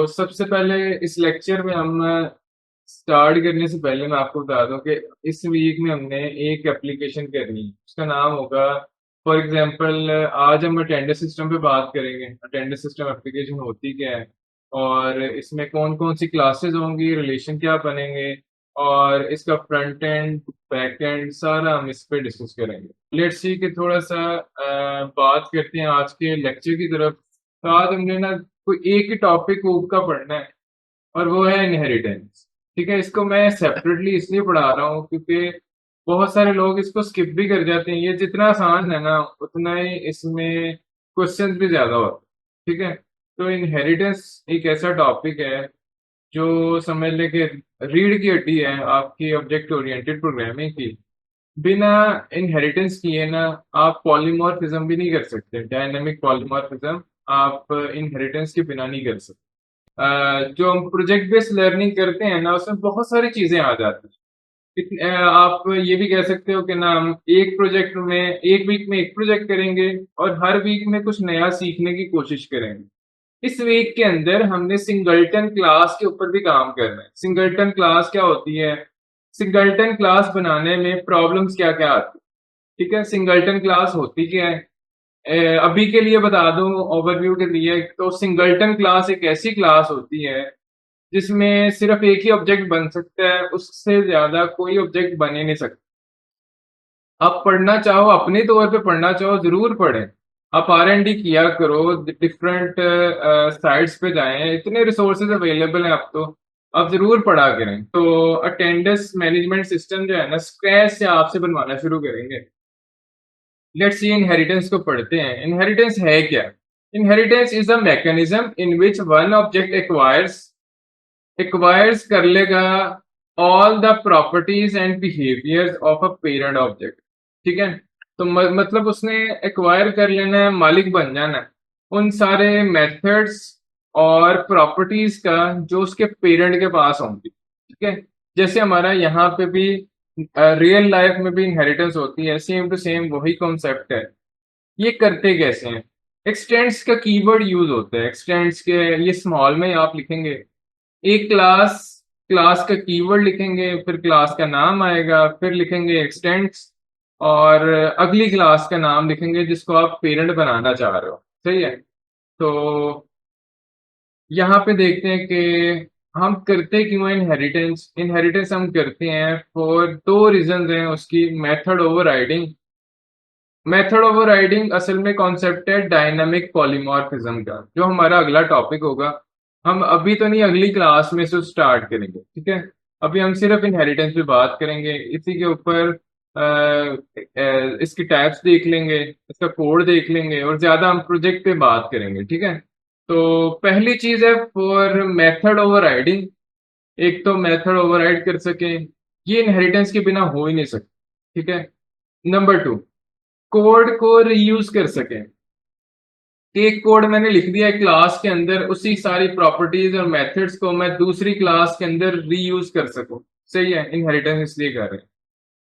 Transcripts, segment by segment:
सबसे पहले इस लेक्चर में हम स्टार्ट करने से पहले मैं आपको बता दूं कि इस वीक में हमने एक एप्लीकेशन करनी है। उसका नाम होगा, फॉर एग्जांपल, आज हम अटेंडेंस सिस्टम पे बात करेंगे। अटेंडेंस सिस्टम एप्लीकेशन होती क्या है और इसमें कौन कौन सी क्लासेस होंगी, रिलेशन क्या बनेंगे और इसका फ्रंट एंड बैक एंड सारा हम इस पे डिस्कस करेंगे। लेट्स सी कि थोड़ा सा बात करते हैं आज के लेक्चर की तरफ। तो आज हमने ना कोई एक ही टॉपिक का पढ़ना है और वो है इनहेरिटेंस। ठीक है, इसको मैं सेपरेटली इसलिए पढ़ा रहा हूँ क्योंकि बहुत सारे लोग इसको स्किप भी कर जाते हैं। ये जितना आसान है ना उतना ही इसमें क्वेश्चंस भी ज्यादा होते हैं। ठीक है, तो इनहेरिटेंस एक ऐसा टॉपिक है जो समझ ले कि रीढ़ की हड्डी है आपकी ऑब्जेक्ट ओरिएंटेड प्रोग्रामिंग की। बिना इनहेरिटेंस किए ना आप पॉलीमॉर्फिज्म भी नहीं कर सकते, डायनामिक पॉलीमॉर्फिज्म आप इनहेरिटेंस के बिना नहीं कर सकते। जो हम प्रोजेक्ट बेस्ड लर्निंग करते हैं ना उसमें बहुत सारी चीजें आ जाती हैं। आप ये भी कह सकते हो कि ना हम एक प्रोजेक्ट में एक वीक में एक प्रोजेक्ट करेंगे और हर वीक में कुछ नया सीखने की कोशिश करेंगे। इस वीक के अंदर हमने सिंगलटन क्लास के ऊपर भी काम करना है। सिंगलटन क्लास क्या होती है, सिंगलटन क्लास बनाने में प्रॉब्लम्स क्या क्या आती है। ठीक है, सिंगलटन क्लास होती क्या है, अभी के लिए बता दूं ओवरव्यू के लिए। तो सिंगलटन क्लास एक ऐसी क्लास होती है जिसमें सिर्फ एक ही ऑब्जेक्ट बन सकता है, उससे ज्यादा कोई ऑब्जेक्ट बन ही नहीं सकता। आप पढ़ना चाहो, अपने तौर पे पढ़ना चाहो जरूर पढ़ें। आप R&D किया करो, डिफरेंट साइट्स पे जाएं, इतने रिसोर्सेज अवेलेबल हैं अब तो। आप जरूर पढ़ा करें। तो अटेंडेंस मैनेजमेंट सिस्टम जो है ना स्क्रैच से आपसे बनवाना शुरू करेंगे। लेट्स सी इनहेरिटेंस को पढ़ते हैं। इनहेरिटेंस है क्या? Inheritance is a mechanism in which one object acquires कर लेगा all the properties and behaviours of a parent object. ठीक है, तो मतलब उसने एक्वायर कर लेना है, मालिक बन जाना है उन सारे मेथड्स और प्रॉपर्टीज का जो उसके पेरेंट के पास होंगी। ठीक है, जैसे हमारा यहाँ पे भी रियल लाइफ में भी इनहेरिटेंस होती है, सेम टू सेम वही कॉन्सेप्ट है। ये करते कैसे हैं? एक्सटेंड्स का कीवर्ड यूज होता है। एक्सटेंड्स के ये स्मॉल में आप लिखेंगे, एक क्लास, क्लास का कीवर्ड लिखेंगे, फिर क्लास का नाम आएगा, फिर लिखेंगे एक्सटेंड्स और अगली क्लास का नाम लिखेंगे जिसको आप पेरेंट बनाना चाह रहे हो। सही है, तो यहाँ पे देखते हैं कि हम करते क्यों हैं इनहेरिटेंस। इनहेरिटेंस हम करते हैं फॉर दो रीजन हैं उसकी। मेथड ओवरराइडिंग, मेथड ओवरराइडिंग असल में कॉन्सेप्ट है डायनामिक पॉलीमॉर्फिज्म का, जो हमारा अगला टॉपिक होगा। हम अभी तो नहीं, अगली क्लास में से स्टार्ट करेंगे। ठीक है, अभी हम सिर्फ इनहेरिटेंस पे बात करेंगे, इसी के ऊपर इसकी टाइप्स देख लेंगे, इसका कोड देख लेंगे और ज्यादा हम प्रोजेक्ट पे बात करेंगे। ठीक है, तो पहली चीज है फॉर मेथड ओवरराइडिंग। एक तो मेथड ओवरराइड कर सके, ये इनहेरिटेंस के बिना हो ही नहीं सकता। ठीक है, नंबर टू, कोड को रीयूज कर सकें। एक कोड मैंने लिख दिया है क्लास के अंदर, उसी सारी प्रॉपर्टीज और मेथड्स को मैं दूसरी क्लास के अंदर रीयूज कर सकूं। सही है, इनहेरिटेंस इसलिए कर रहे हैं।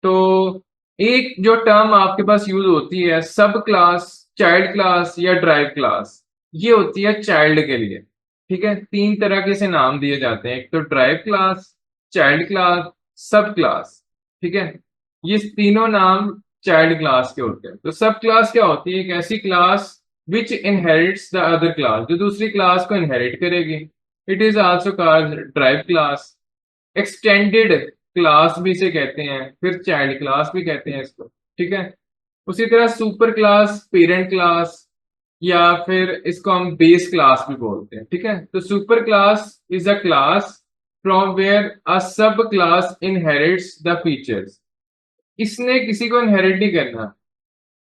तो एक जो टर्म आपके पास यूज होती है, सब क्लास, चाइल्ड क्लास या ड्राइव क्लास, ये होती है चाइल्ड के लिए। ठीक है, तीन तरह के से नाम दिए जाते हैं, एक तो ड्राइव क्लास, चाइल्ड क्लास, सब क्लास। ठीक है, ये तीनों नाम चाइल्ड क्लास के होते हैं। तो सब क्लास क्या होती है? एक ऐसी class which inherits the other class, जो दूसरी क्लास को इनहेरिट करेगी। It is also called drive class. Extended class भी इसे कहते हैं, फिर चाइल्ड क्लास भी कहते हैं इसको। ठीक है, उसी तरह सुपर क्लास, पेरेंट क्लास, या फिर इसको हम बेस क्लास भी बोलते हैं। ठीक है, तो super class is a class from where a sub class inherits the features. इसने किसी को इनहेरिट नहीं करना,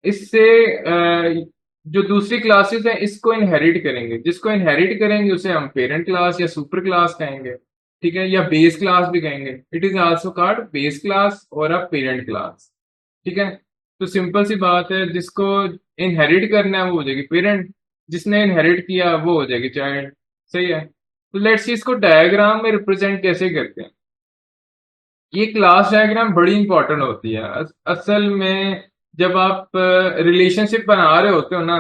इससे जो दूसरी क्लासेस हैं इसको इनहेरिट करेंगे। जिसको इनहेरिट करेंगे उसे हम पेरेंट क्लास या सुपर क्लास कहेंगे। ठीक है, या बेस क्लास भी कहेंगे। It is also called base class और अ पेरेंट क्लास। ठीक है, तो सिंपल सी बात है, जिसको इनहेरिट करना है वो हो जाएगी पेरेंट, जिसने इनहेरिट किया वो हो जाएगी चाइल्ड। सही है, तो लेट्स सी इसको डायग्राम में रिप्रेजेंट कैसे करते हैं। ये क्लास डायग्राम बड़ी इंपॉर्टेंट होती है। असल में जब आप रिलेशनशिप बना रहे होते हो ना,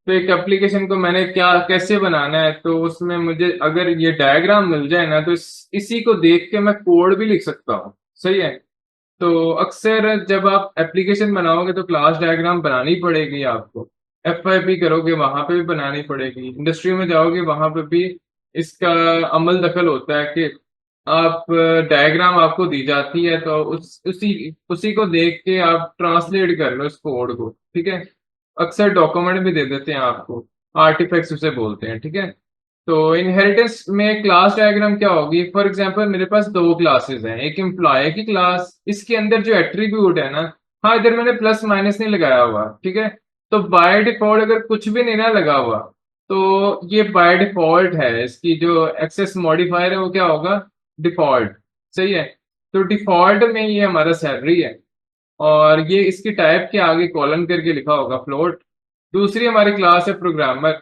तो एक एप्लीकेशन को मैंने क्या कैसे बनाना है, तो उसमें मुझे अगर ये डायग्राम मिल जाए ना, तो इसी को देख के मैं कोड भी लिख सकता हूँ। सही है। तो अक्सर जब आप एप्लीकेशन बनाओगे तो क्लास डायग्राम बनानी पड़ेगी आपको। एफवाईपी करोगे वहां पे भी बनानी पड़ेगी, इंडस्ट्री में जाओगे वहां पे भी इसका अमल दखल होता है कि आप डायग्राम आपको दी जाती है तो उसी उसी को देख के आप ट्रांसलेट कर लो इस कोड को। ठीक है। अक्सर डॉक्यूमेंट भी दे देते हैं आपको, आर्टिफैक्ट्स उसे बोलते हैं। ठीक है। तो इनहेरिटेंस में क्लास डायग्राम क्या होगी, फॉर एग्जांपल मेरे पास दो क्लासेस हैं, एक एम्प्लॉय की क्लास, इसके अंदर जो एट्रीब्यूट है ना, हाँ इधर मैंने प्लस माइनस नहीं लगाया हुआ। ठीक है। तो बाय डिफॉल्ट अगर कुछ भी नहीं ना लगा हुआ, तो ये बाय डिफॉल्ट है, इसकी जो एक्सेस मॉडिफायर है वो क्या होगा, डिफॉल्ट। सही है। तो डिफॉल्ट में ये हमारा सैलरी है, और ये इसकी टाइप के आगे कॉलन करके लिखा होगा फ्लोट। दूसरी हमारी क्लास है प्रोग्रामर,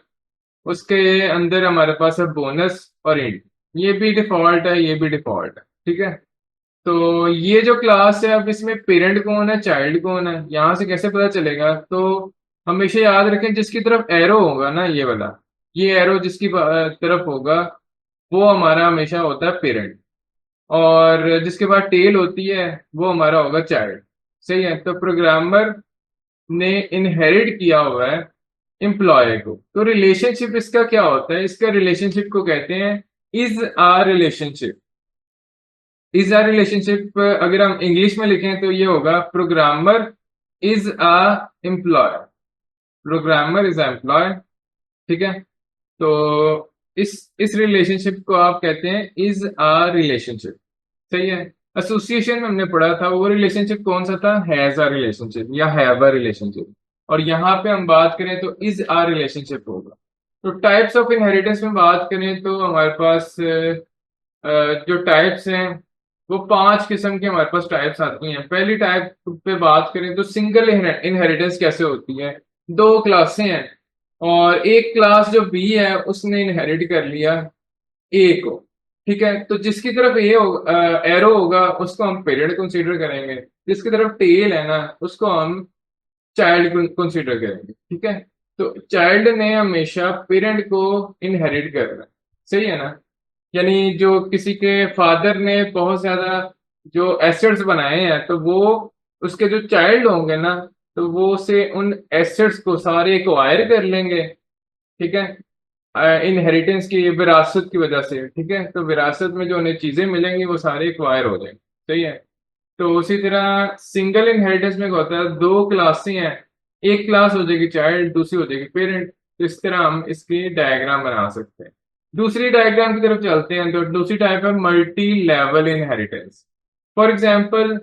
उसके अंदर हमारे पास है बोनस और इंट। ये भी डिफॉल्ट है, ये भी डिफॉल्ट है। ठीक है। तो ये जो क्लास है, अब इसमें पेरेंट कौन है चाइल्ड कौन है यहां से कैसे पता चलेगा, तो हमेशा याद रखें जिसकी तरफ एरो होगा ना, ये वाला, ये एरो जिसकी तरफ होगा वो हमारा हमेशा होता है पेरेंट, और जिसके बाद टेल होती है वो हमारा होगा चाइल्ड। सही है। तो प्रोग्रामर ने इनहेरिट किया हुआ है एम्प्लॉय को, तो रिलेशनशिप इसका क्या होता है, इसका रिलेशनशिप को कहते हैं is a relationship. Is a relationship अगर हम इंग्लिश में लिखें तो ये होगा programmer is a employee. Programmer is employee. ठीक है। तो इस रिलेशनशिप को आप कहते हैं इज आ रिलेशनशिप। सही है। एसोसिएशन में हमने पढ़ा था वो रिलेशनशिप कौन सा था, हैज आ रिलेशनशिप या हैव अ रिलेशनशिप, और यहाँ पे हम बात करें तो इज आ रिलेशनशिप होगा। तो टाइप्स ऑफ इनहेरिटेंस में बात करें तो हमारे पास जो टाइप्स हैं वो पांच किस्म के हमारे पास टाइप्स आती हैं। पहली टाइप पे बात करें तो सिंगल इनहेरिटेंस कैसे होती है, दो क्लासें हैं और एक क्लास जो बी है उसने इनहेरिट कर लिया ए को। ठीक है। तो जिसकी तरफ ए होगा, एरो होगा, उसको हम पेरेंट कंसीडर करेंगे, जिसकी तरफ टेल है ना उसको हम चाइल्ड कंसीडर करेंगे। ठीक है। तो चाइल्ड ने हमेशा पेरेंट को इनहेरिट करना है। सही है ना। यानी जो किसी के फादर ने बहुत ज्यादा जो एसेट्स बनाए हैं, तो वो उसके जो चाइल्ड होंगे ना, तो वो उसे उन एसेट्स को सारे एक्वायर कर लेंगे। ठीक है। इनहेरिटेंस की विरासत की वजह से। ठीक है। तो विरासत में जो उन्हें चीजें मिलेंगी वो सारे एक्वायर हो जाएंगे। सही है। तो उसी तरह सिंगल इनहेरिटेंस में क्या होता है, दो क्लासें हैं, एक क्लास हो जाएगी चाइल्ड, दूसरी हो जाएगी पेरेंट। तो इस तरह हम इसकी डायग्राम बना सकते हैं। दूसरी डायग्राम की तरफ चलते हैं, तो दूसरी टाइप है multi level inheritance. For example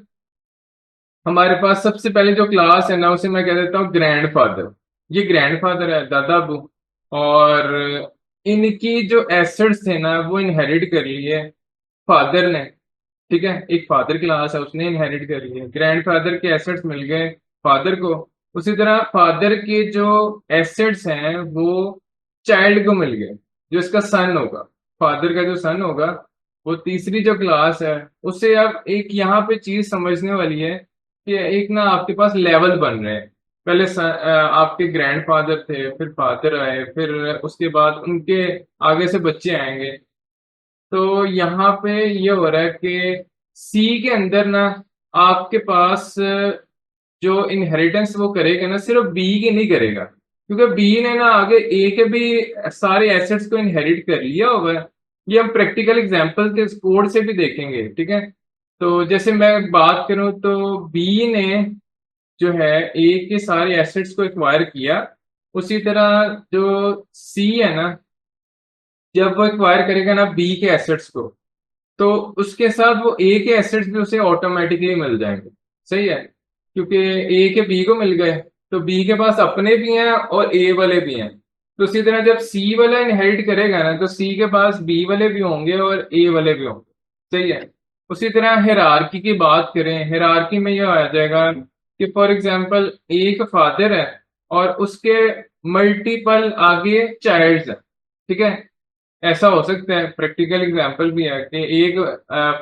हमारे पास सबसे पहले जो क्लास है ना उसे मैं कह देता हूँ ग्रैंडफादर। ये ग्रैंडफादर है, दादा अबू, और इनकी जो एसेट्स थे ना वो इनहेरिट कर लिए फादर ने। ठीक है। एक फादर क्लास है उसने इनहेरिट कर लिए, ग्रैंडफादर के एसेट्स मिल गए फादर को। उसी तरह फादर के जो एसेट्स हैं वो चाइल्ड को मिल गए, जो इसका सन होगा, फादर का जो सन होगा। वो तीसरी जो क्लास है उससे अब एक यहाँ पे चीज समझने वाली है कि एक ना आपके पास लेवल बन रहे हैं। पहले आपके ग्रैंडफादर थे, फिर फादर आए, फिर उसके बाद उनके आगे से बच्चे आएंगे। तो यहाँ पे ये हो रहा है कि सी के अंदर ना आपके पास जो इनहेरिटेंस वो करेगा ना सिर्फ बी की नहीं करेगा, क्योंकि बी ने ना आगे ए के भी सारे एसेट्स को इनहेरिट कर लिया होगा। ये हम प्रैक्टिकल एग्जांपल के कोड से भी देखेंगे। ठीक है। तो जैसे मैं बात करूं तो बी ने जो है ए के सारे एसेट्स को एक्वायर किया, उसी तरह जो सी है ना, जब वो एक्वायर करेगा ना बी के एसेट्स को, तो उसके साथ वो ए के एसेट्स भी उसे ऑटोमेटिकली मिल जाएंगे। सही है। क्योंकि ए के बी को मिल गए, तो बी के पास अपने भी हैं और ए वाले भी हैं। तो उसी तरह जब सी वाला इनहेरिट करेगा ना, तो सी के पास बी वाले भी होंगे और ए वाले भी होंगे। सही है। उसी तरह हिरारकी की बात करें, हिरारकी में यह आ जाएगा कि फॉर एग्जाम्पल एक फादर है और उसके मल्टीपल आगे चाइल्ड्स हैं। ठीक है। ऐसा हो सकता है, प्रैक्टिकल एग्जांपल भी है कि एक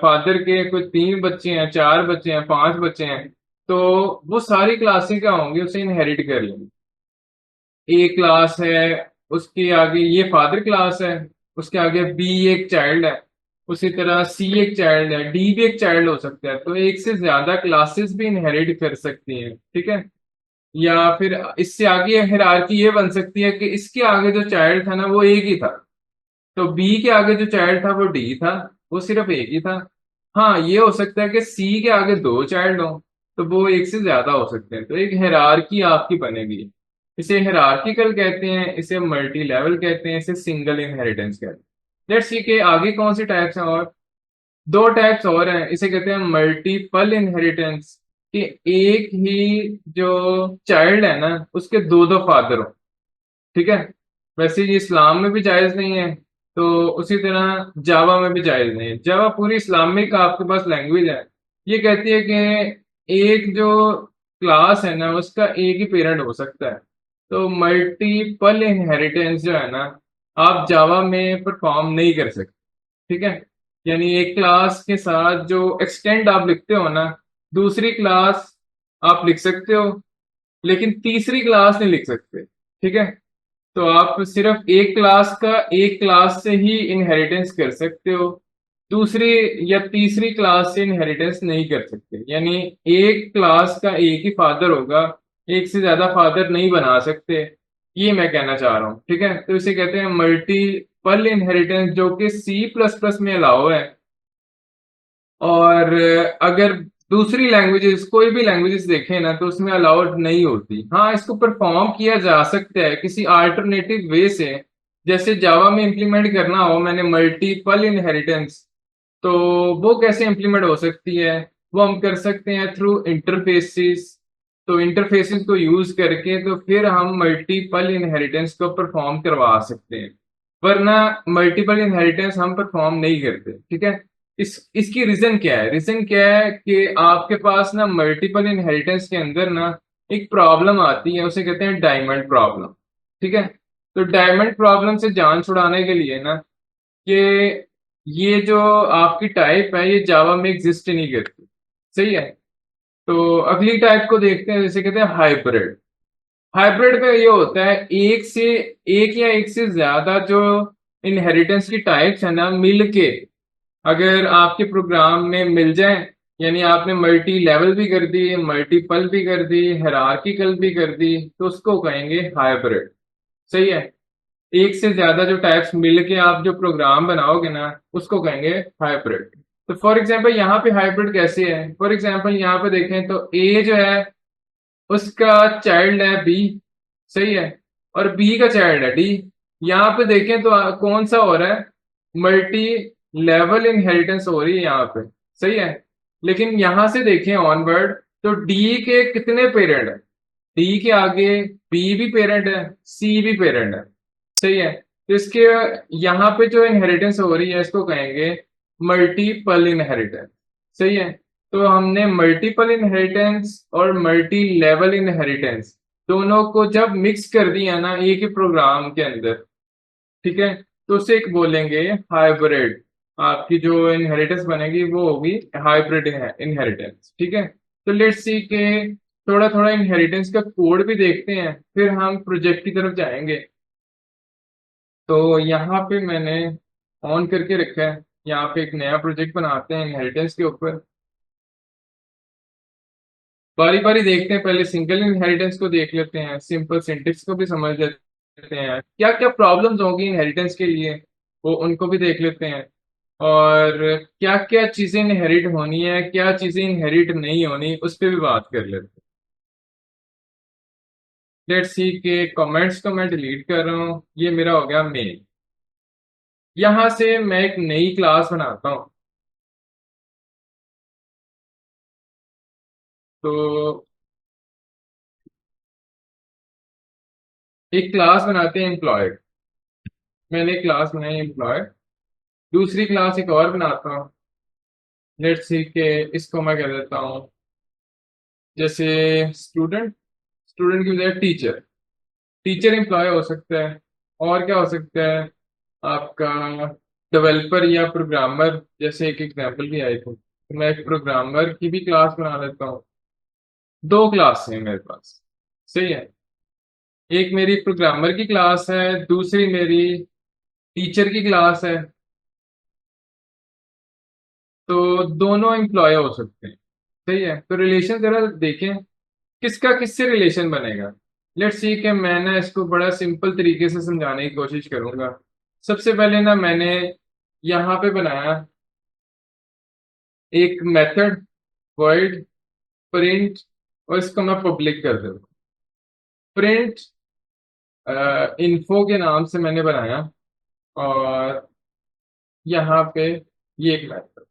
फादर के कोई तीन बच्चे हैं, चार बच्चे हैं, पांच बच्चे हैं, तो वो सारी क्लासें क्या होंगी उसे इनहेरिट कर लेंगे। ए क्लास है, उसके आगे ये फादर क्लास है, उसके आगे बी एक चाइल्ड है, उसी तरह सी एक चाइल्ड है, डी भी एक चाइल्ड हो सकता है। तो एक से ज्यादा क्लासेस भी इनहेरिट कर सकती हैं, ठीक है। या फिर इससे आगे हायरार्की ये बन सकती है कि इसके आगे जो चाइल्ड था ना वो एक ही था, तो बी के आगे जो चाइल्ड था वो डी था, वो सिर्फ एक ही था। हाँ, ये हो सकता है कि सी के आगे दो चाइल्ड हो, तो वो एक से ज्यादा हो सकते हैं। तो एक हायरार्की आपकी बनेगी। इसे हायरार्किकल कहते हैं, इसे मल्टी लेवल कहते हैं, इसे सिंगल इनहेरिटेंस कहते हैं। लेट्स सी के आगे कौन सी टाइप्स हैं, और दो टाइप्स और हैं, इसे कहते हैं मल्टीपल इनहेरिटेंस, कि एक ही जो चाइल्ड है ना उसके दो दो फादर हो, ठीक है। वैसे ये इस्लाम में भी जायज नहीं है, तो उसी तरह जावा में भी जायज नहीं है। जावा पूरी इस्लामिक आपके पास लैंग्वेज है, ये कहती है कि एक जो क्लास है ना उसका एक ही पेरेंट हो सकता है। तो मल्टीपल इनहेरिटेंस जो है ना आप जावा में परफॉर्म नहीं कर सकते, ठीक है। यानी एक क्लास के साथ जो एक्सटेंड आप लिखते हो ना, दूसरी क्लास आप लिख सकते हो, लेकिन तीसरी क्लास नहीं लिख सकते, ठीक है। तो आप सिर्फ एक क्लास का एक क्लास से ही इनहेरिटेंस कर सकते हो, दूसरी या तीसरी क्लास से इनहेरिटेंस नहीं कर सकते। यानी एक क्लास का एक ही फादर होगा, एक से ज्यादा फादर नहीं बना सकते, ये मैं कहना चाह रहा हूँ, ठीक है। तो इसे कहते हैं मल्टीपल इनहेरिटेंस, जो कि सी प्लस प्लस में अलाउ है। और अगर दूसरी लैंग्वेजेस, कोई भी लैंग्वेजेस देखें ना तो उसमें अलाउड नहीं होती। हाँ, इसको परफॉर्म किया जा सकता है किसी अल्टरनेटिव वे से, जैसे जावा में इंप्लीमेंट करना हो मैंने मल्टीपल इनहेरिटेंस, तो वो कैसे इंप्लीमेंट हो सकती है, वो हम कर सकते हैं थ्रू इंटरफेसिस। तो इंटरफेसिस को यूज करके तो फिर हम मल्टीपल इनहेरिटेंस को परफॉर्म करवा सकते हैं, वरना मल्टीपल इनहेरिटेंस हम परफॉर्म नहीं करते, ठीक है। इसकी रीजन क्या है, रीजन क्या है कि आपके पास ना मल्टीपल इनहेरिटेंस के अंदर ना एक प्रॉब्लम आती है, उसे कहते हैं डायमंड प्रॉब्लम, ठीक है। तो डायमंड प्रॉब्लम से जान छुड़ाने के लिए ना, कि ये जो आपकी टाइप है ये जावा में एग्जिस्ट ही नहीं करती, सही है। तो अगली टाइप को देखते हैं, जैसे कहते हैं हाइब्रिड। हाइब्रिड में ये होता है एक या एक से ज्यादा जो इनहेरिटेंस की टाइप्स है ना मिलके अगर आपके प्रोग्राम में मिल जाए, यानी आपने मल्टी लेवल भी कर दी, मल्टीपल भी कर दी, हायरार्किकल भी कर दी, तो उसको कहेंगे हाइब्रिड, सही है। एक से ज्यादा जो टाइप्स मिलके आप जो प्रोग्राम बनाओगे ना उसको कहेंगे हाइब्रिड। तो फॉर एग्जांपल यहाँ पे हाइब्रिड कैसे है, फॉर एग्जांपल यहाँ पे देखें तो ए जो है उसका चाइल्ड है बी, सही है, और बी का चाइल्ड है डी। यहाँ पे देखें तो कौन सा हो रहा है, मल्टी लेवल इनहेरिटेंस हो रही है यहाँ पे, सही है। लेकिन यहाँ से देखें ऑनवर्ड, तो डी के कितने पेरेंट है, डी के आगे बी भी पेरेंट है, सी भी पेरेंट है, सही है। तो इसके यहाँ पे जो इनहेरिटेंस हो रही है इसको कहेंगे मल्टीपल इनहेरिटेंस, सही है। तो हमने मल्टीपल इनहेरिटेंस और मल्टी लेवल इनहेरिटेंस दोनों को जब मिक्स कर दिया ना एक ही प्रोग्राम के अंदर, ठीक है, तो उसे एक बोलेंगे हाइब्रिड। आपकी जो इनहेरिटेंस बनेगी वो होगी हाइब्रिड इनहेरिटेंस, ठीक है। तो लेट्स सी के थोड़ा थोड़ा इनहेरिटेंस का कोड भी देखते हैं, फिर हम प्रोजेक्ट की तरफ जाएंगे। तो यहाँ पे मैंने ऑन करके रखा है, यहाँ पे एक नया प्रोजेक्ट बनाते हैं इनहेरिटेंस के ऊपर। बारी बारी देखते हैं, पहले सिंगल इनहेरिटेंस को देख लेते हैं, सिंपल सिंटेक्स को भी समझ लेते हैं, क्या क्या प्रॉब्लम्स होंगी इनहेरिटेंस के लिए वो उनको भी देख लेते हैं, और क्या क्या चीजें इनहेरिट होनी है, क्या चीजें इनहेरिट नहीं होनी, उस पर भी बात कर लेते हैं। लेट्स सी के कमेंट्स को मैं डिलीट कर रहा हूँ, ये मेरा हो गया मेन। यहाँ से मैं एक नई क्लास बनाता हूँ, तो एक क्लास बनाते हैं एम्प्लॉयड। मैंने एक क्लास बनाई एम्प्लॉयड, दूसरी क्लास एक और बनाता हूँ। लेट्स सी के इसको मैं कह देता हूँ जैसे स्टूडेंट, स्टूडेंट की बजाय टीचर, टीचर एम्प्लॉय हो सकता है। और क्या हो सकता है आपका, डेवलपर या प्रोग्रामर, जैसे एक एग्जांपल भी आई थी, तो मैं एक प्रोग्रामर की भी क्लास बना लेता हूँ। दो क्लास है मेरे पास, सही है। एक मेरी प्रोग्रामर की क्लास है, दूसरी मेरी टीचर की क्लास है। तो दोनों एम्प्लॉय हो सकते हैं। सही है, तो रिलेशन जरा देखें किसका किससे रिलेशन बनेगा। लेट्स सी कि मैं ना इसको बड़ा सिंपल तरीके से समझाने की कोशिश करूंगा। सबसे पहले ना मैंने यहाँ पे बनाया एक मेथड, वर्ड प्रिंट, और इसको मैं पब्लिक कर दूँ। प्रिंट इन्फो के नाम से मैंने बनाया, और यहाँ पे ये एक मेथड।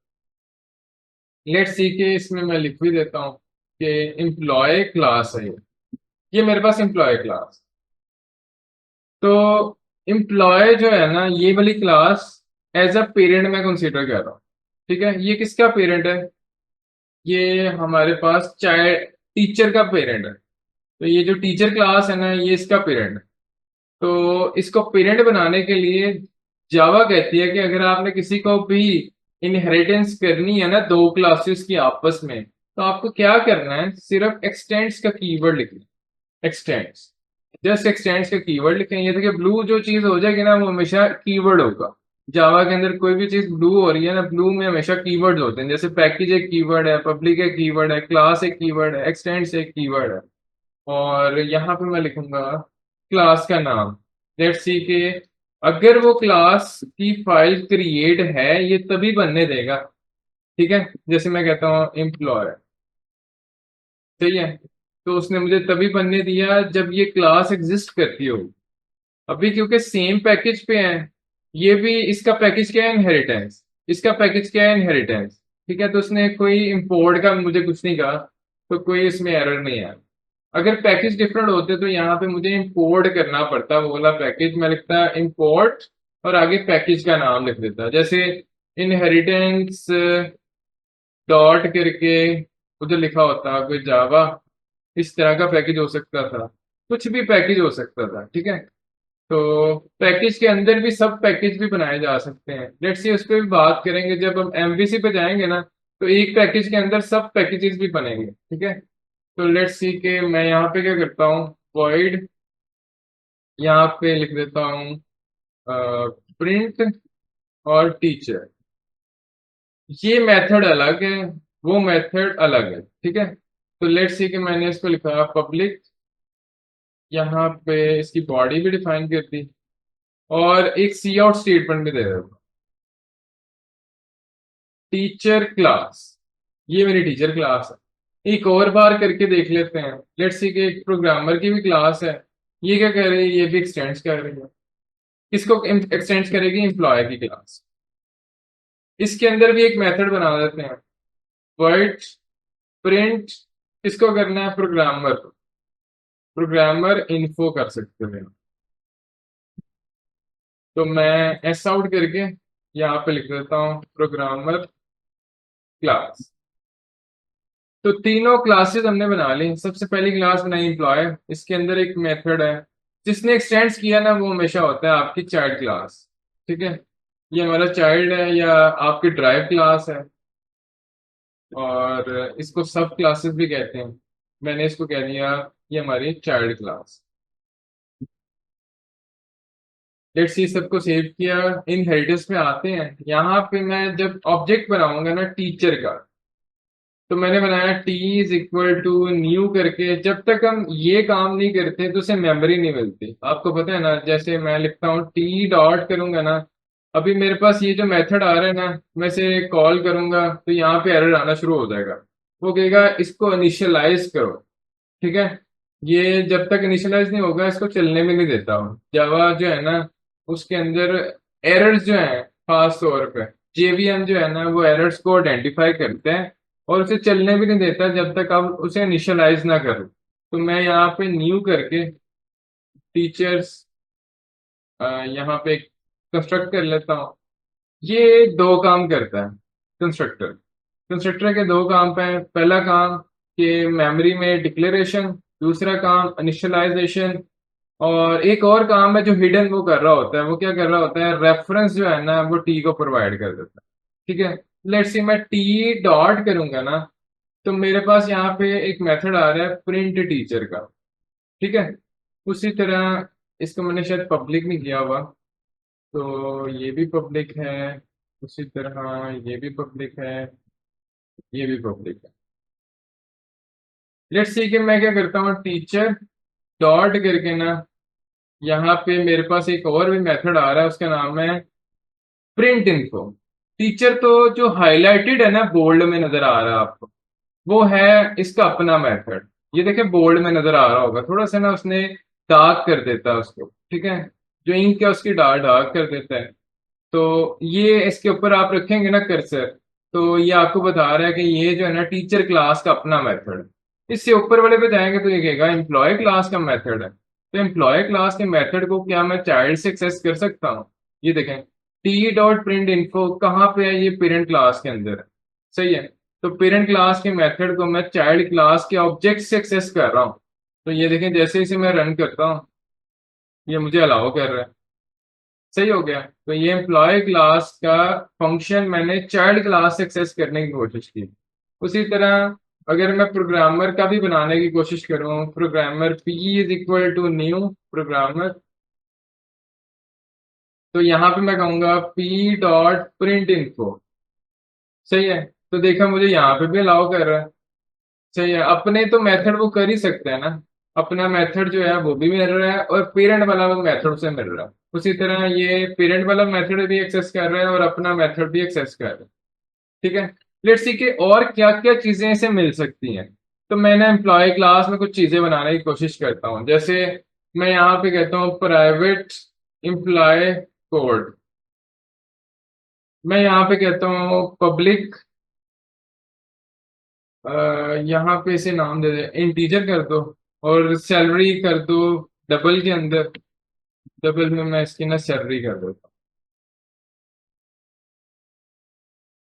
लेट्स सी के इसमें मैं लिख भी देता हूँ कि एम्प्लॉय क्लास है ये मेरे पास एम्प्लॉय क्लास। तो एम्प्लॉय जो है ना, ये वाली क्लास एज अ पेरेंट मैं कंसीडर कर रहा हूँ। ठीक है, ये किसका पेरेंट है? ये हमारे पास चाइल्ड टीचर का पेरेंट है। तो ये जो टीचर क्लास है ना, ये इसका पेरेंट है। तो इसको पेरेंट बनाने के लिए जावा कहती है कि अगर आपने किसी को भी इनहेरिटेंस करनी है ना दो क्लासेस की आपस में, तो आपको क्या करना है, सिर्फ एक्सटेंड्स का कीवर्ड लिखना है। एक्सटेंड्स, जस्ट एक्सटेंड्स का कीवर्ड लिखें। ये देखिए ब्लू जो चीज हो जाएगी ना, वो हमेशा कीवर्ड होगा। जावा के अंदर कोई भी चीज ब्लू हो रही है ना, ब्लू में हमेशा कीवर्ड्स होते हैं। जैसे पैकेज एक कीवर्ड है, पब्लिक एक कीवर्ड है, क्लास एक कीवर्ड है, एक्सटेंड्स एक कीवर्ड है। और यहाँ पे मैं लिखूंगा क्लास का नाम। लेट्स सी के अगर वो क्लास की फाइल क्रिएट है, ये तभी बनने देगा। ठीक है, जैसे मैं कहता हूँ एम्प्लॉय। सही है, तो उसने मुझे तभी बनने दिया जब ये क्लास एग्जिस्ट करती हो। अभी क्योंकि सेम पैकेज पे है, ये भी इसका पैकेज क्या है, इनहेरिटेंस। इसका पैकेज क्या है, इनहेरिटेंस। ठीक है, तो उसने कोई इंपोर्ट का मुझे कुछ नहीं कहा, तो कोई इसमें एरर नहीं है। अगर पैकेज डिफरेंट होते तो यहाँ पे मुझे इंपोर्ट करना पड़ता, वो वाला पैकेज मैं लिखता इंपोर्ट, और आगे पैकेज का नाम लिख देता, जैसे इनहेरिटेंस डॉट करके उधर लिखा होता कोई जावा। इस तरह का पैकेज हो सकता था, कुछ भी पैकेज हो सकता था। ठीक है, तो पैकेज के अंदर भी सब पैकेज भी बनाए जा सकते हैं। लेट्स सी उस पर भी बात करेंगे जब हम एमवीसी पे जाएंगे ना, तो एक पैकेज के अंदर सब पैकेजेस भी बनेंगे। ठीक है, तो लेट्स सी के मैं यहाँ पे क्या करता हूँ, वॉइड यहाँ पे लिख देता हूँ प्रिंट और टीचर। ये मेथड अलग है, वो मेथड अलग है। ठीक है, तो लेट्स सी कि मैंने इसको लिखा पब्लिक, यहाँ पे इसकी बॉडी भी डिफाइन कर दी, और एक सी आउट स्टेटमेंट भी दे देता। टीचर क्लास, ये मेरी टीचर क्लास है। एक और बार करके देख लेते हैं। लेट्स सी कि एक प्रोग्रामर की भी क्लास है। ये क्या कर रही है, ये भी एक्सटेंड कर रही है। किसको एक्सटेंड करेगी, एम्प्लॉय की क्लास। इसके अंदर भी एक मेथड बना देते हैं, वर्ड प्रिंट। किसको करना है, प्रोग्रामर को। प्रोग्रामर इन्फो कर सकते हैं। तो मैं एस आउट करके यहाँ पे लिख देता हूँ प्रोग्रामर क्लास। तो तीनों क्लासेस हमने बना ली। सबसे पहली क्लास बनाई एम्प्लॉय, इसके अंदर एक मेथड है। जिसने एक्सटेंड किया ना, वो हमेशा होता है आपकी चाइल्ड क्लास। ठीक है, ये हमारा चाइल्ड है या आपकी ड्राइव क्लास है, और इसको सब क्लासेस भी कहते हैं। मैंने इसको कह दिया ये हमारी चाइल्ड क्लास। लेट्स सी सबको सेव किया। इनहेरिटेंस में आते हैं, यहाँ पे मैं जब ऑब्जेक्ट बनाऊंगा ना टीचर का, तो मैंने बनाया T is equal to new करके। जब तक हम ये काम नहीं करते तो उसे मेमोरी नहीं मिलती। आपको पता है ना, जैसे मैं लिखता हूँ टी डॉट करूंगा ना, अभी मेरे पास ये जो मेथड आ रहा है ना, मैं इसे कॉल करूंगा तो यहाँ पे एरर आना शुरू हो जाएगा। वो कहेगा इसको इनिशियलाइज करो। ठीक है, ये जब तक इनिशियलाइज नहीं होगा इसको चलने में नहीं देता हूँ। जावा जो है ना, उसके अंदर एरर्स जो है, खास तौर पे जेवीएम जो है ना, वो एरर्स को आइडेंटिफाई करते हैं और उसे चलने भी नहीं देता जब तक आप उसे इनिशियलाइज ना करो। तो मैं यहाँ पे न्यू करके टीचर्स यहाँ पे कंस्ट्रक्ट कर लेता हूँ। ये दो काम करता है कंस्ट्रक्टर। कंस्ट्रक्टर के दो काम पे हैं। पहला काम कि मेमोरी में डिक्लेरेशन, दूसरा काम इनिशियलाइजेशन, और एक और काम है जो हिडन वो कर रहा होता है। वो क्या कर रहा होता है, रेफरेंस जो है ना, वो टी को प्रोवाइड कर देता है। ठीक है, लेट्स सी मैं टी डॉट करूंगा ना, तो मेरे पास यहाँ पे एक मेथड आ रहा है प्रिंट टीचर का। ठीक है, उसी तरह इसको मैंने शायद पब्लिक नहीं किया हुआ, तो ये भी पब्लिक है। उसी तरह ये भी पब्लिक है, ये भी पब्लिक है। लेट्स सी कि मैं क्या करता हूँ, टीचर डॉट करके ना, यहाँ पे मेरे पास एक और भी मेथड आ रहा है, उसका नाम है प्रिंट इन्फो। टीचर तो जो हाईलाइटेड है ना, बोल्ड में नजर आ रहा है आपको, वो है इसका अपना मेथड। ये देखिए बोल्ड में नजर आ रहा होगा, थोड़ा सा ना उसने डार्क कर देता है उसको, ठीक है, जो इंक है उसकी डार्क डार्क कर देता है। तो ये इसके ऊपर आप रखेंगे ना कर्सर, तो ये आपको बता रहा है कि ये जो है ना टीचर क्लास का अपना मेथड है। इससे ऊपर वाले पे जाएंगे तो ये कहेगा एम्प्लॉय क्लास का मेथड है। तो एम्प्लॉय क्लास के मेथड को क्या मैं चाइल्ड से एक्सेस कर सकता हूँ? ये देखें, टी डॉट प्रिंट इन्फो कहाँ पे है, ये पेरेंट क्लास के अंदर है। सही है। तो पेरेंट क्लास के मेथड को मैं चाइल्ड क्लास के ऑब्जेक्ट से एक्सेस कर रहा हूँ। तो ये देखें, जैसे इसे मैं रन करता हूँ, ये मुझे अलाउ कर रहा है। सही हो गया। तो ये एम्प्लॉय क्लास का फंक्शन मैंने चाइल्ड क्लास से एक्सेस करने की कोशिश की। उसी तरह अगर मैं प्रोग्रामर का भी बनाने की कोशिश करूं, programmer P is equal to new programmer, तो यहाँ पे मैं कहूंगा पी डॉट प्रिंट इन्फो। सही है। तो देखा, मुझे यहाँ पे भी अलाउ कर रहा है। सही है। अपने तो मेथड वो कर ही सकते हैं ना, अपना मेथड जो है वो भी मिल रहा है और पेरेंट वाला मेथड से मिल रहा है। उसी तरह ये पेरेंट वाला मेथड भी एक्सेस कर रहा है और अपना मेथड भी एक्सेस कर रहा है। ठीक है। लेट्स सी कि और क्या क्या चीजें इसे मिल सकती हैं। तो मैंने एम्प्लॉय क्लास में कुछ चीजें बनाने की कोशिश करता हूँ, जैसे मैं यहाँ पे कहता हूँ प्राइवेट एम्प्लॉय कोड, मैं यहाँ पे कहता हूँ पब्लिक, यहाँ पे इसे नाम दे दे, इंटीजर कर दो, और सैलरी कर दो डबल के अंदर, डबल में मैं इसकी ना सैलरी कर देता हूँ।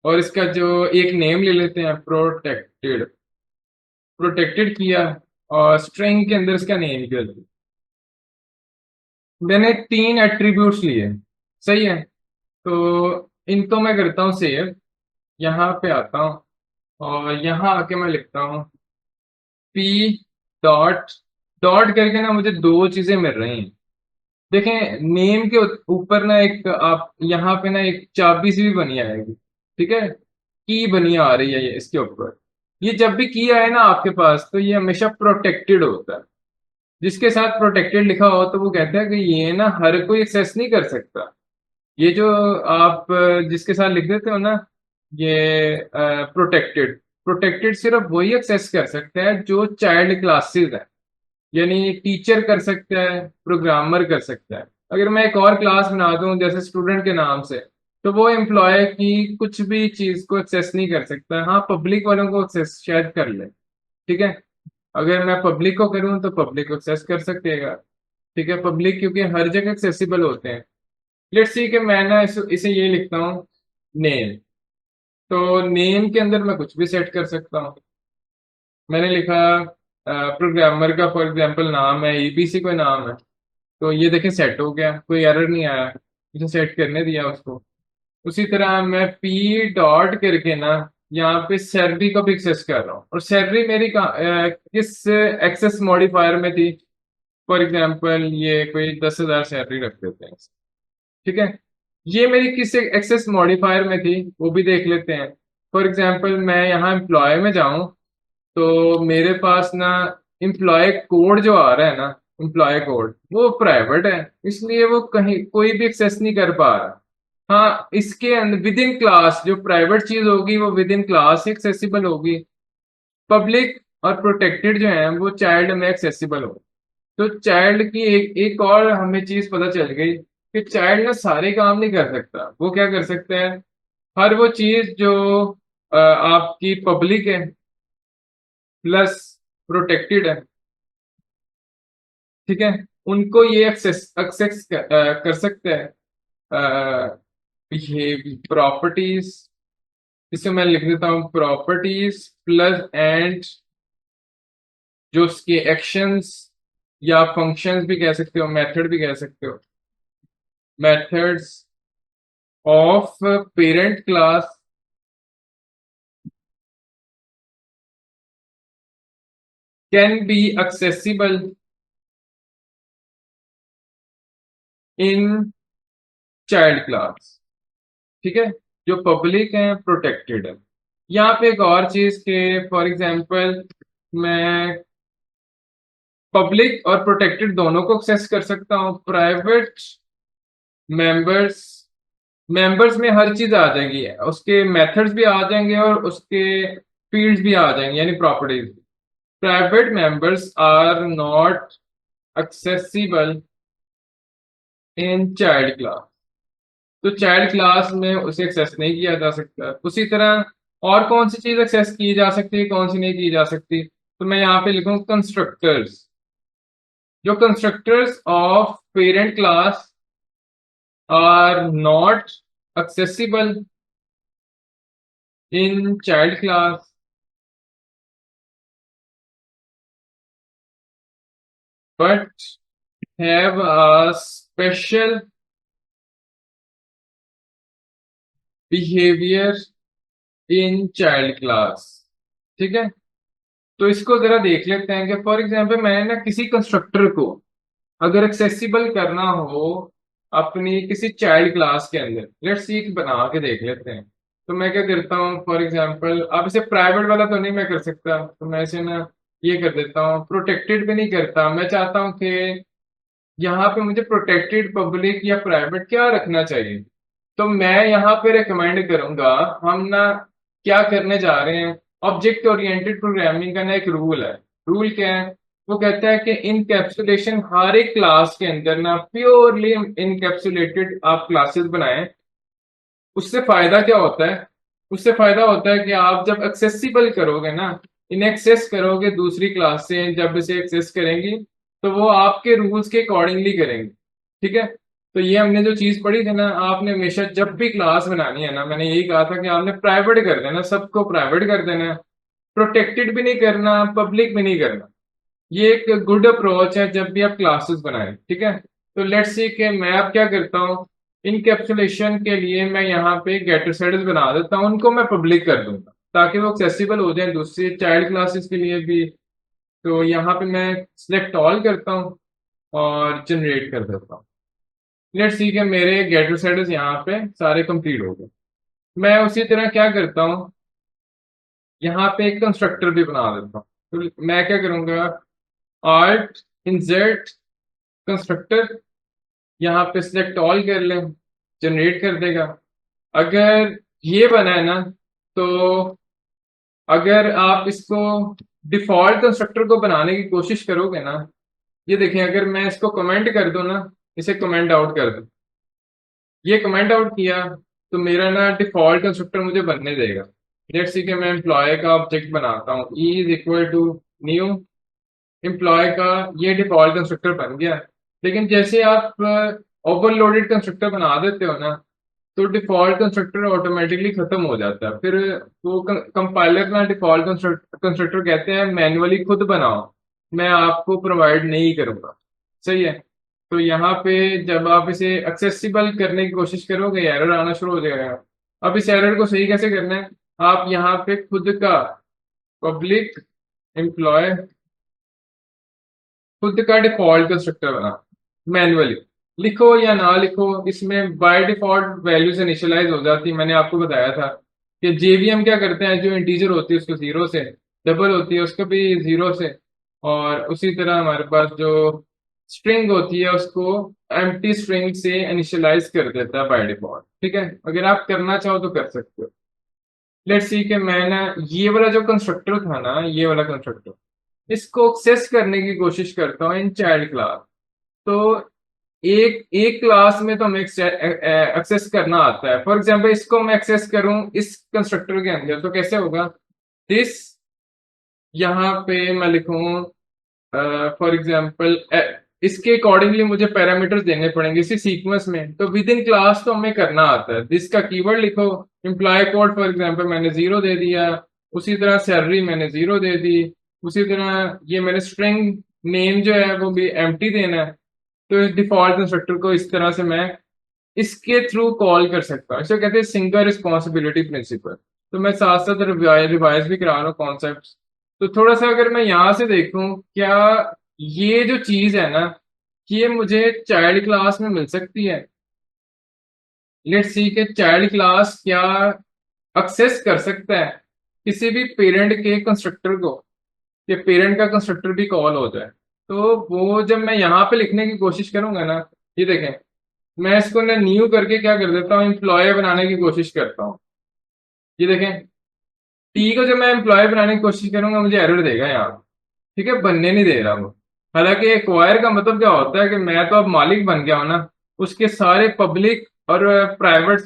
और इसका जो एक नेम ले लेते हैं, प्रोटेक्टेड, प्रोटेक्टेड किया, और स्ट्रिंग के अंदर इसका नेम कर दिया। मैंने तीन एट्रीब्यूट्स लिए। सही है। तो इनको मैं करता हूँ सेव, यहाँ पे आता हूँ और यहाँ आके मैं लिखता हूँ पी डॉट, डॉट करके ना मुझे दो चीजें मिल रही हैं। देखें, नेम के ऊपर ना एक आप यहाँ पे ना एक चाबी सी भी बनी आएगी, ठीक है, की बनी आ रही है ये इसके ऊपर। ये जब भी की आए ना आपके पास, तो ये हमेशा प्रोटेक्टेड होता है। जिसके साथ प्रोटेक्टेड लिखा हो तो वो कहता है कि ये ना हर कोई एक्सेस नहीं कर सकता। ये जो आप जिसके साथ लिख देते हो ना, ये प्रोटेक्टेड, प्रोटेक्टेड सिर्फ वही एक्सेस कर सकता है जो चाइल्ड क्लासेस है। यानी टीचर कर सकता है, प्रोग्रामर कर सकता है। अगर मैं एक और क्लास बना दूं जैसे स्टूडेंट के नाम से, तो वो एम्प्लॉय की कुछ भी चीज को एक्सेस नहीं कर सकता। हाँ, पब्लिक वालों को एक्सेस शायद कर ले। ठीक है। अगर मैं पब्लिक को करूं तो पब्लिक को एक्सेस कर सकेगा। ठीक है, पब्लिक क्योंकि हर जगह एक्सेसिबल होते हैं। लेट्स सी कि मैं ना इसे ये लिखता हूँ नेम। तो नेम के अंदर मैं कुछ भी सेट कर सकता हूँ। मैंने लिखा प्रोग्रामर का फॉर एग्जांपल नाम है, एबीसी कोई नाम है, तो ये देखें सेट हो गया, कोई एरर नहीं आया, इसे सेट करने दिया उसको। उसी तरह मैं पी डॉट करके ना यहाँ पे सैलरी को भी एक्सेस कर रहा हूँ, और सैलरी मेरी किस एक्सेस मॉडिफायर में थी। फॉर एग्जांपल ये कोई 10,000 सैलरी रख देते हैं। ठीक है। ये मेरी किस एक्सेस मॉडिफायर में थी वो भी देख लेते हैं। फॉर एग्जांपल मैं यहाँ एम्प्लॉय में जाऊं, तो मेरे पास ना एम्प्लॉय कोड जो आ रहा है ना, एम्प्लॉय कोड वो प्राइवेट है, इसलिए वो कहीं कोई भी एक्सेस नहीं कर पा रहा। हाँ, इसके अंदर विद इन क्लास जो प्राइवेट चीज होगी वो विद इन क्लास एक्सेसिबल होगी। पब्लिक और प्रोटेक्टेड जो है वो चाइल्ड में एक्सेसिबल हो। तो चाइल्ड की एक और हमें चीज पता चल गई कि चाइल्ड ना सारे काम नहीं कर सकता। वो क्या कर सकता है, हर वो चीज जो आपकी पब्लिक है प्लस प्रोटेक्टेड है, ठीक है, उनको ये एक्सेस एक्सेस कर सकते हैं। ये प्रॉपर्टीज, इसे मैं लिख देता हूँ प्रॉपर्टीज प्लस एंड जो उसके एक्शंस या फंक्शंस भी कह सकते हो, मेथड भी कह सकते हो, methods of parent class can be accessible in child class, ठीक है। जो पब्लिक है प्रोटेक्टेड है। यहाँ पे एक और चीज के, फॉर एग्जांपल मैं पब्लिक और प्रोटेक्टेड दोनों को एक्सेस कर सकता हूँ। प्राइवेट मेंबर्स, मेंबर्स में हर चीज आ जाएगी, उसके मेथड्स भी आ जाएंगे और उसके फील्ड्स भी आ जाएंगे, यानी properties. Private members are not accessible in child class. तो चाइल्ड क्लास में उसे एक्सेस नहीं किया जा सकता। उसी तरह और कौन सी चीज एक्सेस की जा सकती है, कौन सी नहीं की जा सकती, तो मैं यहाँ पे लिखूं कंस्ट्रक्टर्स। जो constructors of parent class are not accessible in child class, but have a special behavior in child class, ठीक है। तो इसको जरा देख लेते हैं कि फॉर एग्जांपल मैंने ना किसी कंस्ट्रक्टर को अगर एक्सेसिबल करना हो अपनी किसी चाइल्ड क्लास के अंदर, लेट्स सी बना के देख लेते हैं। तो मैं क्या करता हूँ, फॉर एग्जांपल अब इसे प्राइवेट वाला तो नहीं मैं कर सकता, तो मैं इसे ना ये कर देता हूँ, प्रोटेक्टेड भी नहीं करता। मैं चाहता हूँ कि यहाँ पे मुझे प्रोटेक्टेड, पब्लिक या प्राइवेट क्या रखना चाहिए। तो मैं यहाँ पे रिकमेंड करूंगा, हम ना क्या करने जा रहे हैं, ऑब्जेक्ट ओरिएंटेड प्रोग्रामिंग का ना एक रूल है। रूल क्या है, वो कहता है कि इनकैप्सुलेशन, हर एक क्लास के अंदर ना प्योरली इनकैप्सुलेटेड आप क्लासेस बनाएं। उससे फायदा क्या होता है, उससे फायदा होता है कि आप जब एक्सेसिबल करोगे ना, इन एक्सेस करोगे दूसरी क्लास से, जब इसे एक्सेस करेंगी तो वो आपके रूल्स के अकॉर्डिंगली करेंगे, ठीक है। तो ये हमने जो चीज पढ़ी थी ना, आपने हमेशा जब भी क्लास बनानी है ना, मैंने यही कहा था कि आपने प्राइवेट कर देना, सबको प्राइवेट कर देना, प्रोटेक्टेड भी नहीं करना, पब्लिक भी नहीं करना। ये एक गुड अप्रोच है जब भी आप क्लासेस बनाएं, ठीक है। तो लेट्स सी कि मैं अब क्या करता हूँ, इनकैप्सुलेशन के लिए मैं यहाँ पे गेटर सेटर्स बना देता हूँ, उनको मैं पब्लिक कर दूंगा ताकि वो एक्सेसिबल हो जाए दूसरी चाइल्ड क्लासेस के लिए भी। तो यहाँ पे मैं सिलेक्ट ऑल करता हूँ और जनरेट कर देता हूँ। लेट्स सी कि मेरे गेटर सेटर्स यहाँ पे सारे कंप्लीट हो गए। मैं उसी तरह क्या करता हूँ, यहाँ पे एक कंस्ट्रक्टर भी बना देता हूँ। तो मैं क्या करूंगा, आर्ट इंसर्ट कंस्ट्रक्टर, यहाँ पे सिलेक्ट ऑल कर लें, जनरेट कर देगा। अगर ये बना है ना, तो अगर आप इसको डिफॉल्ट कंस्ट्रक्टर को बनाने की कोशिश करोगे ना, ये देखें अगर मैं इसको कमेंट कर दूं ना, इसे कमेंट आउट कर दूं, ये कमेंट आउट किया तो मेरा ना डिफॉल्ट कंस्ट्रक्टर मुझे बनने देगा। लेट्स सी कि मैं एम्प्लॉय का ऑब्जेक्ट बनाता हूँ, E is equal to new employee का, ये डिफॉल्ट कंस्ट्रक्टर बन गया। लेकिन जैसे आप ओवरलोडेड कंस्ट्रक्टर बना देते हो ना, तो डिफॉल्ट कंस्ट्रक्टर ऑटोमेटिकली खत्म हो जाता है। फिर वो कंपाइलर ना डिफॉल्ट कंस्ट्रक्टर कहते हैं मैन्युअली खुद बनाओ, मैं आपको प्रोवाइड नहीं करूंगा, सही है। तो यहाँ पे जब आप इसे एक्सेसिबल करने की कोशिश करोगे, एरर आना शुरू हो जाएगा। अब इस एरर को सही कैसे करना है, आप यहाँ पे खुद का पब्लिक एम्प्लॉय, खुद का डिफॉल्ट कंस्ट्रक्टर बना, मैन्युअली लिखो या ना लिखो, इसमें बाय डिफॉल्ट वैल्यूज इनिशियलाइज हो जाती है। मैंने आपको बताया था कि जेवीएम क्या करते हैं, जो इंटीजर होती है उसको जीरो से, डबल होती है उसको भी जीरो से, और उसी तरह हमारे पास जो स्ट्रिंग होती है उसको एम्प्टी स्ट्रिंग से इनिशियलाइज कर देता है बाय डिफॉल्ट, ठीक है। अगर आप करना चाहो तो कर सकते हो। लेट्स सी कि मैं ना ये वाला जो कंस्ट्रक्टर था ना, ये वाला कंस्ट्रक्टर, इसको एक्सेस करने की कोशिश करता हूँ इन चाइल्ड क्लास। तो एक एक क्लास में तो हमें एक्सेस करना आता है। फॉर एग्जांपल इसको मैं एक्सेस करूं इस कंस्ट्रक्टर के अंदर, तो कैसे होगा, दिस, यहाँ पे मैं लिखूं फॉर एग्जांपल, इसके अकॉर्डिंगली मुझे पैरामीटर्स देने पड़ेंगे इसी सीक्वेंस में। तो विद इन क्लास तो हमें करना आता है, दिस का कीवर्ड लिखो, एम्प्लॉय कोड फॉर एग्जांपल मैंने जीरो दे दिया, उसी तरह सैलरी मैंने जीरो दे दी, उसी तरह ये मैंने स्ट्रिंग नेम जो है वो भी एम्प्टी देना है। तो इस डिफॉल्ट कंस्ट्रक्टर को इस तरह से मैं इसके थ्रू कॉल कर सकता हूँ। इसे कहते हैं सिंगल रिस्पॉन्सिबिलिटी प्रिंसिपल। तो मैं साथ साथ रिवाइज भी करा रहा हूँ कॉन्सेप्ट। तो थोड़ा सा अगर मैं यहाँ से देखूं, क्या ये जो चीज है ना, कि ये मुझे चाइल्ड क्लास में मिल सकती है। लेट्स सी के चाइल्ड क्लास क्या एक्सेस कर सकता है किसी भी पेरेंट के कंस्ट्रक्टर को, या पेरेंट का कंस्ट्रक्टर भी कॉल हो जाए। तो वो जब मैं यहाँ पे लिखने की कोशिश करूंगा ना, ये देखें, मैं इसको ना न्यू करके क्या कर देता हूँ, एम्प्लॉय बनाने की कोशिश करता हूँ। ये देखें, टी को जब मैं एम्प्लॉय बनाने की कोशिश करूंगा मुझे एरर देगा यहाँ, ठीक है, बनने नहीं दे रहा वो। हालांकि एक्वायर का मतलब क्या होता है कि मैं तो अब मालिक बन गया हूं ना, उसके सारे पब्लिक और प्राइवेट,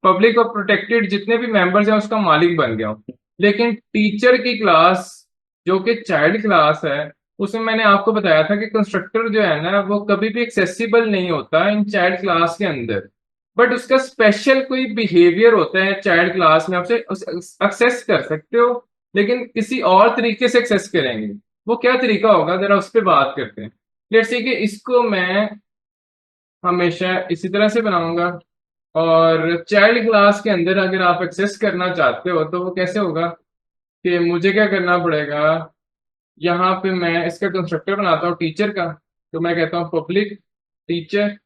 पब्लिक और प्रोटेक्टेड जितने भी मेंबर्स हैं उसका मालिक बन गया हूं। लेकिन टीचर की क्लास जो कि चाइल्ड क्लास है, उसमें मैंने आपको बताया था कि कंस्ट्रक्टर जो है ना वो कभी भी एक्सेसिबल नहीं होता इन चाइल्ड क्लास के अंदर। बट उसका स्पेशल कोई बिहेवियर होता है चाइल्ड क्लास में, आपसे एक्सेस कर सकते हो, लेकिन किसी और तरीके से एक्सेस करेंगे। वो क्या तरीका होगा जरा उस पर बात करते हैं। लेट्स से कि इसको मैं हमेशा इसी तरह से बनाऊंगा, और चाइल्ड क्लास के अंदर अगर आप एक्सेस करना चाहते हो तो वो कैसे होगा कि मुझे क्या करना पड़ेगा, यहाँ पे मैं इसका कंस्ट्रक्टर बनाता हूँ टीचर का। तो मैं कहता हूँ पब्लिक टीचर।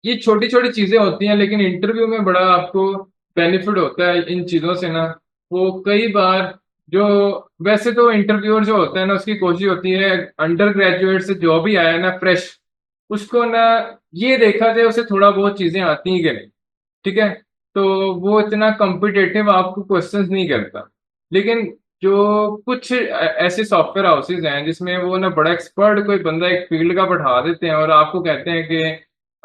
ये छोटी छोटी चीजें होती हैं लेकिन इंटरव्यू में बड़ा आपको बेनिफिट होता है इन चीजों से ना। वो कई बार जो, वैसे तो इंटरव्यूअर जो होता है ना उसकी कोशिश होती है अंडर ग्रेजुएट से जो भी आया है ना फ्रेश, उसको ना ये देखा जाए उसे थोड़ा बहुत चीजें आती हैं कि नहीं, ठीक है। तो वो इतना कॉम्पिटेटिव आपको क्वेश्चंस नहीं करता। लेकिन जो कुछ ऐसे सॉफ्टवेयर हाउसेज हैं जिसमें वो ना बड़ा एक्सपर्ट कोई बंदा एक फील्ड का बैठा देते हैं और आपको कहते हैं कि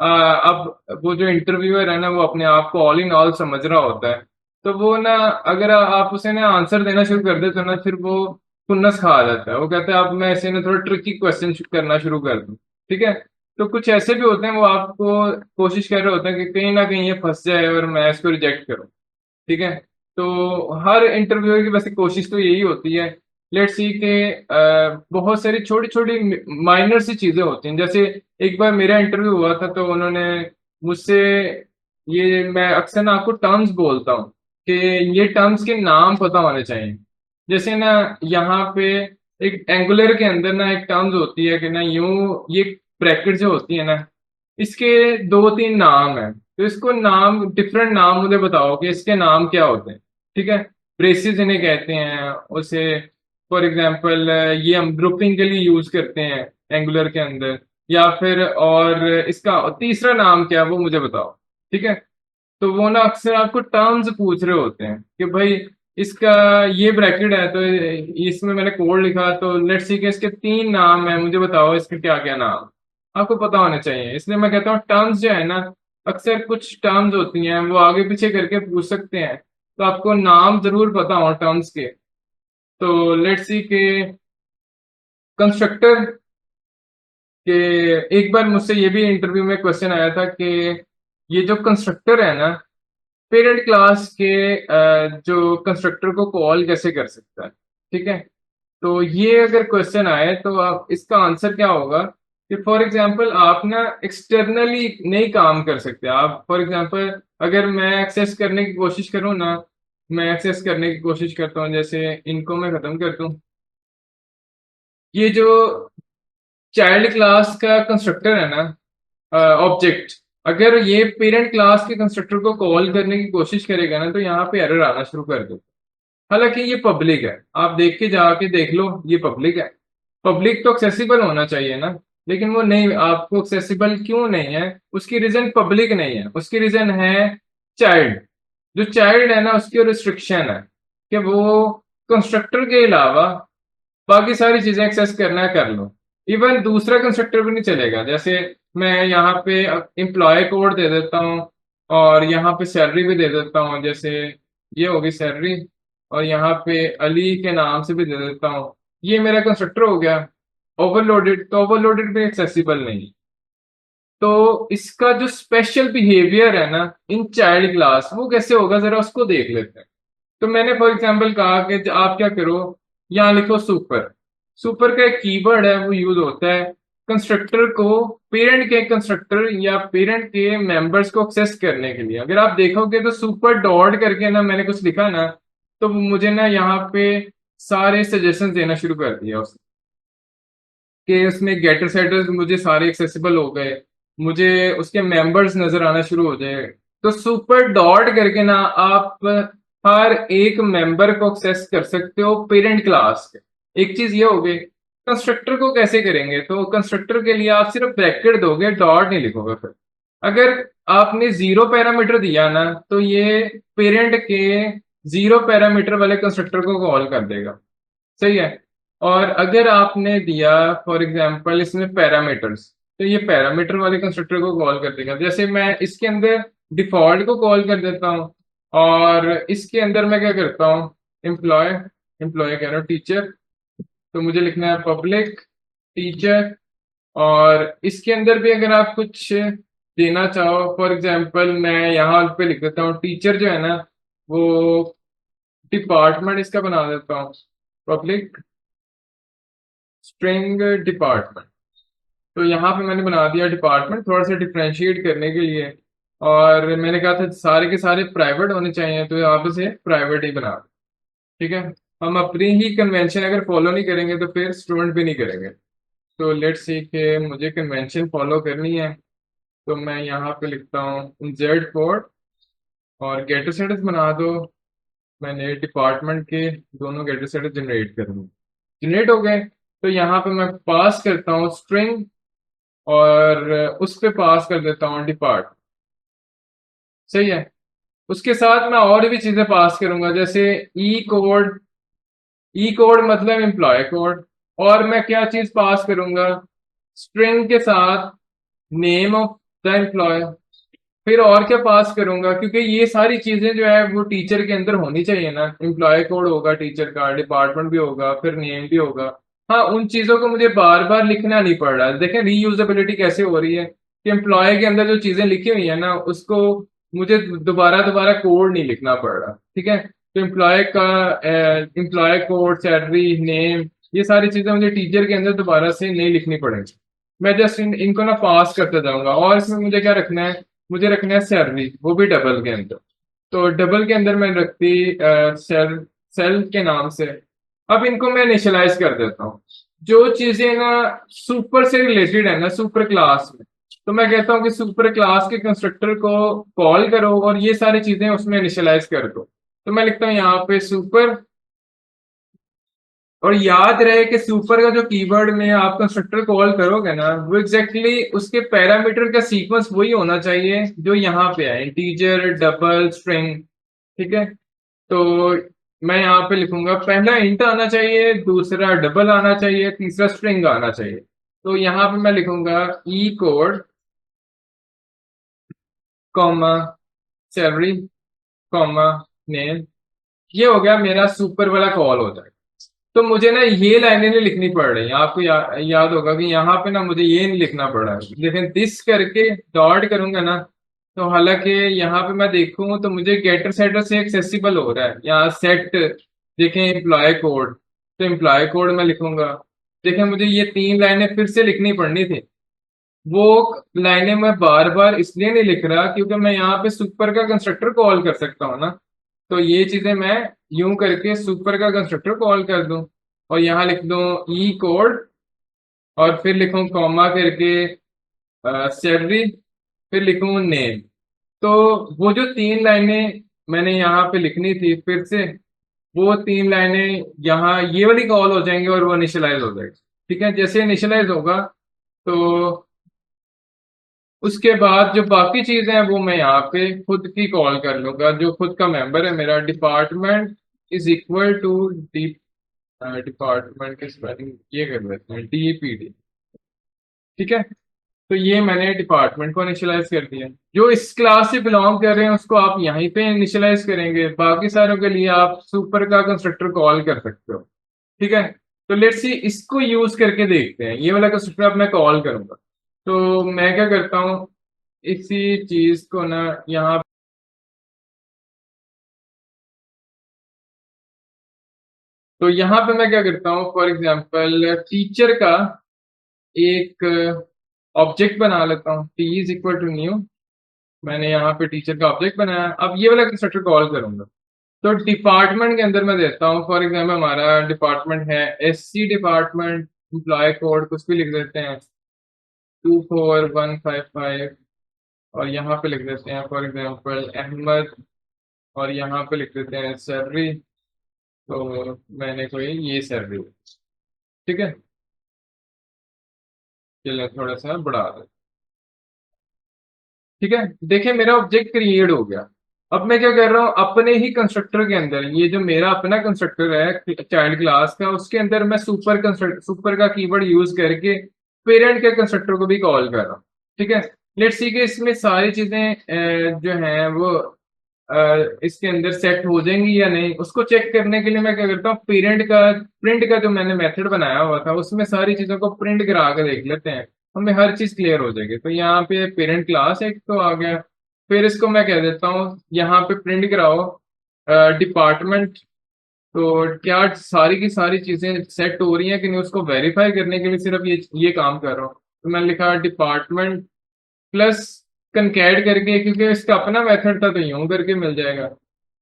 अब वो जो इंटरव्यूअर है ना वो अपने आप को ऑल इन ऑल समझ रहा होता है। तो वो ना अगर आप उसे ना आंसर देना शुरू कर देते हो ना, फिर वो खुन्नस खा जाता है। वो कहता है अब मैं इसे ना थोड़ा ट्रिकी क्वेश्चन करना शुरू कर दूं, ठीक है। तो कुछ ऐसे भी होते हैं वो आपको कोशिश कर रहे होते हैं कि कहीं ना कहीं ये फंस जाए और मैं इसको रिजेक्ट करूं, ठीक है। तो हर इंटरव्यूअर की वैसे कोशिश तो यही होती है। लेट्स सी के बहुत सारी छोटी छोटी माइनर सी चीजें होती हैं। जैसे एक बार मेरा इंटरव्यू हुआ था तो उन्होंने मुझसे, ये मैं अक्सर ना आपको टर्म्स बोलता हूँ कि ये टर्म्स के नाम पता होने चाहिए। जैसे ना यहाँ पे एक एंगुलर के अंदर ना एक टर्म्स होती है कि ना यूं, ये ब्रैकेट जो होती है ना इसके दो तीन नाम है। तो इसको नाम, डिफरेंट नाम मुझे बताओ कि इसके नाम क्या होते हैं, ठीक है। ब्रेसिस इन्हें कहते हैं उसे, फॉर एग्जांपल ये हम ग्रुपिंग के लिए यूज करते हैं एंगुलर के अंदर। या फिर और इसका तीसरा नाम क्या है वो मुझे बताओ, ठीक है। तो वो ना अक्सर आपको टर्म्स पूछ रहे होते हैं कि भाई इसका ये ब्रैकेट है तो इसमें मैंने कोड लिखा, तो लेट्स सी के इसके तीन नाम है, मुझे बताओ इसके क्या क्या नाम। आपको पता होना चाहिए, इसलिए मैं कहता हूँ टर्म्स जो है ना, अक्सर कुछ टर्म्स होती हैं वो आगे पीछे करके पूछ सकते हैं, तो आपको नाम जरूर पता हो टर्म्स के। तो लेट्स सी के कंस्ट्रक्टर के, एक बार मुझसे ये भी इंटरव्यू में क्वेश्चन आया था कि ये जो कंस्ट्रक्टर है ना पेरेंट क्लास के जो कंस्ट्रक्टर को कॉल कैसे कर सकता है, ठीक है। तो ये अगर क्वेश्चन आए तो आप इसका आंसर क्या होगा कि फॉर एग्जांपल आप ना एक्सटर्नली नहीं काम कर सकते। आप फॉर एग्जांपल अगर मैं एक्सेस करने की कोशिश करूँ ना, मैं एक्सेस करने की कोशिश करता हूँ, जैसे इनको मैं खत्म कर दूं, ये जो चाइल्ड क्लास का कंस्ट्रक्टर है ना ऑब्जेक्ट, अगर ये पेरेंट क्लास के कंस्ट्रक्टर को कॉल करने की कोशिश करेगा ना तो यहाँ पे एरर आना शुरू कर देगा। हालांकि ये पब्लिक है, आप देख के जाके देख लो, ये पब्लिक है। पब्लिक तो एक्सेसिबल होना चाहिए ना, लेकिन वो नहीं, आपको एक्सेसिबल क्यों नहीं है, उसकी रीजन पब्लिक नहीं है, उसकी रीजन है चाइल्ड। जो चाइल्ड है ना उसकी रिस्ट्रिक्शन है कि वो कंस्ट्रक्टर के अलावा बाकी सारी चीजें एक्सेस करना है कर लो। इवन दूसरा कंस्ट्रक्टर भी नहीं चलेगा। जैसे मैं यहाँ पे एम्प्लॉय कोड दे देता हूँ और यहाँ पे सैलरी भी दे देता हूँ, जैसे ये होगी सैलरी, और यहाँ पे अली के नाम से भी दे देता हूँ, ये मेरा कंस्ट्रक्टर हो गया ओवरलोडेड। तो ओवरलोडेड भी एक्सेसिबल नहीं। तो इसका जो स्पेशल बिहेवियर है ना इन चाइल्ड क्लास वो कैसे होगा जरा उसको देख लेते हैं। तो मैंने फॉर एग्जांपल कहा कि आप क्या करो, यहाँ लिखो सुपर। सुपर का एक कीवर्ड है वो यूज होता है कंस्ट्रक्टर को, पेरेंट के कंस्ट्रक्टर या पेरेंट के मेंबर्स को एक्सेस करने के लिए। अगर आप देखोगे तो सुपर डॉट करके ना मैंने कुछ लिखा ना, तो वो मुझे ना यहाँ पे सारे सजेशन देना शुरू कर दिया उसने। कि उसमें गेटर सेटर्स मुझे सारे एक्सेसिबल हो गए, मुझे उसके मेंबर्स नजर आना शुरू हो जाए, तो सुपर डॉट करके ना आप हर एक मेंबर को एक्सेस कर सकते हो पेरेंट क्लास के। एक चीज ये हो गई। कंस्ट्रक्टर को कैसे करेंगे? तो कंस्ट्रक्टर के लिए आप सिर्फ ब्रैकेट दोगे, डॉट नहीं लिखोगे। फिर अगर आपने जीरो पैरामीटर दिया ना, तो ये पेरेंट के जीरो पैरामीटर वाले कंस्ट्रक्टर को कॉल कर देगा। सही है। और अगर आपने दिया फॉर एग्जांपल इसमें पैरामीटर्स, तो ये पैरामीटर वाले कंस्ट्रक्टर को कॉल कर देगा। जैसे मैं इसके अंदर डिफॉल्ट को कॉल कर देता हूँ, और इसके अंदर मैं क्या करता हूँ, एम्प्लॉय, एम्प्लॉय कह रहा हूँ टीचर, तो मुझे लिखना है पब्लिक टीचर। और इसके अंदर भी अगर आप कुछ देना चाहो, फॉर एग्जांपल मैं यहाँ पे लिख देता हूँ टीचर जो है ना, वो डिपार्टमेंट इसका बना देता हूँ, पब्लिक स्ट्रिंग डिपार्टमेंट। तो यहाँ पे मैंने बना दिया डिपार्टमेंट, थोड़ा सा डिफ्रेंशिएट करने के लिए। और मैंने कहा था सारे के सारे प्राइवेट होने चाहिए, तो यहाँ पे से प्राइवेट ही बना दें। ठीक है। हम अपनी ही कन्वेंशन अगर फॉलो नहीं करेंगे तो फिर स्टूडेंट भी नहीं करेंगे। तो लेट्स सी कि मुझे कन्वेंशन फॉलो करनी है, तो मैं यहाँ पे लिखता हूँ इंसर्ट कोड और गेटर सेटस बना दो। मैंने डिपार्टमेंट के दोनों गेटर सेटस जनरेट कर दूँ, जनरेट हो गए। तो यहाँ पे मैं पास करता हूँ स्ट्रिंग, और उस पे पास कर देता हूँ डिपार्ट। सही है। उसके साथ मैं और भी चीजें पास करूंगा, जैसे ई कोड, ई कोड मतलब एम्प्लॉय कोड। और मैं क्या चीज पास करूंगा, स्ट्रिंग के साथ नेम ऑफ द एम्प्लॉय। फिर और क्या पास करूंगा, क्योंकि ये सारी चीजें जो है वो टीचर के अंदर होनी चाहिए ना। एम्प्लॉय कोड होगा टीचर का, डिपार्टमेंट भी होगा, फिर नेम भी होगा। हाँ, उन चीजों को मुझे बार बार लिखना नहीं पड़ रहा। देखें रीयूजेबिलिटी कैसे हो रही है, कि एम्प्लॉय के अंदर जो चीजें लिखी हुई है ना, उसको मुझे दोबारा दोबारा कोड नहीं लिखना पड़ रहा। ठीक है। तो एम्प्लॉय का एम्प्लॉय कोड, सैलरी, नेम, ये सारी चीजें मुझे टीचर के अंदर दोबारा से नहीं लिखनी पड़ेंगी। मैं जस्ट इनको ना पास करते जाऊंगा। और इसमें मुझे क्या रखना है, मुझे रखना है सैलरी, वो भी डबल के अंदर। तो डबल के अंदर मैंने रखती सेल, सेल के नाम से। अब इनको मैं इनिशियलाइज कर देता हूँ। जो चीजें ना सुपर से रिलेटेड है ना, सुपर क्लास में, तो मैं कहता हूँ कि सुपर क्लास के कंस्ट्रक्टर को कॉल करो और ये सारी चीजें उसमें इनिशियलाइज कर दो। तो मैं लिखता हूँ यहाँ पे सुपर। और याद रहे कि सुपर का जो कीवर्ड में आप कंस्ट्रक्टर कॉल करोगे ना, वो एग्जैक्टली उसके पैरामीटर का सीक्वेंस वही होना चाहिए जो यहाँ पे है, इंटीजर, डबल, स्ट्रिंग। ठीक है। तो मैं यहाँ पे लिखूंगा पहला इंट आना चाहिए, दूसरा डबल आना चाहिए, तीसरा स्ट्रिंग आना चाहिए। तो यहाँ पे मैं लिखूंगा E code, comma, salary, comma, name. ये हो गया मेरा सुपर वाला कॉल हो जाएगा। तो मुझे ना ये लाइनें नहीं लिखनी पड़ रही। आपको याद होगा कि यहाँ पे ना मुझे ये नहीं लिखना पड़ रहा है, लेकिन दिस करके डॉट करूंगा ना, तो हालांकि यहाँ पे मैं देखूं तो मुझे गेटर सेटर से एक्सेसिबल हो रहा है। यहाँ सेट देखें एम्प्लॉय कोड, तो एम्प्लॉय कोड मैं लिखूंगा। देखें मुझे ये तीन लाइनें फिर से लिखनी पड़नी थी। वो लाइनें मैं बार बार इसलिए नहीं लिख रहा क्योंकि मैं यहाँ पे सुपर का कंस्ट्रक्टर कॉल कर सकता हूँ ना। तो ये चीजें मैं यूं करके सुपर का कंस्ट्रक्टर कॉल कर दूं, और यहाँ लिख दूं ई कोड, और फिर लिखूं कॉमा करके सैलरी, फिर लिखूं नेम। तो वो जो तीन लाइनें मैंने यहाँ पे लिखनी थी फिर से, वो तीन लाइनें यहाँ ये वाली कॉल हो जाएंगी और वो इनिशियलाइज हो जाएगी। ठीक है। जैसे इनिशियलाइज होगा, तो उसके बाद जो बाकी चीजें हैं वो मैं यहाँ पे खुद की कॉल कर लूंगा। जो खुद का मेंबर है मेरा, department is equal to D, department की स्पेलिंग ये कर देते हैं DPD। ठीक है। तो ये मैंने डिपार्टमेंट को इनिशियलाइज कर दिया। जो इस क्लास से बिलोंग कर रहे हैं उसको आप यहीं पे इनिशियलाइज करेंगे, बाकी सारों के लिए आप सुपर का कंस्ट्रक्टर कॉल कर सकते हो। ठीक है। तो लेट्स सी इसको यूज करके देखते हैं। ये वाला कंस्ट्रक्टर अब मैं कॉल करूंगा। तो मैं क्या करता हूँ, इसी चीज को ना यहाँ, तो यहाँ पे मैं क्या करता हूँ, फॉर एग्जांपल टीचर का एक ऑब्जेक्ट बना लेता हूँ, T is equal to new. मैंने यहाँ पे टीचर का ऑब्जेक्ट बनाया। अब ये वाला कंस्ट्रक्टर कॉल करूंगा। तो डिपार्टमेंट के अंदर मैं देता हूँ, फॉर एग्जांपल हमारा डिपार्टमेंट है SC डिपार्टमेंट, एम्प्लॉय कोड कुछ भी लिख देते हैं 24155, और यहाँ पे लिख देते हैं फॉर एग्जांपल अहमद, और यहाँ पे लिख देते हैं सैलरी। तो मैंने कोई ये सैलरी, ठीक है, चलो थोड़ा सा बढ़ा दो। ठीक है, देखिए मेरा ऑब्जेक्ट क्रिएट हो गया। अब मैं क्या कर रहा हूँ, अपने ही कंस्ट्रक्टर के अंदर, ये जो मेरा अपना कंस्ट्रक्टर है चाइल्ड क्लास का, उसके अंदर मैं सुपर का कीवर्ड यूज करके पेरेंट के कंस्ट्रक्टर को भी कॉल कर रहा हूँ। ठीक है, लेट्स सी कि इसमें सारी चीजें जो हैं वो इसके अंदर सेट हो जाएंगी या नहीं, उसको चेक करने के लिए मैं क्या करता हूँ, पेरेंट का प्रिंट का जो मैंने मेथड बनाया हुआ था उसमें सारी चीजों को प्रिंट करा के देख लेते हैं, हमें हर चीज क्लियर हो जाएगी। तो यहाँ पे पेरेंट क्लास एक तो आ गया, फिर इसको मैं कह देता हूँ यहाँ पे प्रिंट कराओ डिपार्टमेंट। तो क्या सारी की सारी चीजें सेट हो रही हैं कि नहीं, उसको वेरीफाई करने के लिए सिर्फ ये काम कर रहा हूँ। तो मैंने लिखा डिपार्टमेंट प्लस कंकैड करके, क्योंकि इसका अपना मेथड था तो यूं करके मिल जाएगा।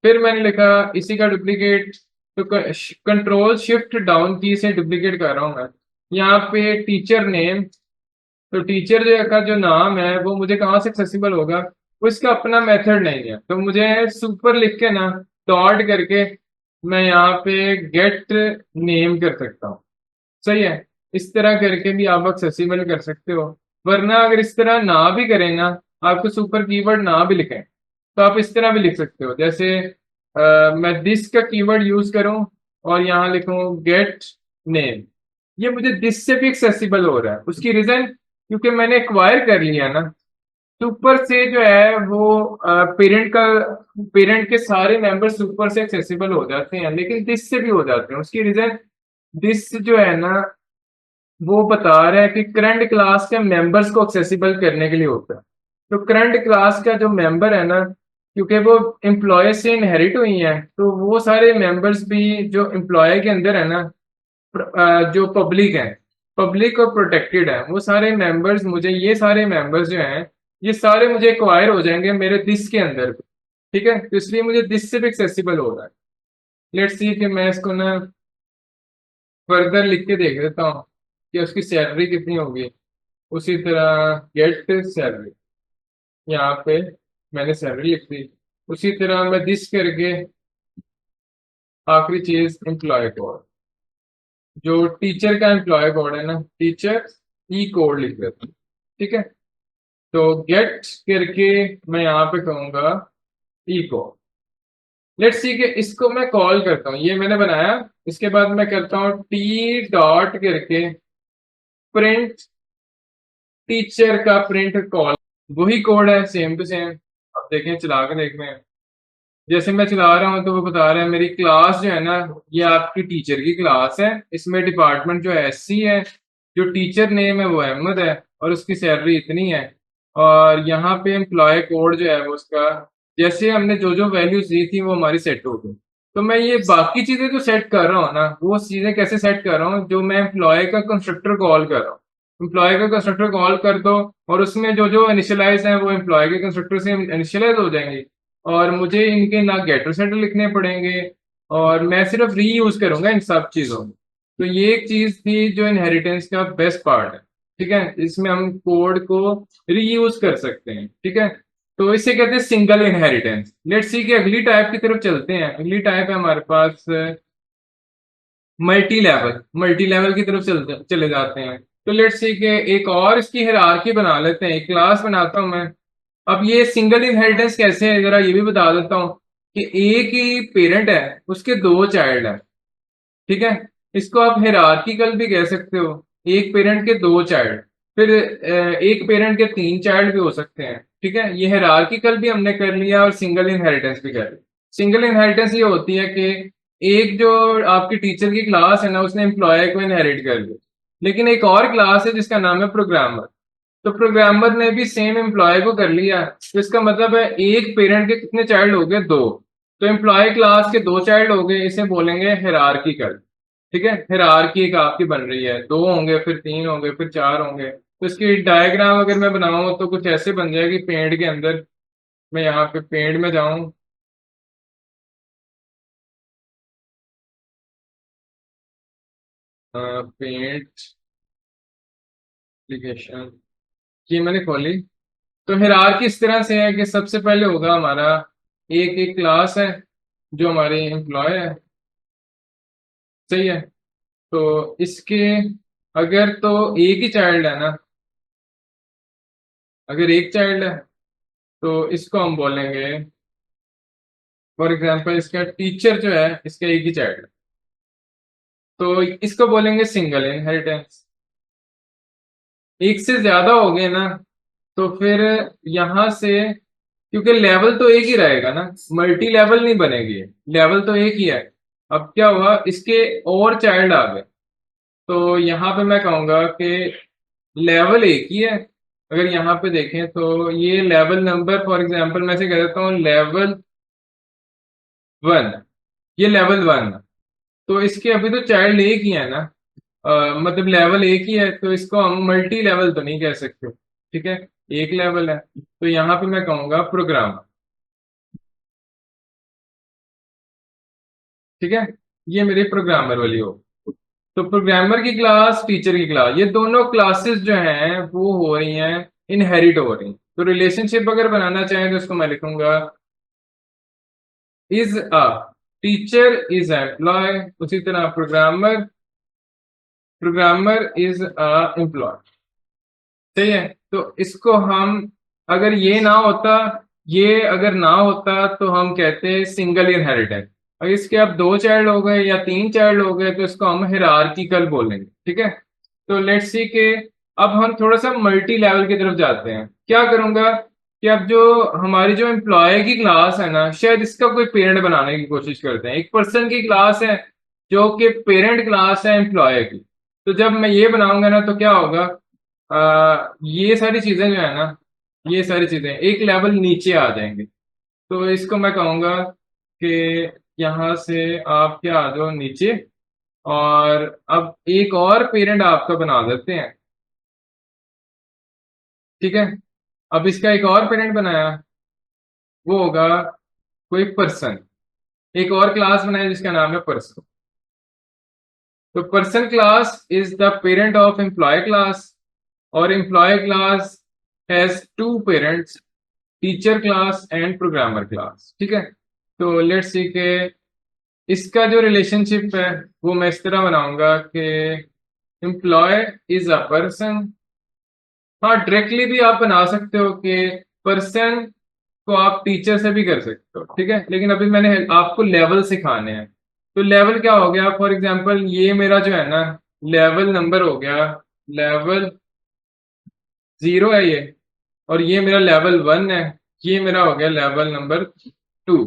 फिर मैंने लिखा इसी का डुप्लीकेट, तो कंट्रोल शिफ्ट डाउन की से डुप्लीकेट कर रहा हूँ मैं। यहाँ पे टीचर नेम, तो टीचर का जो नाम है वो मुझे कहाँ से एक्सेसिबल होगा, उसका अपना मेथड नहीं है, तो मुझे सुपर लिख के ना डॉट करके मैं यहाँ पे गेट नेम कर सकता हूँ। सही है, इस तरह करके भी आप एक्सेसिबल कर सकते हो। वरना अगर इस तरह ना भी करें ना, आपको सुपर कीवर्ड ना भी लिखें, तो आप इस तरह भी लिख सकते हो, जैसे मैं दिस का कीवर्ड यूज करूं और यहाँ लिखूं गेट नेम, ये मुझे दिस से भी एक्सेसिबल हो रहा है। उसकी रीजन, क्योंकि मैंने एक्वायर कर लिया ना, सुपर से जो है वो पेरेंट के सारे मेंबर सुपर से एक्सेसिबल हो जाते हैं, लेकिन दिस से भी हो जाते हैं। उसकी रीजन, दिस जो है ना वो बता रहा है कि करंट क्लास के मेंबर्स को एक्सेसिबल करने के लिए होता है। तो करंट क्लास का जो मेंबर है ना, क्योंकि वो एम्प्लॉय से इनहेरिट हुई हैं, तो वो सारे मेंबर्स भी जो एम्प्लॉय के अंदर है ना, जो पब्लिक है, पब्लिक और प्रोटेक्टेड है, वो सारे मेंबर्स मुझे, ये सारे मेंबर्स जो हैं ये सारे मुझे एक्वायर हो जाएंगे मेरे दिस के अंदर। ठीक है, तो इसलिए मुझे दिस से भी एक्सेसिबल हो रहा है। लेट्स सी कि मैं इसको ना फर्दर लिख के देख देता हूँ कि उसकी सैलरी कितनी होगी। उसी तरह गेट सैलरी, यहाँ पे मैंने सैलरी लिख दी। उसी तरह मैं दिस करके आखिरी चीज एम्प्लॉय कोड, जो टीचर का एम्प्लॉय कोड है ना, टीचर ई कोड लिख देता हूँ। ठीक है, तो गेट करके मैं यहाँ पे कहूंगा ई कोड। लेट्स सी कि इसको मैं कॉल करता हूँ, ये मैंने बनाया। इसके बाद मैं करता हूँ टी डॉट करके प्रिंट टीचर का प्रिंट कॉल, वही कोड है सेम टू सेम। अब देखें, चला के देखते हैं। जैसे मैं चला रहा हूँ तो वो बता रहा है मेरी क्लास जो है ना, ये आपकी टीचर की क्लास है, इसमें डिपार्टमेंट जो है एससी है, जो टीचर नेम है वो अहमद है, और उसकी सैलरी इतनी है। और यहाँ पे एम्प्लॉय कोड जो है वो उसका, जैसे हमने जो जो वैल्यूज दी थी वो हमारी सेट हो गई। तो मैं ये बाकी चीजें जो सेट कर रहा हूँ ना, वो चीजें कैसे सेट कर रहा हूँ, जो मैं एम्प्लॉय का कंस्ट्रक्टर कॉल कर रहा हूँ। एम्प्लॉय का कंस्ट्रक्टर कॉल कर दो, और उसमें जो जो इनिशियलाइज है वो एम्प्लॉय के कंस्ट्रक्टर से इनिशियलाइज हो जाएंगे, और मुझे इनके ना गेटर सेटर लिखने पड़ेंगे, और मैं सिर्फ रीयूज करूंगा इन सब चीजों में। तो ये एक चीज थी जो इनहेरिटेंस का बेस्ट पार्ट है। ठीक है, इसमें हम कोड को रीयूज कर सकते हैं। ठीक है, तो इसे कहते हैं सिंगल इनहेरिटेंस। लेट्स सी कि अगली टाइप की तरफ चलते हैं। अगली टाइप है हमारे पास मल्टी लेवल की तरफ चले जाते हैं। तो लेट्स सी कि एक और इसकी हायरार्की बना लेते हैं, एक क्लास बनाता हूं मैं। अब ये सिंगल इनहेरिटेंस कैसे है, जरा ये भी बता देता हूँ कि एक ही पेरेंट है, उसके दो चाइल्ड है। ठीक है, इसको आप हायरार्किकल भी कह सकते हो, एक पेरेंट के दो चाइल्ड। फिर एक पेरेंट के तीन चाइल्ड भी हो सकते हैं। ठीक है, ये हायरार्किकल भी हमने कर लिया और सिंगल इनहेरिटेंस भी कर लिया। सिंगल इनहेरिटेंस ये होती है कि एक जो आपकी टीचर की क्लास है ना, उसने एम्प्लॉय को इनहेरिट कर लिया, लेकिन एक और क्लास है जिसका नाम है प्रोग्रामर, तो प्रोग्रामर ने भी सेम एम्प्लॉय को कर लिया। तो इसका मतलब है एक पेरेंट के कितने चाइल्ड हो गए, दो। तो एम्प्लॉय क्लास के दो चाइल्ड हो गए, इसे बोलेंगे हायरार्किकल। ठीक है, हायरार्की एक आपकी बन रही है, दो होंगे, फिर तीन होंगे, फिर चार होंगे। तो इसकी डायग्राम अगर मैं बनाऊं तो कुछ ऐसे बन जाएगी पेड़ के अंदर। मैं यहाँ पे पेड़ में जाऊं, पेंट, एप्लीकेशन ये मैंने खोली। तो हिरार्की इस तरह से है कि सबसे पहले होगा हमारा एक एक क्लास है जो हमारे एम्प्लॉय है, सही है। तो इसके अगर तो एक ही चाइल्ड है ना, अगर एक चाइल्ड है तो इसको हम बोलेंगे, फॉर एग्जांपल इसका टीचर जो है इसका एक ही चाइल्ड है, तो इसको बोलेंगे सिंगल इनहेरिटेंस। एक से ज्यादा हो गए ना तो फिर यहां से, क्योंकि लेवल तो एक ही रहेगा ना, मल्टी लेवल नहीं बनेगी, लेवल तो एक ही है। अब क्या हुआ, इसके और चाइल्ड आ गए, तो यहाँ पे मैं कहूंगा कि लेवल एक ही है। अगर यहाँ पे देखें तो ये लेवल नंबर, फॉर एग्जांपल मैं से कह देता हूँ लेवल 1, ये लेवल 1। तो इसके अभी तो चाइल्ड एक ही है ना, मतलब लेवल एक ही है, तो इसको हम मल्टी लेवल तो नहीं कह सकते, ठीक है, एक लेवल है। तो यहाँ पे मैं कहूंगा प्रोग्राम, ठीक है, ये मेरी प्रोग्रामर वाली हो। तो प्रोग्रामर की क्लास, टीचर की क्लास, ये दोनों क्लासेस जो हैं वो हो रही हैं, इनहेरिट हो रही हैं। तो रिलेशनशिप अगर बनाना चाहें तो इसको मैं लिखूंगा is a teacher is employee, उसी तरह programmer, programmer is a employee, सही है। तो इसको हम, अगर ये ना होता, ये अगर ना होता तो हम कहते सिंगल इनहेरिटेंस। अगर इसके अब दो चाइल्ड हो गए या तीन चाइल्ड हो गए तो इसको हम हिरार्किकल बोलेंगे, ठीक है। तो लेट्स सी के अब हम थोड़ा सा मल्टी लेवल की तरफ जाते हैं। क्या करूंगा कि अब जो हमारी जो एम्प्लॉय की क्लास है ना, शायद इसका कोई पेरेंट बनाने की कोशिश करते हैं। एक पर्सन की क्लास है जो कि पेरेंट क्लास है एम्प्लॉय की। तो जब मैं ये बनाऊंगा ना तो क्या होगा, ये सारी चीजें जो है ना, ये सारी चीजें एक लेवल नीचे आ जाएंगे। तो इसको मैं कहूंगा कि यहाँ से आप क्या आ जाओ नीचे, और अब एक और पेरेंट आपका बना देते हैं, ठीक है। अब इसका एक और पेरेंट बनाया, वो होगा कोई पर्सन, एक और क्लास बनाया जिसका नाम है पर्सन। तो person class is the parent of employee class, और employee class has two parents, teacher class and programmer class, ठीक है। तो लेट्स सी के इसका जो रिलेशनशिप है वो मैं इस तरह बनाऊंगा कि एम्प्लॉय इज अ पर्सन। हाँ, डायरेक्टली भी आप बना सकते हो कि पर्सन को आप टीचर से भी कर सकते हो, ठीक है, लेकिन अभी मैंने आपको लेवल सिखाने हैं। तो लेवल क्या हो गया, फॉर एग्जांपल ये मेरा जो है ना लेवल नंबर हो गया, लेवल 0 है ये, और ये मेरा लेवल 1 है, ये मेरा हो गया लेवल नंबर 2।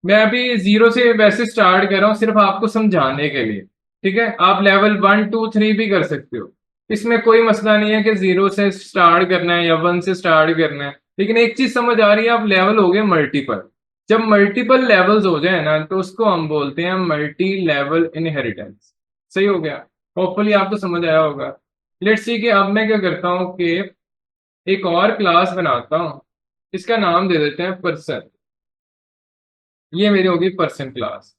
मैं अभी 0 से वैसे स्टार्ट कर रहा हूँ सिर्फ आपको समझाने के लिए, ठीक है। आप लेवल 1 2 3 भी कर सकते हो, इसमें कोई मसला नहीं है कि 0 से स्टार्ट करना है या 1 से स्टार्ट करना है। लेकिन एक चीज समझ आ रही है, आप लेवल हो गए मल्टीपल। जब मल्टीपल लेवल्स हो जाए ना तो उसको हम बोलते हैं मल्टी लेवल इनहेरिटेंस, सही हो गया। होपफुली आपको समझ आया होगा। लेट्स सी कि अब मैं क्या करता हूँ कि एक और क्लास बनाता हूँ, इसका नाम दे देते हैं पर्सन। ये मेरी होगी पर्सन क्लास।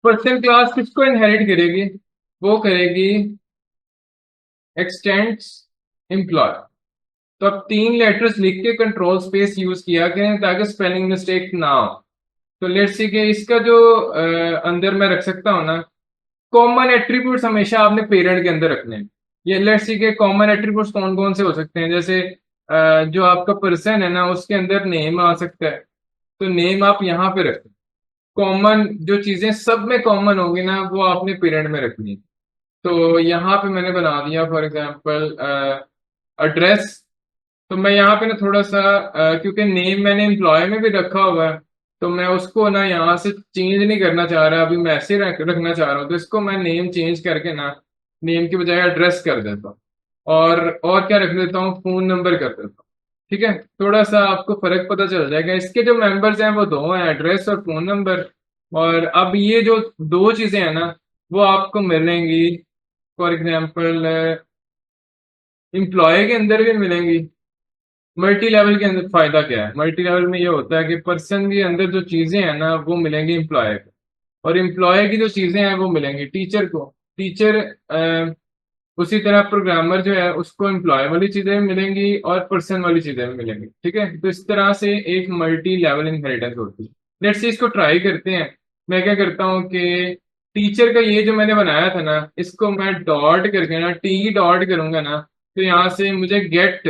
पर्सन क्लास किसको इनहेरिट करेगी, वो करेगी एक्सटेंड्स एम्प्लॉय। तो अब 3 लेटर्स लिख के कंट्रोल स्पेस यूज किया करें ताकि स्पेलिंग मिस्टेक ना हो। तो लेट्स सी कि इसका जो अंदर मैं रख सकता हूँ ना, कॉमन एट्रीब्यूट्स हमेशा आपने पेरेंट के अंदर रखने हैं। ये लेट्स सी के कॉमन एट्रीब्यूट्स कौन कौन से हो सकते हैं, जैसे जो आपका पर्सन है ना उसके अंदर नेम आ सकता है, तो नेम आप यहाँ पे रखें। कॉमन जो चीजें सब में कॉमन होगी ना वो आपने पेरेंट में रखनी है। तो यहाँ पे मैंने बना दिया फॉर एग्जांपल एड्रेस। तो मैं यहाँ पे ना थोड़ा सा क्योंकि नेम मैंने एम्प्लॉय में भी रखा हुआ है, तो मैं उसको ना यहाँ से चेंज नहीं करना चाह रहा, अभी मैं ऐसे रखना चाह रहा हूँ, तो इसको मैं नेम चेंज करके ना नेम की बजाय एड्रेस कर देता हूँ, और क्या रख देता हूँ, फोन नंबर कर देता हूँ, ठीक है। थोड़ा सा आपको फर्क पता चल जाएगा। इसके जो मेंबर्स हैं वो दो हैं, एड्रेस और फोन नंबर। और अब ये जो दो चीजें हैं ना वो आपको मिलेंगी फॉर एग्जाम्पल एम्प्लॉय के अंदर भी मिलेंगी। मल्टी लेवल के अंदर फायदा क्या है, मल्टी लेवल में ये होता है कि पर्सन के अंदर जो चीजें हैं ना वो मिलेंगी एम्प्लॉय को, और एम्प्लॉय की जो चीजें हैं वो मिलेंगी टीचर को। टीचर उसी तरह प्रोग्रामर जो है उसको एम्प्लॉय वाली चीजें भी मिलेंगी और पर्सन वाली चीजें भी मिलेंगी, ठीक है। तो इस तरह से एक मल्टी लेवल इनहेरिटेंस होती है। लेट्स से इसको ट्राई करते हैं। मैं क्या करता हूँ कि टीचर का ये जो मैंने बनाया था ना, इसको मैं डॉट करके ना, टी डॉट करूंगा ना, तो यहाँ से मुझे गेट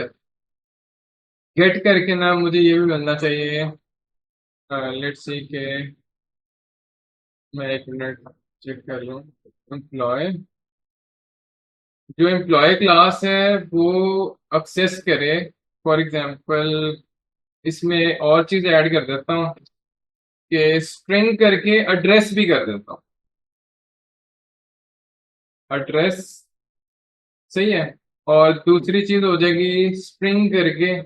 गेट करके ना मुझे ये भी मिलना चाहिए। लेट्स सी के मैं एक मिनट चेक कर लूँ। एम्प्लॉय, जो एम्प्लॉय क्लास है वो एक्सेस करे। फॉर एग्जांपल इसमें और चीज ऐड कर देता हूँ कि स्ट्रिंग करके एड्रेस भी कर देता हूँ। एड्रेस सही है। और दूसरी चीज हो जाएगी स्ट्रिंग करके,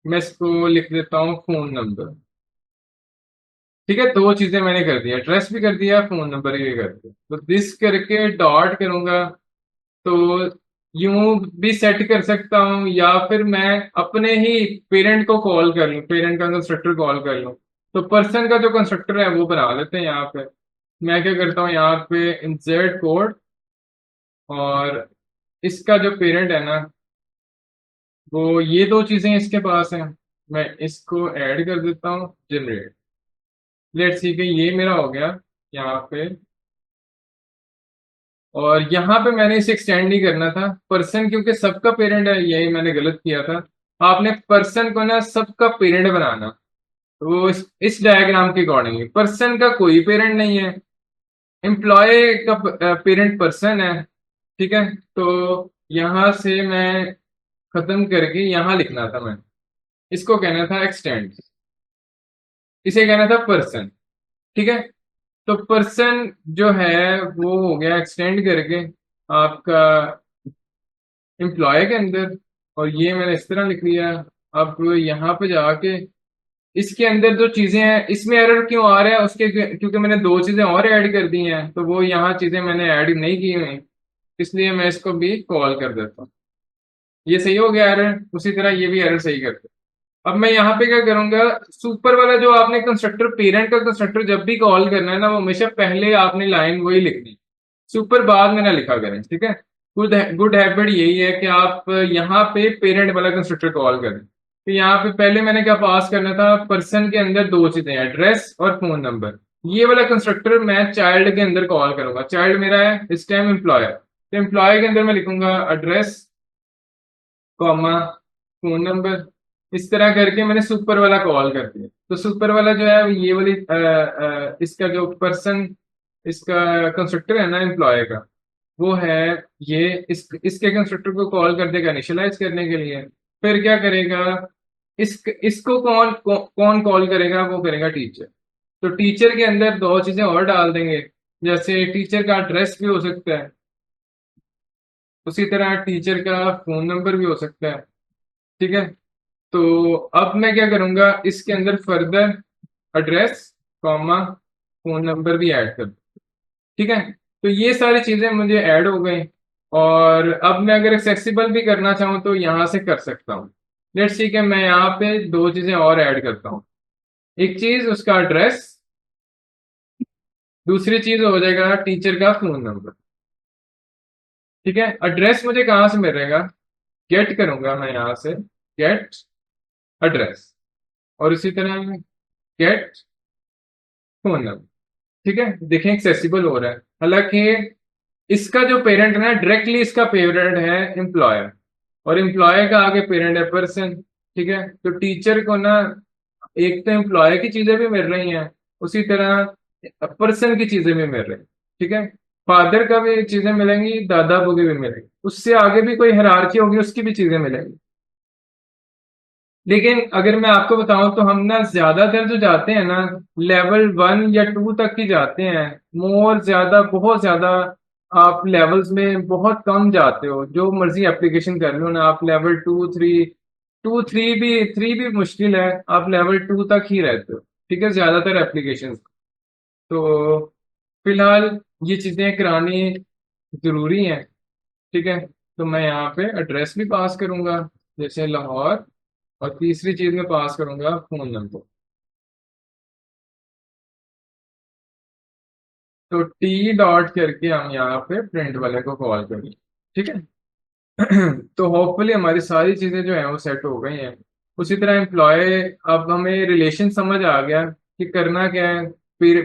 मैं इसको लिख देता हूँ फोन नंबर। ठीक है, दो चीजें मैंने कर दी, एड्रेस भी कर दिया, फोन नंबर भी कर दिया। तो दिस करके डॉट करूंगा तो यूं भी सेट कर सकता हूँ, या फिर मैं अपने ही पेरेंट को कॉल कर लूँ, पेरेंट का कंस्ट्रक्टर कॉल कर लूँ। तो पर्सन का जो कंस्ट्रक्टर है वो बना लेते हैं यहाँ पे। मैं क्या करता हूँ यहाँ पे इंसर्ट कोड, और इसका जो पेरेंट है ना, वो ये दो चीजें इसके पास हैं। मैं इसको ऐड कर देता हूँ जनरेट। लेट्स सी कि ये मेरा हो गया यहाँ पे। और यहाँ पे मैंने इसे एक्सटेंड नहीं करना था पर्सन, क्योंकि सबका पेरेंट है, यही मैंने गलत किया था। आपने पर्सन को ना सबका पेरेंट बनाना। तो वो इस डायग्राम के अकॉर्डिंग पर्सन का कोई पेरेंट नहीं है, एम्प्लॉय का पेरेंट पर्सन है। ठीक है, तो यहाँ से मैं खत्म करके यहाँ लिखना था मैं, इसको कहना था एक्सटेंड, इसे कहना था पर्सन। ठीक है, तो पर्सन जो है वो हो गया एक्सटेंड करके आपका एम्प्लॉय के अंदर। और ये मैंने इस तरह लिख लिया। अब यहाँ पे जाके इसके अंदर जो चीजें हैं, इसमें एरर क्यों आ रहा है उसके, क्योंकि मैंने दो चीजें और ऐड कर दी हैं, तो वो यहाँ चीजें मैंने ऐड नहीं की हुई, इसलिए मैं इसको भी कॉल कर देता हूँ। ये सही हो गया एरर, उसी तरह ये भी एरर सही करते। अब मैं यहाँ पे क्या करूंगा, सुपर वाला जो आपने कंस्ट्रक्टर, पेरेंट का कंस्ट्रक्टर जब भी कॉल करना है ना, वो हमेशा पहले आपने लाइन वही लिखनी, सुपर बाद में ना लिखा करें। ठीक है, गुड गुड हैबिट यही है कि आप यहाँ पे पेरेंट वाला कंस्ट्रक्टर कॉल करें। तो यहाँ पे पहले मैंने क्या पास करना था, पर्सन के अंदर दो चीजें, एड्रेस और फोन नंबर। ये वाला कंस्ट्रक्टर मैं चाइल्ड के अंदर कॉल करूंगा, चाइल्ड मेरा है इस टाइम एम्प्लॉयर, तो एम्प्लॉय के अंदर मैं लिखूंगा एड्रेस कॉमा फोन नंबर। इस तरह करके मैंने सुपर वाला कॉल कर दिया। तो सुपर वाला जो है ये वाली इसका जो पर्सन, इसका कंस्ट्रक्टर है ना एम्प्लॉय का, वो है ये, इसके कंस्ट्रक्टर को कॉल कर देगा इनिशियलाइज करने के लिए। फिर क्या करेगा, इसको कौन कॉल करेगा, वो करेगा टीचर। तो टीचर के अंदर दो चीजें और डाल देंगे, जैसे टीचर का एड्रेस भी हो सकता है, उसी तरह टीचर का फोन नंबर भी हो सकता है। ठीक है, तो अब मैं क्या करूंगा, इसके अंदर further address comma phone number भी ऐड कर दूं। ठीक है, तो ये सारी चीजें मुझे ऐड हो गई। और अब मैं अगर एक्सेसिबल भी करना चाहूँ तो यहाँ से कर सकता हूँ। लेट्स सी कि मैं यहाँ पे दो चीजें और ऐड करता हूँ। एक चीज उसका एड्रेस, दूसरी चीज हो जाएगा टीचर का फोन नंबर। ठीक है, एड्रेस मुझे कहाँ से मिलेगा, गेट करूंगा मैं यहाँ से, गेट एड्रेस, और इसी तरह गेट फोन नंबर। ठीक है, देखें एक्सेसिबल हो रहा है। हालांकि इसका जो पेरेंट है ना, डायरेक्टली इसका पेरेंट है एम्प्लॉयर, और एम्प्लॉय का आगे पेरेंट है पर्सन। ठीक है, तो टीचर को ना एक तो एम्प्लॉय की चीजें भी मिल रही हैं, उसी तरह पर्सन की चीजें भी मिल रही हैं। ठीक है, फादर का भी चीजें मिलेंगी, दादा को भी मिलेंगी, उससे आगे भी कोई हायरार्की होगी उसकी भी चीजें मिलेंगी। लेकिन अगर मैं आपको बताऊं तो हम ना ज्यादातर जो जाते हैं ना, लेवल 1 या 2 तक ही जाते हैं। मोर ज्यादा, बहुत ज्यादा आप लेवल्स में बहुत कम जाते हो। जो मर्जी एप्लीकेशन कर लो ना, आप लेवल 2 3, 2 3 भी मुश्किल है, आप लेवल 2 तक ही रहते हो। ठीक है, ज्यादातर एप्लीकेशन। तो फिलहाल ये चीजें करानी जरूरी हैं। ठीक है, तो मैं यहाँ पे एड्रेस भी पास करूंगा, जैसे लाहौर, और तीसरी चीज में पास करूंगा फोन नंबर। तो टी डॉट करके हम यहाँ पे प्रिंट वाले को कॉल करेंगे। ठीक है। तो होपफुली हमारी सारी चीजें जो है वो सेट हो गई हैं। उसी तरह एम्प्लॉय, अब हमें रिलेशन समझ आ गया कि करना क्या है।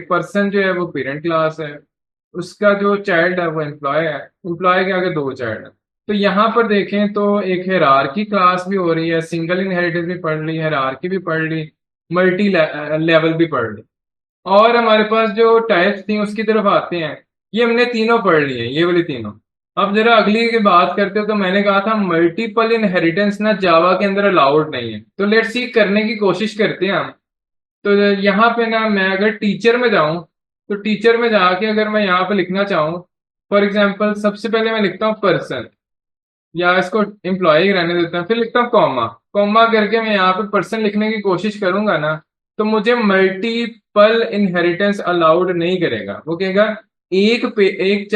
पर्सन जो है वो पेरेंट क्लास है, उसका जो चाइल्ड है वो एम्प्लॉय है, एम्प्लॉय के आगे दो चाइल्ड है। तो यहाँ पर देखें तो एक हायरार्की क्लास भी हो रही है, सिंगल इनहेरिटेंस भी पढ़ ली, हायरार्की भी पढ़ ली, मल्टी लेवल भी पढ़ ली। और हमारे पास जो टाइप्स थी उसकी तरफ आते हैं। ये हमने तीनों पढ़ लिए, ये वाली तीनों। अब जरा अगली की बात करते हो, तो मैंने कहा था मल्टीपल इनहेरिटेंस ना जावा के अंदर अलाउड नहीं है, तो लेट्स सी करने की कोशिश करते हैं हम। तो यहाँ पे ना मैं अगर टीचर में जाऊं, तो टीचर में जाके अगर मैं यहाँ पे लिखना चाहूँ, फॉर एग्जाम्पल सबसे पहले मैं लिखता हूँ पर्सन, या इसको एम्प्लॉय रहने देता हूँ, फिर लिखता हूँ कॉमा। कॉमा करके मैं यहाँ पे पर्सन लिखने की कोशिश करूंगा ना, तो मुझे मल्टीपल इनहेरिटेंस अलाउड नहीं करेगा। वो कहेगा एक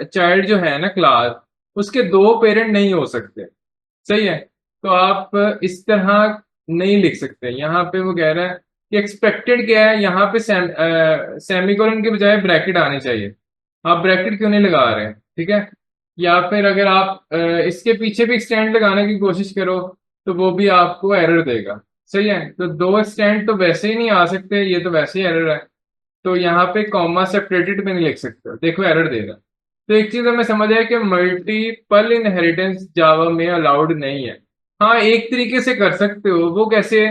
चाइल्ड जो है ना क्लास, उसके दो पेरेंट नहीं हो सकते। सही है। तो आप इस तरह नहीं लिख सकते। यहाँ पे वो कह रहा है कि एक्सपेक्टेड क्या है, यहाँ पे सेमीकोलन के बजाय ब्रैकेट आने चाहिए। आप ब्रैकेट क्यों नहीं लगा रहे हैं? ठीक है। या फिर अगर आप इसके पीछे भी स्टैंड लगाने की कोशिश करो, तो वो भी आपको एरर देगा। सही है। तो दो स्टैंड तो वैसे ही नहीं आ सकते, ये तो वैसे ही एरर है। तो यहाँ पे कॉमा सेपरेटेड में नहीं लिख सकते हो, देखो एरर देगा। तो एक चीज हमें समझ आया कि मल्टीपल इनहेरिटेंस जावा में अलाउड नहीं है। हाँ, एक तरीके से कर सकते हो। वो कैसे?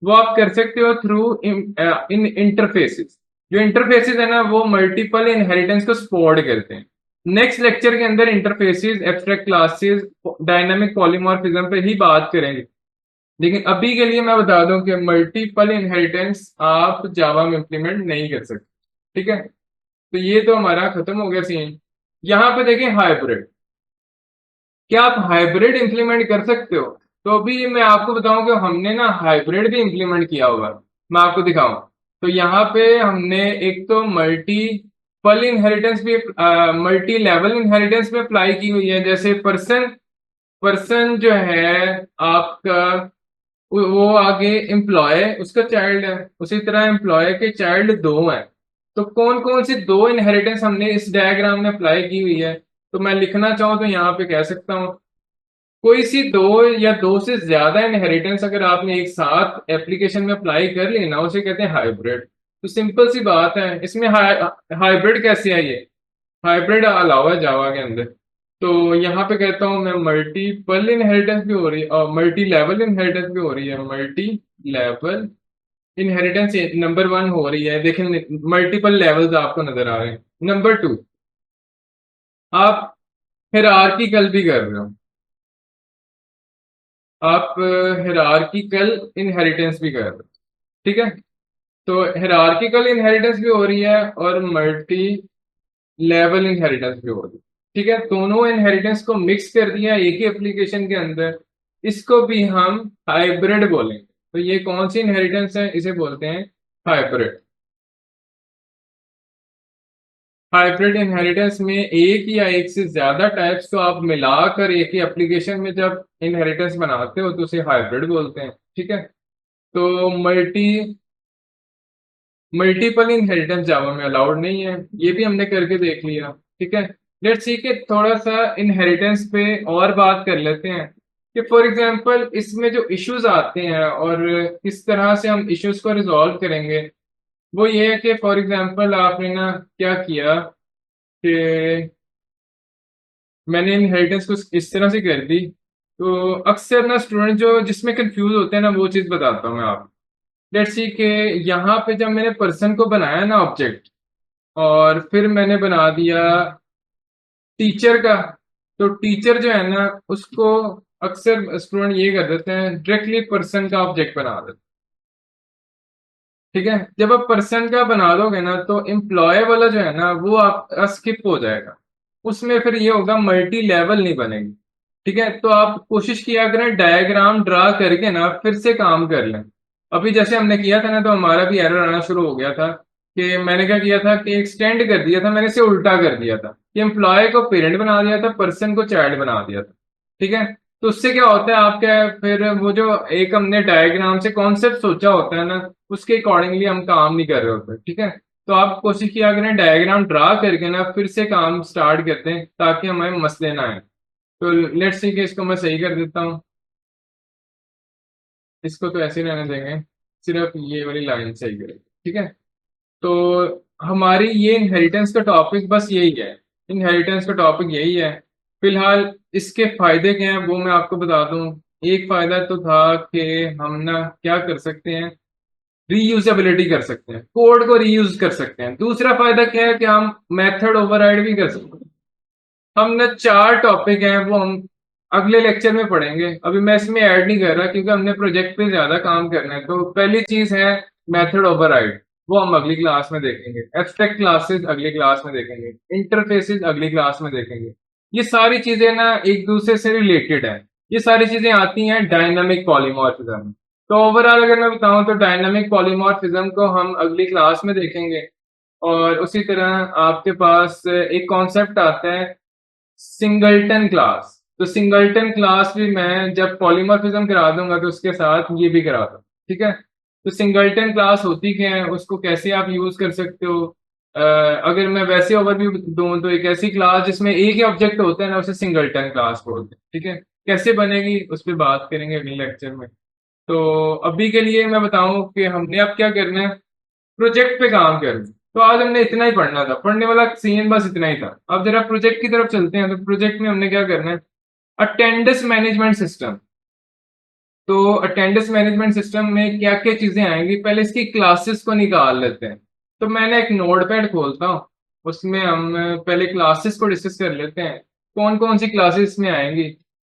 वो आप कर सकते हो थ्रू इन इंटरफेसेस। जो इंटरफेसेस है ना, वो मल्टीपल इनहेरिटेंस को सपोर्ट करते हैं। नेक्स्ट लेक्चर के अंदर interfaces, abstract classes, dynamic polymorphism पे ही बात करेंगे। लेकिन अभी के लिए मैं बता दूं कि मल्टीपल इनहेरिटेंस आप जावा में इंप्लीमेंट नहीं कर सकते। ठीक है। तो ये तो हमारा खत्म हो गया सीन। यहाँ पे देखें हाइब्रिड। क्या आप हाइब्रिड इंप्लीमेंट कर सकते हो? तो अभी मैं आपको बताऊं कि हमने ना हाइब्रिड भी इंप्लीमेंट किया हुआ है। मैं आपको दिखाऊं। तो यहाँ पे हमने एक तो मल्टीपल इनहेरिटेंस भी, मल्टी लेवल इनहेरिटेंस भी अप्लाई की हुई है। जैसे पर्सन, पर्सन जो है आपका, वो आगे एम्प्लॉय उसका चाइल्ड है, उसी तरह एम्प्लॉय के चाइल्ड दो हैं। तो कौन कौन सी दो इनहेरिटेंस हमने इस डायग्राम में अप्लाई की हुई है? तो मैं लिखना चाहूँ तो यहाँ पे कह सकता हूँ, कोई सी दो या दो से ज्यादा इनहेरिटेंस अगर आपने एक साथ एप्लीकेशन में अप्लाई कर ली ना, उसे कहते हैं हाइब्रिड। तो सिंपल सी बात है इसमें। हाइब्रिड कैसे है ये? हाइब्रिड अलावा है जावा के अंदर। तो यहाँ पे कहता हूँ मैं मल्टीपल इनहेरिटेंस भी हो रही है और मल्टी लेवल इनहेरिटेंस भी हो रही है। Multi level inheritance number one हो रही है। देखें, मल्टीपल लेवल्स आपको नजर आ रहे हैं। नंबर टू, आप हिरार्किकल भी कर रहे हो। आप हिरार्किकल इनहेरिटेंस भी कर रहे हो। ठीक है। तो हिरार्किकल इनहेरिटेंस भी हो रही है और मल्टी लेवल इनहेरिटेंस भी हो रही है। ठीक है। दोनों इनहेरिटेंस को मिक्स कर दिया एक ही एप्लीकेशन के अंदर। इसको भी हम हाइब्रिड बोलेंगे। तो ये कौन सी इनहेरिटेंस है? इसे बोलते हैं हाइब्रिड। हाइब्रिड इनहेरिटेंस में एक या एक से ज्यादा टाइप्स को आप मिलाकर एक ही एप्लीकेशन में जब इनहेरिटेंस बनाते हो, तो उसे हाइब्रिड बोलते हैं। ठीक है। तो मल्टीपल इनहेरिटेंस जावा में अलाउड नहीं है, ये भी हमने करके देख लिया। ठीक है। लेट्स सी कि थोड़ा सा इनहेरिटेंस पे और बात कर लेते हैं कि फॉर एग्जांपल इसमें जो इश्यूज आते हैं और किस तरह से हम इश्यूज को रिजॉल्व करेंगे। वो ये है कि फॉर एग्जांपल आपने ना क्या किया कि मैंने इनहेरिटेंस को इस तरह से कर दी। तो अक्सर ना स्टूडेंट जो जिसमें कंफ्यूज होते हैं ना, वो चीज बताता हूँ मैं आपको। लेट्स सी कि यहाँ पे जब मैंने पर्सन को बनाया ना ऑब्जेक्ट, और फिर मैंने बना दिया टीचर का। तो टीचर जो है ना, उसको अक्सर स्टूडेंट ये कर देते हैं, डायरेक्टली पर्सन का ऑब्जेक्ट बना देते हैं। ठीक है। जब आप पर्सन का बना दोगे ना, तो एम्प्लॉय वाला जो है ना, वो आपका स्किप हो जाएगा। उसमें फिर ये होगा मल्टी लेवल नहीं बनेगी। ठीक है। तो आप कोशिश किया करें डायग्राम ड्रा करके ना फिर से काम कर लें। अभी जैसे हमने किया था ना, तो हमारा भी एरर आना शुरू हो गया था कि मैंने क्या किया था कि एक्सटेंड कर दिया था, मैंने इसे उल्टा कर दिया था कि एम्प्लॉय को पेरेंट बना दिया था, पर्सन को चाइल्ड बना दिया था। ठीक है। तो उससे क्या होता है, आपका फिर वो जो एक हमने डायग्राम से कॉन्सेप्ट सोचा होता है ना, उसके अकॉर्डिंगली हम काम नहीं कर रहे होते। ठीक है। तो आप कोशिश किया करें डायग्राम ड्रा करके ना फिर से काम स्टार्ट करते हैं, ताकि हमें मसले ना आए। तो लेट्स सी कि इसको मैं सही कर देता हूँ, इसको तो ऐसे ही रहने देंगे, सिर्फ ये वाली लाइन सही करेंगे, ठीक है। तो हमारी ये इनहेरिटेंस का टॉपिक बस यही है, इनहेरिटेंस का टॉपिक यही है फिलहाल। इसके फायदे क्या हैं वो मैं आपको बता दूं। एक फायदा तो था कि हम ना क्या कर सकते हैं, रीयूजेबिलिटी कर सकते हैं, कोड को रीयूज कर सकते हैं। दूसरा फायदा क्या है कि हम मेथड ओवरराइड भी कर सकते हैं। हमने 4 टॉपिक हैं वो हम अगले लेक्चर में पढ़ेंगे, अभी मैं इसमें ऐड नहीं कर रहा क्योंकि हमने प्रोजेक्ट पे ज्यादा काम करना है। तो पहली चीज है मेथड ओवरराइड, वो हम अगली क्लास में देखेंगे। एब्स्ट्रैक्ट क्लासेस अगली क्लास में देखेंगे, इंटरफेसेस अगली क्लास में देखेंगे। ये सारी चीजें ना एक दूसरे से रिलेटेड है, ये सारी चीजें आती हैं डायनामिक पॉलीमॉर्फिज्म में। तो ओवरऑल अगर मैं बताऊं तो डायनामिक पॉलीमॉर्फिज्म को हम अगली क्लास में देखेंगे। और उसी तरह आपके पास एक कॉन्सेप्ट आता है सिंगल्टन क्लास। तो सिंगल्टन क्लास भी मैं जब पॉलीमॉर्फिज्म करा दूंगा तो उसके साथ ये भी करा दूंगा, ठीक है। तो सिंगल्टन क्लास होती क्या है, उसको कैसे आप यूज कर सकते हो। अगर मैं वैसे ओवरव्यू दूं तो एक ऐसी क्लास जिसमें एक ही ऑब्जेक्ट होता है ना, उसे सिंगल्टन क्लास बोलते हैं, ठीक है। कैसे बनेगी उस पर बात करेंगे अगले लेक्चर में। तो अभी के लिए मैं बताऊं कि हमने अब क्या करना है, प्रोजेक्ट पे काम करना है। तो आज हमने इतना ही पढ़ना था, पढ़ने वाला सीन बस इतना ही था। अब जरा प्रोजेक्ट की तरफ चलते हैं। तो प्रोजेक्ट में हमने क्या करना है, अटेंडेंस मैनेजमेंट सिस्टम। तो अटेंडेंस मैनेजमेंट सिस्टम में क्या क्या चीजें आएंगी, पहले इसकी क्लासेस को निकाल लेते हैं। तो मैंने एक नोटपैड खोलता हूँ, उसमें हम पहले क्लासेस को डिस्कस कर लेते हैं, कौन कौन सी क्लासेस में आएंगी।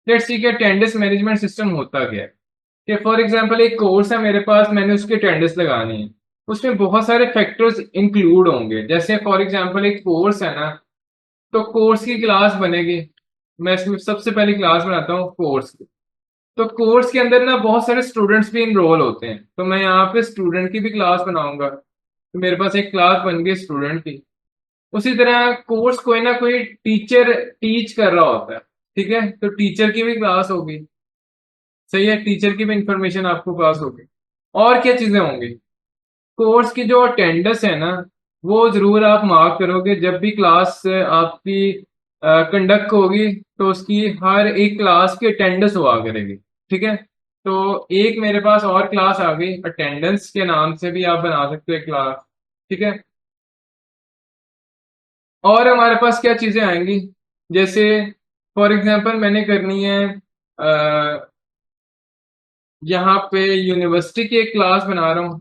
लेट्स सी कि अटेंडेंस मैनेजमेंट सिस्टम होता क्या है। कि फॉर एग्जांपल एक कोर्स है मेरे पास, मैंने उसकी अटेंडेंस लगानी है। उसमें बहुत सारे फैक्टर्स इंक्लूड होंगे, जैसे फॉर एग्जांपल एक कोर्स है ना, तो कोर्स की क्लास बनेगी। मैं इसमें सबसे पहले क्लास बनाता हूँ कोर्स की। तो कोर्स के अंदर ना बहुत सारे स्टूडेंट्स भी इनरोल होते हैं, तो मैं यहाँ पे स्टूडेंट की भी क्लास बनाऊंगा। तो मेरे पास एक क्लास बन गई स्टूडेंट की। उसी तरह कोर्स कोई ना कोई टीचर टीच कर रहा होता है, ठीक है, तो टीचर की भी क्लास होगी। सही है, टीचर की भी इंफॉर्मेशन आपको पास होगी। और क्या चीजें होंगी, कोर्स की जो अटेंडेंस है ना, वो जरूर आप मार्क करोगे जब भी क्लास आपकी कंडक्ट होगी। तो उसकी हर एक क्लास की अटेंडेंस हुआ करेगी, ठीक है। तो एक मेरे पास और क्लास आ गई, अटेंडेंस के नाम से भी आप बना सकते हो एक क्लास, ठीक है। और हमारे पास क्या चीजें आएंगी, जैसे फॉर एग्जांपल मैंने करनी है यहाँ पे यूनिवर्सिटी की एक क्लास बना रहा हूँ,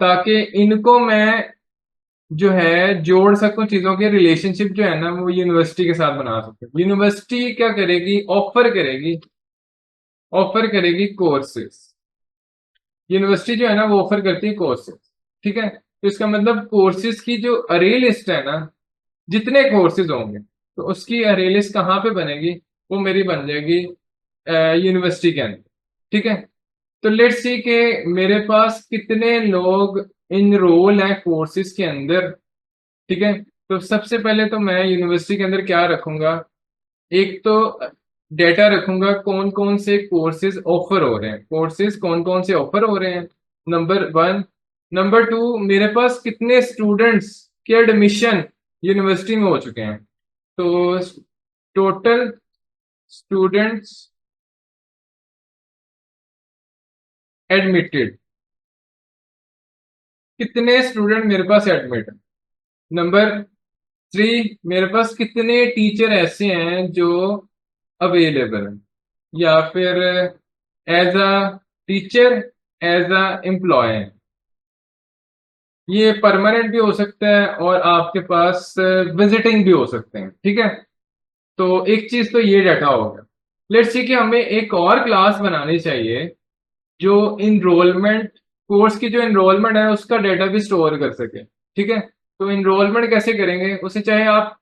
ताकि इनको मैं जो है जोड़ सकूं, चीजों के रिलेशनशिप जो है ना वो यूनिवर्सिटी के साथ बना सकते। यूनिवर्सिटी क्या करेगी, ऑफर करेगी कोर्सेज। यूनिवर्सिटी जो है ना वो ऑफर करती है कोर्सेज, ठीक है। तो इसका मतलब कोर्सेज की जो अरे लिस्ट है ना, जितने कोर्सेज होंगे, तो उसकी अरे लिस्ट कहाँ पे बनेगी, वो मेरी बन जाएगी यूनिवर्सिटी के अंदर, ठीक है। तो लेट्स सी के मेरे पास कितने लोग इनरोल हैं कोर्सेज के अंदर, ठीक है। तो सबसे पहले तो मैं यूनिवर्सिटी के अंदर क्या रखूंगा, एक तो डेटा रखूंगा कौन कौन से कोर्सेज ऑफर हो रहे हैं, कोर्सेज कौन कौन से ऑफर हो रहे हैं, नंबर 1। नंबर 2, मेरे पास कितने स्टूडेंट्स के एडमिशन यूनिवर्सिटी में हो चुके हैं। तो टोटल स्टूडेंट्स एडमिटेड, कितने स्टूडेंट मेरे पास एडमिट है। नंबर 3, मेरे पास कितने टीचर ऐसे हैं जो अवेलेबल है, या फिर as a teacher, as a employee. ये परमानेंट भी हो सकता है और आपके पास विजिटिंग भी हो सकते हैं, ठीक है। तो एक चीज तो ये डाटा हो गया। लेट्स सी कि हमें एक और क्लास बनानी चाहिए जो इनरोलमेंट, कोर्स की जो इनरोलमेंट है उसका डेटा भी स्टोर कर सके, ठीक है। तो इनरोलमेंट कैसे करेंगे, उसे चाहे आप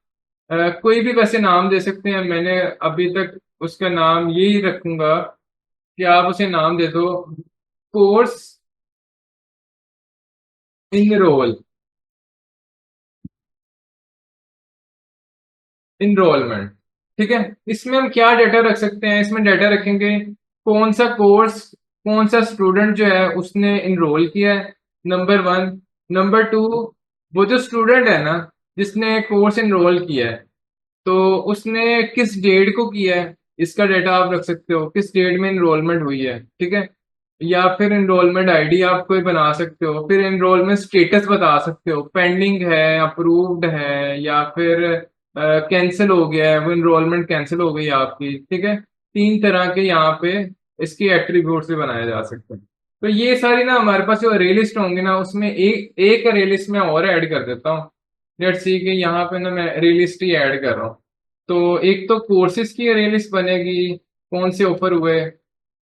कोई भी वैसे नाम दे सकते हैं। मैंने अभी तक उसका नाम यही रखूंगा कि आप उसे नाम दे दो कोर्स इनरोल, इनरोलमेंट, ठीक है। इसमें हम क्या डेटा रख सकते हैं, इसमें डेटा रखेंगे कौन सा कोर्स, कौन सा स्टूडेंट जो है उसने इनरोल किया है, नंबर 1। नंबर 2, वो जो स्टूडेंट है ना जिसने कोर्स इनरोल किया है, तो उसने किस डेट को किया है इसका डाटा आप रख सकते हो, किस डेट में इनरोलमेंट हुई है, ठीक है। या फिर इनरोलमेंट आईडी आप कोई बना सकते हो, फिर इनरोलमेंट स्टेटस बता सकते हो, पेंडिंग है, अप्रूव्ड है, या फिर कैंसिल हो गया है, वो इनरोलमेंट कैंसिल हो गई है आपकी, ठीक है। तीन तरह के यहाँ पे इसके एट्रीब्यूट से बनाए जा सकते हैं। तो ये सारी ना हमारे पास जो अरे लिस्ट होंगी ना, उसमें एक एक अरे लिस्ट में और ऐड कर देता हूँ। लेट्स सी कि यहाँ पे ना मैं अरे लिस्ट ही ऐड कर रहा हूँ। तो एक तो कोर्सेज की अरे लिस्ट बनेगी, कौन से ऑफर हुए,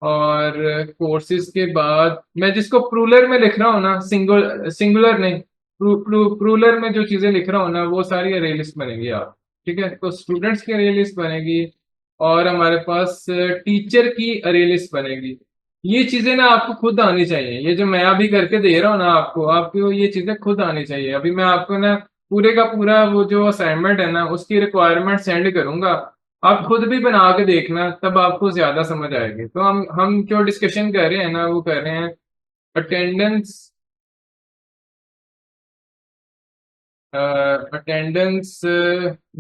और कोर्सेज के बाद मैं जिसको प्रूलर में लिख रहा हूँ ना, सिंगुलर नहीं, प्रूलर में जो चीजें लिख रहा हूँ ना, वो सारी अरे लिस्ट बनेगी आप, ठीक है। तो स्टूडेंट्स की अरे लिस्ट बनेगी, और हमारे पास टीचर की अरे लिस्ट बनेगी। ये चीजें ना आपको खुद आनी चाहिए, ये जो मैं अभी करके दे रहा हूँ ना आपको, आपको ये चीजें खुद आनी चाहिए। अभी मैं आपको ना पूरे का पूरा वो जो असाइनमेंट है ना, उसकी रिक्वायरमेंट सेंड करूंगा, आप खुद भी बना के देखना, तब आपको ज्यादा समझ आएगी। तो हम जो डिस्कशन कर रहे हैं ना, वो कर रहे हैं attendance, attendance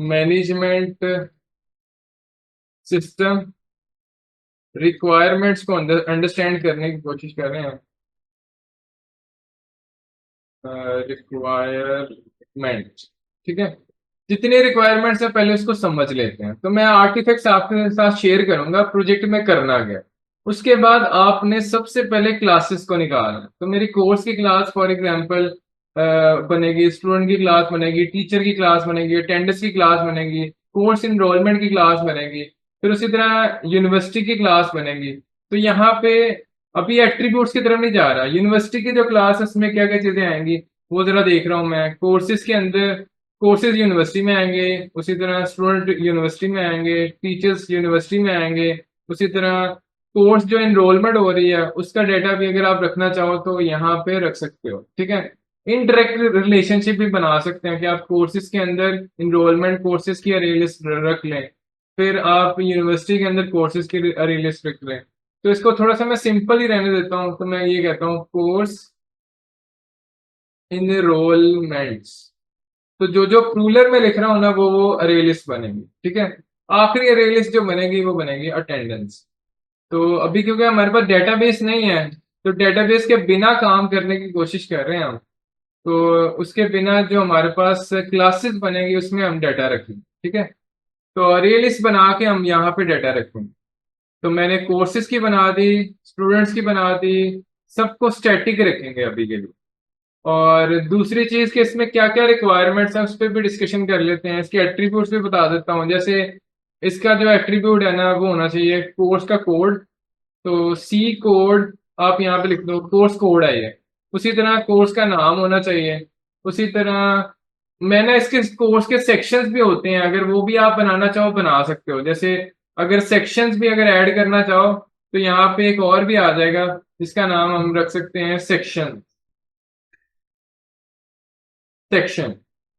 management system requirements को अंडरस्टैंड करने की कोशिश कर रहे हैं। रिक्वायरमेंट, ठीक है। जितने रिक्वायरमेंट्स है पहले उसको समझ लेते हैं। तो मैं आर्टिफैक्ट्स आपके साथ शेयर करूंगा प्रोजेक्ट में करना क्या। उसके बाद आपने सबसे पहले क्लासेस को निकालना है। तो मेरी कोर्स की क्लास फॉर एग्जांपल बनेगी, स्टूडेंट की क्लास बनेगी, टीचर की क्लास बनेगी, अटेंडेंस की क्लास बनेगी, कोर्स इनरोलमेंट की क्लास बनेगी, फिर उसी तरह यूनिवर्सिटी की क्लास बनेगी। तो यहाँ पे अभी एट्रीब्यूट्स की तरफ नहीं जा रहा, यूनिवर्सिटी की जो क्लास है उसमें क्या क्या चीजें आएंगी वो जरा देख रहा हूँ मैं। कोर्सेज के अंदर कोर्सेज यूनिवर्सिटी में आएंगे, उसी तरह स्टूडेंट यूनिवर्सिटी में आएंगे, टीचर्स यूनिवर्सिटी में आएंगे, उसी तरह कोर्स जो एनरोलमेंट हो रही है उसका डेटा भी अगर आप रखना चाहो तो यहाँ पे रख सकते हो, ठीक है। इनडायरेक्ट रिलेशनशिप भी बना सकते हैं कि आप कोर्सेज के अंदर इनरोलमेंट कोर्सेज की अरे लिस्ट रख लें, फिर आप यूनिवर्सिटी के अंदर कोर्सेज की अरे लिस्ट रख लें। तो इसको थोड़ा सा मैं सिंपल ही रहने देता हूँ, तो मैं ये कहता हूँ कोर्स इनरोलमेंट्स। तो जो जो प्लूरल में लिख रहा हूँ ना, वो अरे लिस्ट बनेगी, ठीक है। आखिरी अरे लिस्ट जो बनेगी वो बनेगी अटेंडेंस। तो अभी क्योंकि हमारे पास डेटाबेस नहीं है, तो डेटाबेस के बिना काम करने की कोशिश कर रहे हैं हम। तो उसके बिना जो हमारे पास क्लासेस बनेगी उसमें हम डाटा रखेंगे, ठीक है। तो अरे लिस्ट बना के हम यहाँ पे डाटा रखेंगे। तो मैंने कोर्सेज की बना दी, स्टूडेंट्स की बना दी, सबको स्टैटिक रखेंगे अभी के लिए। और दूसरी चीज कि इसमें क्या क्या रिक्वायरमेंट्स हैं उस पर भी डिस्कशन कर लेते हैं। इसके एट्रीब्यूट्स भी बता देता हूँ। जैसे इसका जो एट्रीब्यूट है ना, वो होना चाहिए कोर्स का कोड। तो सी कोड आप यहाँ पे लिख दो, कोर्स कोड है ये। उसी तरह कोर्स का नाम होना चाहिए। उसी तरह मैंने इसके कोर्स के सेक्शंस भी होते हैं, अगर वो भी आप बनाना चाहो बना सकते हो। जैसे अगर सेक्शंस भी अगर ऐड करना चाहो तो यहाँ पे एक और भी आ जाएगा, जिसका नाम हम रख सकते हैं सेक्शन। सेक्शन,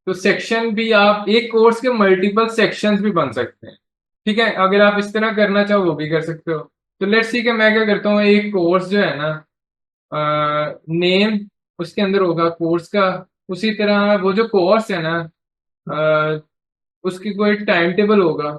तो सेक्शन भी आप एक कोर्स के मल्टीपल सेक्शंस भी बन सकते हैं, ठीक है। अगर आप इस तरह करना चाहो वो भी कर सकते हो। तो लेट्स सी कि मैं क्या करता हूँ, एक कोर्स जो है ना, नेम उसके अंदर होगा कोर्स का। उसी तरह वो जो कोर्स है ना, अ, उसकी कोई टाइम टेबल होगा,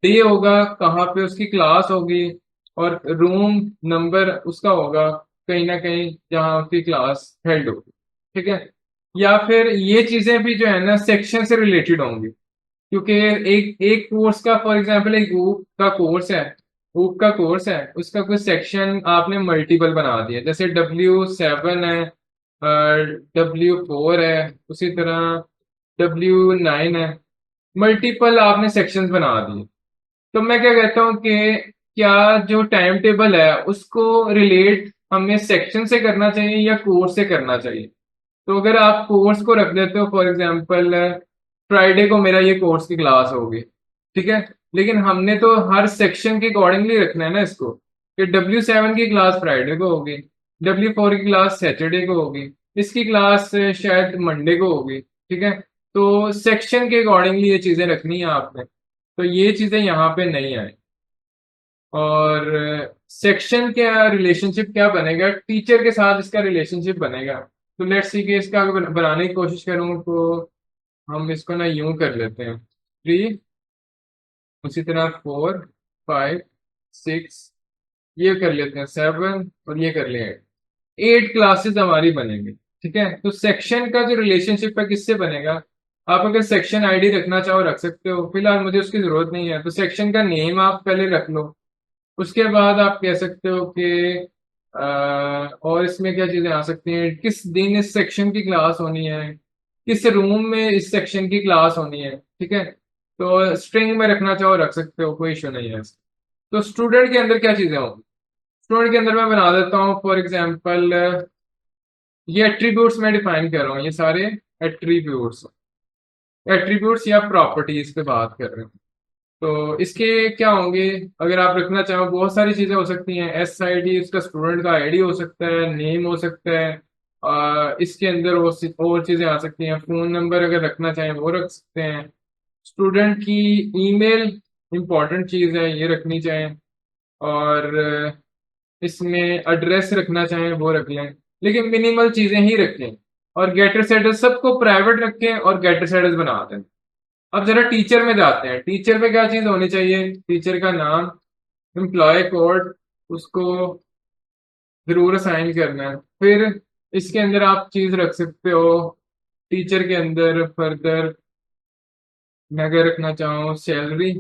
डे होगा, कहाँ पे उसकी क्लास होगी, और रूम नंबर उसका होगा कहीं ना कहीं जहाँ उसकी क्लास हेल्ड होगी, ठीक है। या फिर ये चीजें भी जो है ना सेक्शन से रिलेटेड होंगी, क्योंकि एक एक कोर्स का फॉर एग्जांपल एक ऊप का कोर्स है, ऊप का कोर्स है, उसका कुछ सेक्शन आपने मल्टीपल बना दिया, जैसे W7 है, W4 है, उसी तरह W9 है, मल्टीपल आपने सेक्शंस बना दिए। तो मैं क्या कहता हूँ कि क्या जो टाइम टेबल है उसको रिलेट हमें सेक्शन से करना चाहिए या कोर्स से करना चाहिए। तो अगर आप कोर्स को रख देते हो फॉर एग्जांपल, फ्राइडे को मेरा ये कोर्स की क्लास होगी, ठीक है। लेकिन हमने तो हर सेक्शन के अकॉर्डिंगली रखना है ना इसको, कि W7 की क्लास फ्राइडे को होगी, W4 की क्लास सैटरडे को होगी, इसकी क्लास शायद मंडे को होगी, ठीक है। तो सेक्शन के अकॉर्डिंगली ये चीजें रखनी है आपने। तो ये चीजें यहाँ पे नहीं आए। और सेक्शन क्या रिलेशनशिप क्या बनेगा, टीचर के साथ इसका रिलेशनशिप बनेगा। तो लेट्स सी कि इसका अगर बनाने की कोशिश करूं तो हम इसको ना यूं कर लेते हैं, थ्री उसी तरह 4, 5, 6, ये कर लेते हैं 7, और ये कर लें 8 क्लासेस हमारी बनेंगी। ठीक है, तो सेक्शन का जो रिलेशनशिप है किससे बनेगा? आप अगर सेक्शन आईडी रखना चाहो रख सकते हो, फिलहाल मुझे उसकी जरूरत नहीं है, तो सेक्शन का नेम आप पहले रख लो। उसके बाद आप कह सकते हो कि और इसमें क्या चीजें आ सकती हैं, किस दिन इस सेक्शन की क्लास होनी है, किस रूम में इस सेक्शन की क्लास होनी है। ठीक है, तो स्ट्रिंग में रखना चाहो रख सकते हो, कोई इशू नहीं है। तो स्टूडेंट के अंदर क्या चीजें होंगी? स्टूडेंट के अंदर मैं बना देता हूँ फॉर एग्जाम्पल, ये एट्रीब्यूट्स मैं डिफाइन कर रहा हूँ, ये सारे एट्रीब्यूट्स एट्रीब्यूट्स या प्रॉपर्टीज पे बात कर रहे हैं। तो इसके क्या होंगे? अगर आप रखना चाहो बहुत सारी चीजें हो सकती हैं। एस आई डी उसका स्टूडेंट का आईडी हो सकता है, नेम हो सकता है, इसके अंदर और चीजें आ सकती हैं। फोन नंबर अगर रखना चाहें वो रख सकते हैं। स्टूडेंट की ईमेल इंपॉर्टेंट चीज है, ये रखनी चाहें। और इसमें एड्रेस रखना चाहें वो रख लें, लेकिन मिनिमल चीजें ही रखें। और गेटर सेटर्स सबको प्राइवेट रखें और गेटर सेटर्स बना दें। अब जरा टीचर में जाते हैं। टीचर में क्या चीज होनी चाहिए? टीचर का नाम, एम्प्लॉय कोड, उसको जरूर असाइन करना है। फिर इसके अंदर आप चीज रख सकते हो, टीचर के अंदर फर्दर मैं अगर रखना चाहूँ सैलरी,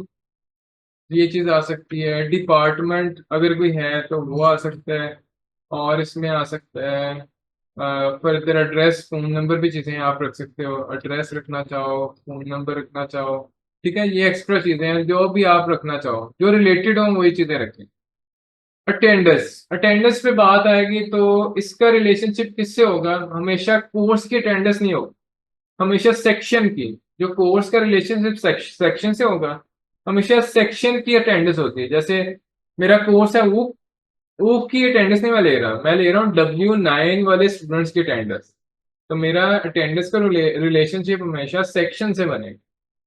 ये चीज आ सकती है। डिपार्टमेंट अगर कोई है तो वो आ सकता है। और इसमें आ सकता है फर्दर एड्रेस, फोन नंबर भी चीजें आप रख सकते हो। एड्रेस रखना चाहो, फोन नंबर रखना चाहो, ठीक है, ये एक्स्ट्रा चीजें हैं जो भी आप रखना चाहो, जो रिलेटेड हो वही चीजें रखें। अटेंडेंस, अटेंडेंस पे बात आएगी तो इसका रिलेशनशिप किससे होगा? हमेशा कोर्स की अटेंडेंस नहीं होगी, हमेशा सेक्शन की। जो कोर्स का रिलेशनशिप सेक्शन से होगा, हमेशा सेक्शन की अटेंडेंस होती है। जैसे मेरा कोर्स है वो की अटेंडेंस नहीं मैं ले रहा, मैं ले रहा हूँ W9 वाले स्टूडेंट्स की अटेंडेंस। तो मेरा अटेंडेंस का रिलेशनशिप हमेशा सेक्शन से बनेगा।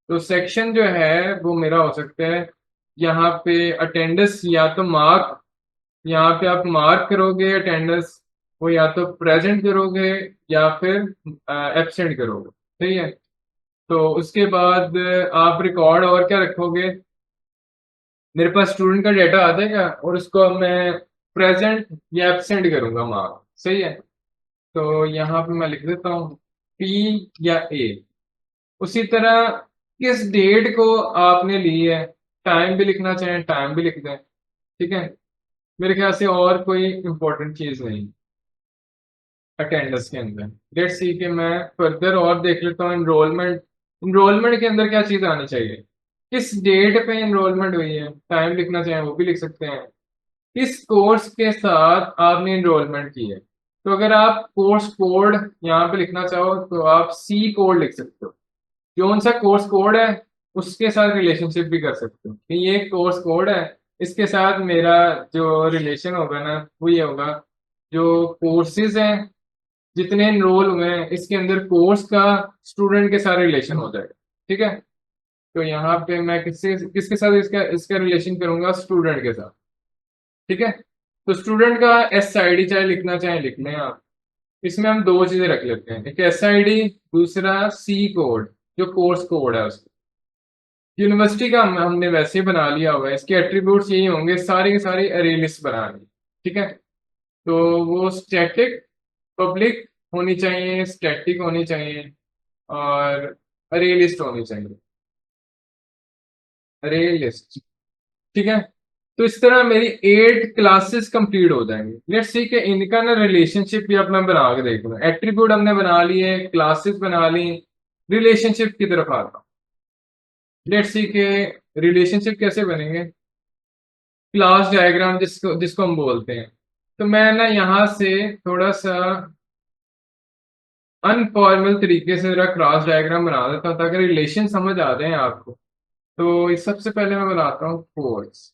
तो सेक्शन जो है वो मेरा हो सकता है यहाँ पे अटेंडेंस, या तो मार्क, यहाँ पे आप मार्क करोगे अटेंडेंस, वो या तो प्रेजेंट करोगे या फिर एब्सेंट करोगे। ठीक है, तो उसके बाद आप रिकॉर्ड और क्या रखोगे? मेरे पास स्टूडेंट का डेटा आ जाएगा और उसको मैं प्रेजेंट या एब्सेंट करूंगा मार्क। सही है, तो यहाँ पे मैं लिख देता हूँ P या A। उसी तरह किस डेट को आपने ली है, टाइम भी लिखना चाहें टाइम भी लिख दें। ठीक है, मेरे ख्याल से और कोई इंपॉर्टेंट चीज नहीं अटेंडेंस के अंदर। लेट्स सी कि मैं फर्दर और देख लेता हूँ इनरोलमेंट। इनरोलमेंट के अंदर क्या चीज आनी चाहिए? किस डेट पे इनरोलमेंट हुई है, टाइम लिखना चाहें वो भी लिख सकते हैं। किस कोर्स के साथ आपने इनरोलमेंट की है? तो अगर आप कोर्स कोड यहाँ पे लिखना चाहो तो आप सी कोड लिख सकते हो। कौन सा कोर्स कोड है उसके साथ रिलेशनशिप भी कर सकते हो कि ये कोर्स कोड है, इसके साथ मेरा जो रिलेशन होगा ना वो ये होगा, जो कोर्सेज हैं जितने इनरोल हुए हैं इसके अंदर कोर्स का स्टूडेंट के साथ रिलेशन हो जाएगा। ठीक है, तो यहाँ पे मैं किससे किसके साथ इसका इसका रिलेशन करूंगा? स्टूडेंट के साथ। ठीक है, तो स्टूडेंट का एस आई डी चाहे लिखना चाहे लिख लें आप। इसमें हम दो चीजें रख लेते हैं, एक एस आई डी, दूसरा सी कोड, जो कोर्स कोड है उसका। यूनिवर्सिटी का हमने वैसे ही बना लिया हुआ है, इसके एट्रीब्यूट्स यही होंगे, सारे के सारे अरे लिस्ट बनानी। ठीक है, तो वो स्टैटिक पब्लिक होनी चाहिए, स्टैटिक होनी चाहिए, और अरे लिस्ट होनी चाहिए, अरे लिस्ट। ठीक है, तो इस तरह मेरी 8 क्लासेस कंप्लीट हो जाएंगी। लेट्स सी कि इनका ना रिलेशनशिप भी अब मैं बना के देख लूँ। एट्रीब्यूट हमने बना लिए, क्लासेस बना ली, रिलेशनशिप की तरफ आता हूँ। लेट्स सी के रिलेशनशिप कैसे बनेंगे? क्लास डायग्राम जिसको जिसको हम बोलते हैं। तो मैं ना यहाँ से थोड़ा सा अनफॉर्मल तरीके से जरा क्लास डायग्राम बना देता हूँ ताकि रिलेशन समझ आ जाए आपको। तो इस सबसे पहले मैं बनाता हूँ कोर्स,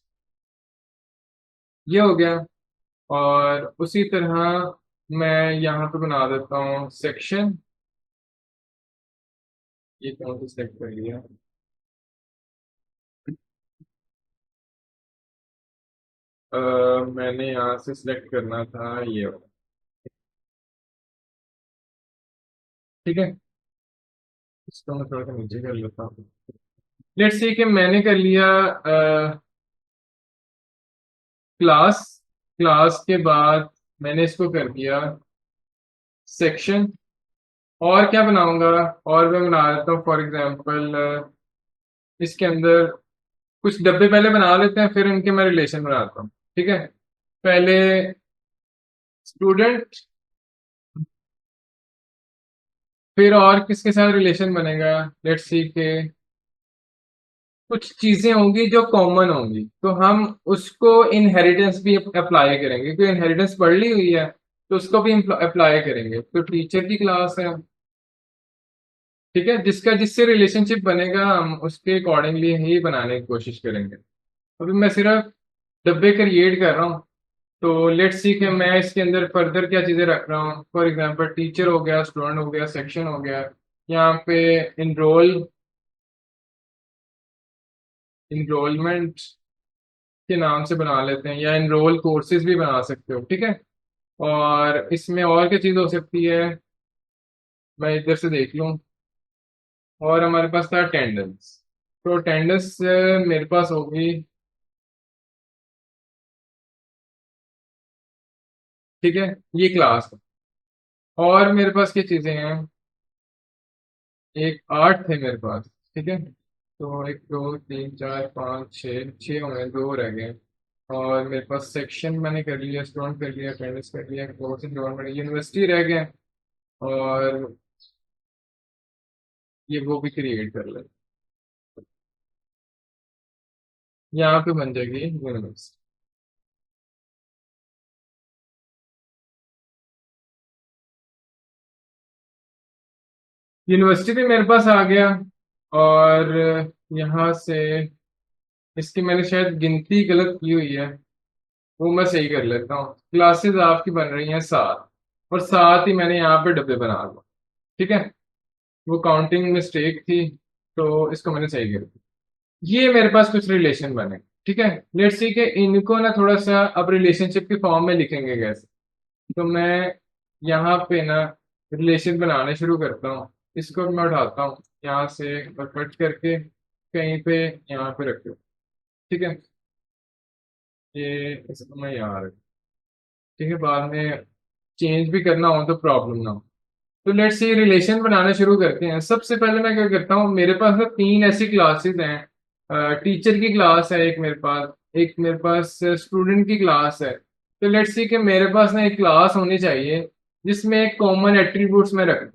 ये हो गया। और उसी तरह मैं यहाँ पे बना देता हूँ सेक्शन, ये कौन सा सेलेक्ट कर लिया? मैंने यहाँ से सिलेक्ट करना था ये वाला। ठीक है, इसको मैं थोड़ा सा नीचे कर लेता हूँ। लेट्स सी कि मैंने कर लिया क्लास। क्लास के बाद मैंने इसको कर दिया सेक्शन। और क्या बनाऊंगा? और मैं बना देता हूँ फॉर एग्जांपल इसके अंदर कुछ डब्बे पहले बना लेते हैं, फिर इनके मैं रिलेशन बनाता हूँ। ठीक है, पहले स्टूडेंट, फिर और किसके साथ रिलेशन बनेगा? लेट्स सी के कुछ चीजें होंगी जो कॉमन होंगी, तो हम उसको इनहेरिटेंस भी अप्लाई करेंगे, क्योंकि इनहेरिटेंस पढ़ ली हुई है तो उसको भी अप्लाई करेंगे। तो टीचर की क्लास है, ठीक है, जिसका जिससे रिलेशनशिप बनेगा हम उसके अकॉर्डिंगली ही बनाने की कोशिश करेंगे। अभी मैं सिर्फ डब्बे क्रिएट कर रहा हूँ। तो लेट्स सी कि मैं इसके अंदर फर्दर क्या चीजें रख रहा हूँ। फॉर एग्जांपल टीचर हो गया, स्टूडेंट हो गया, सेक्शन हो गया। यहाँ पे इनरोल, इनरोलमेंट के नाम से बना लेते हैं, या इनरोल कोर्सेज भी बना सकते हो। ठीक है, और इसमें और क्या चीज हो सकती है, मैं इधर से देख लूँ। और हमारे पास था अटेंडेंस। तो अटेंडेंस मेरे पास होगी, ठीक है, ये क्लास है। और मेरे पास क्या चीजें हैं, एक आर्ट थे मेरे पास। ठीक है, तो एक दो तीन चार पाँच छः, छः हो गए, दो रह गए। और मेरे पास सेक्शन मैंने कर लिया, स्टूडेंट कर लिया, अटेंडेंस कर लिया, कोर्स गवर्नमेंट, यूनिवर्सिटी रह गए। और ये वो भी क्रिएट कर ले, यहाँ पे बन जाएगी यूनिवर्सिटी। यूनिवर्सिटी भी मेरे पास आ गया। और यहाँ से इसकी मैंने शायद गिनती गलत की हुई है, वो मैं सही कर लेता हूँ। क्लासेस आपकी बन रही हैं 7, और साथ ही मैंने यहाँ पे डब्बे बना दिए। ठीक है, वो काउंटिंग मिस्टेक थी, तो इसको मैंने सही कर दिया। ये मेरे पास कुछ रिलेशन बने। ठीक है, लेट्स सी के इनको ना थोड़ा सा अब रिलेशनशिप के फॉर्म में लिखेंगे कैसे। तो मैं यहाँ पे ना रिलेशन बनाने शुरू करता हूँ। इसको मैं उठाता हूँ यहाँ से और कट करके कहीं पे यहाँ पे रख दूँ। ठीक है, ये इसको मैं यहाँ रख, ठीक है, बाद में चेंज भी करना हो तो प्रॉब्लम ना हो। तो लेट्स से रिलेशन बनाना शुरू करते हैं। सबसे पहले मैं क्या करता हूँ, मेरे पास ना 3 ऐसी क्लासेस हैं। टीचर की क्लास है एक मेरे पास, एक मेरे पास स्टूडेंट की क्लास है। तो लेट्स सी कि मेरे पास ना एक क्लास होनी चाहिए जिसमें एक कॉमन एट्रीब्यूट्स में रख,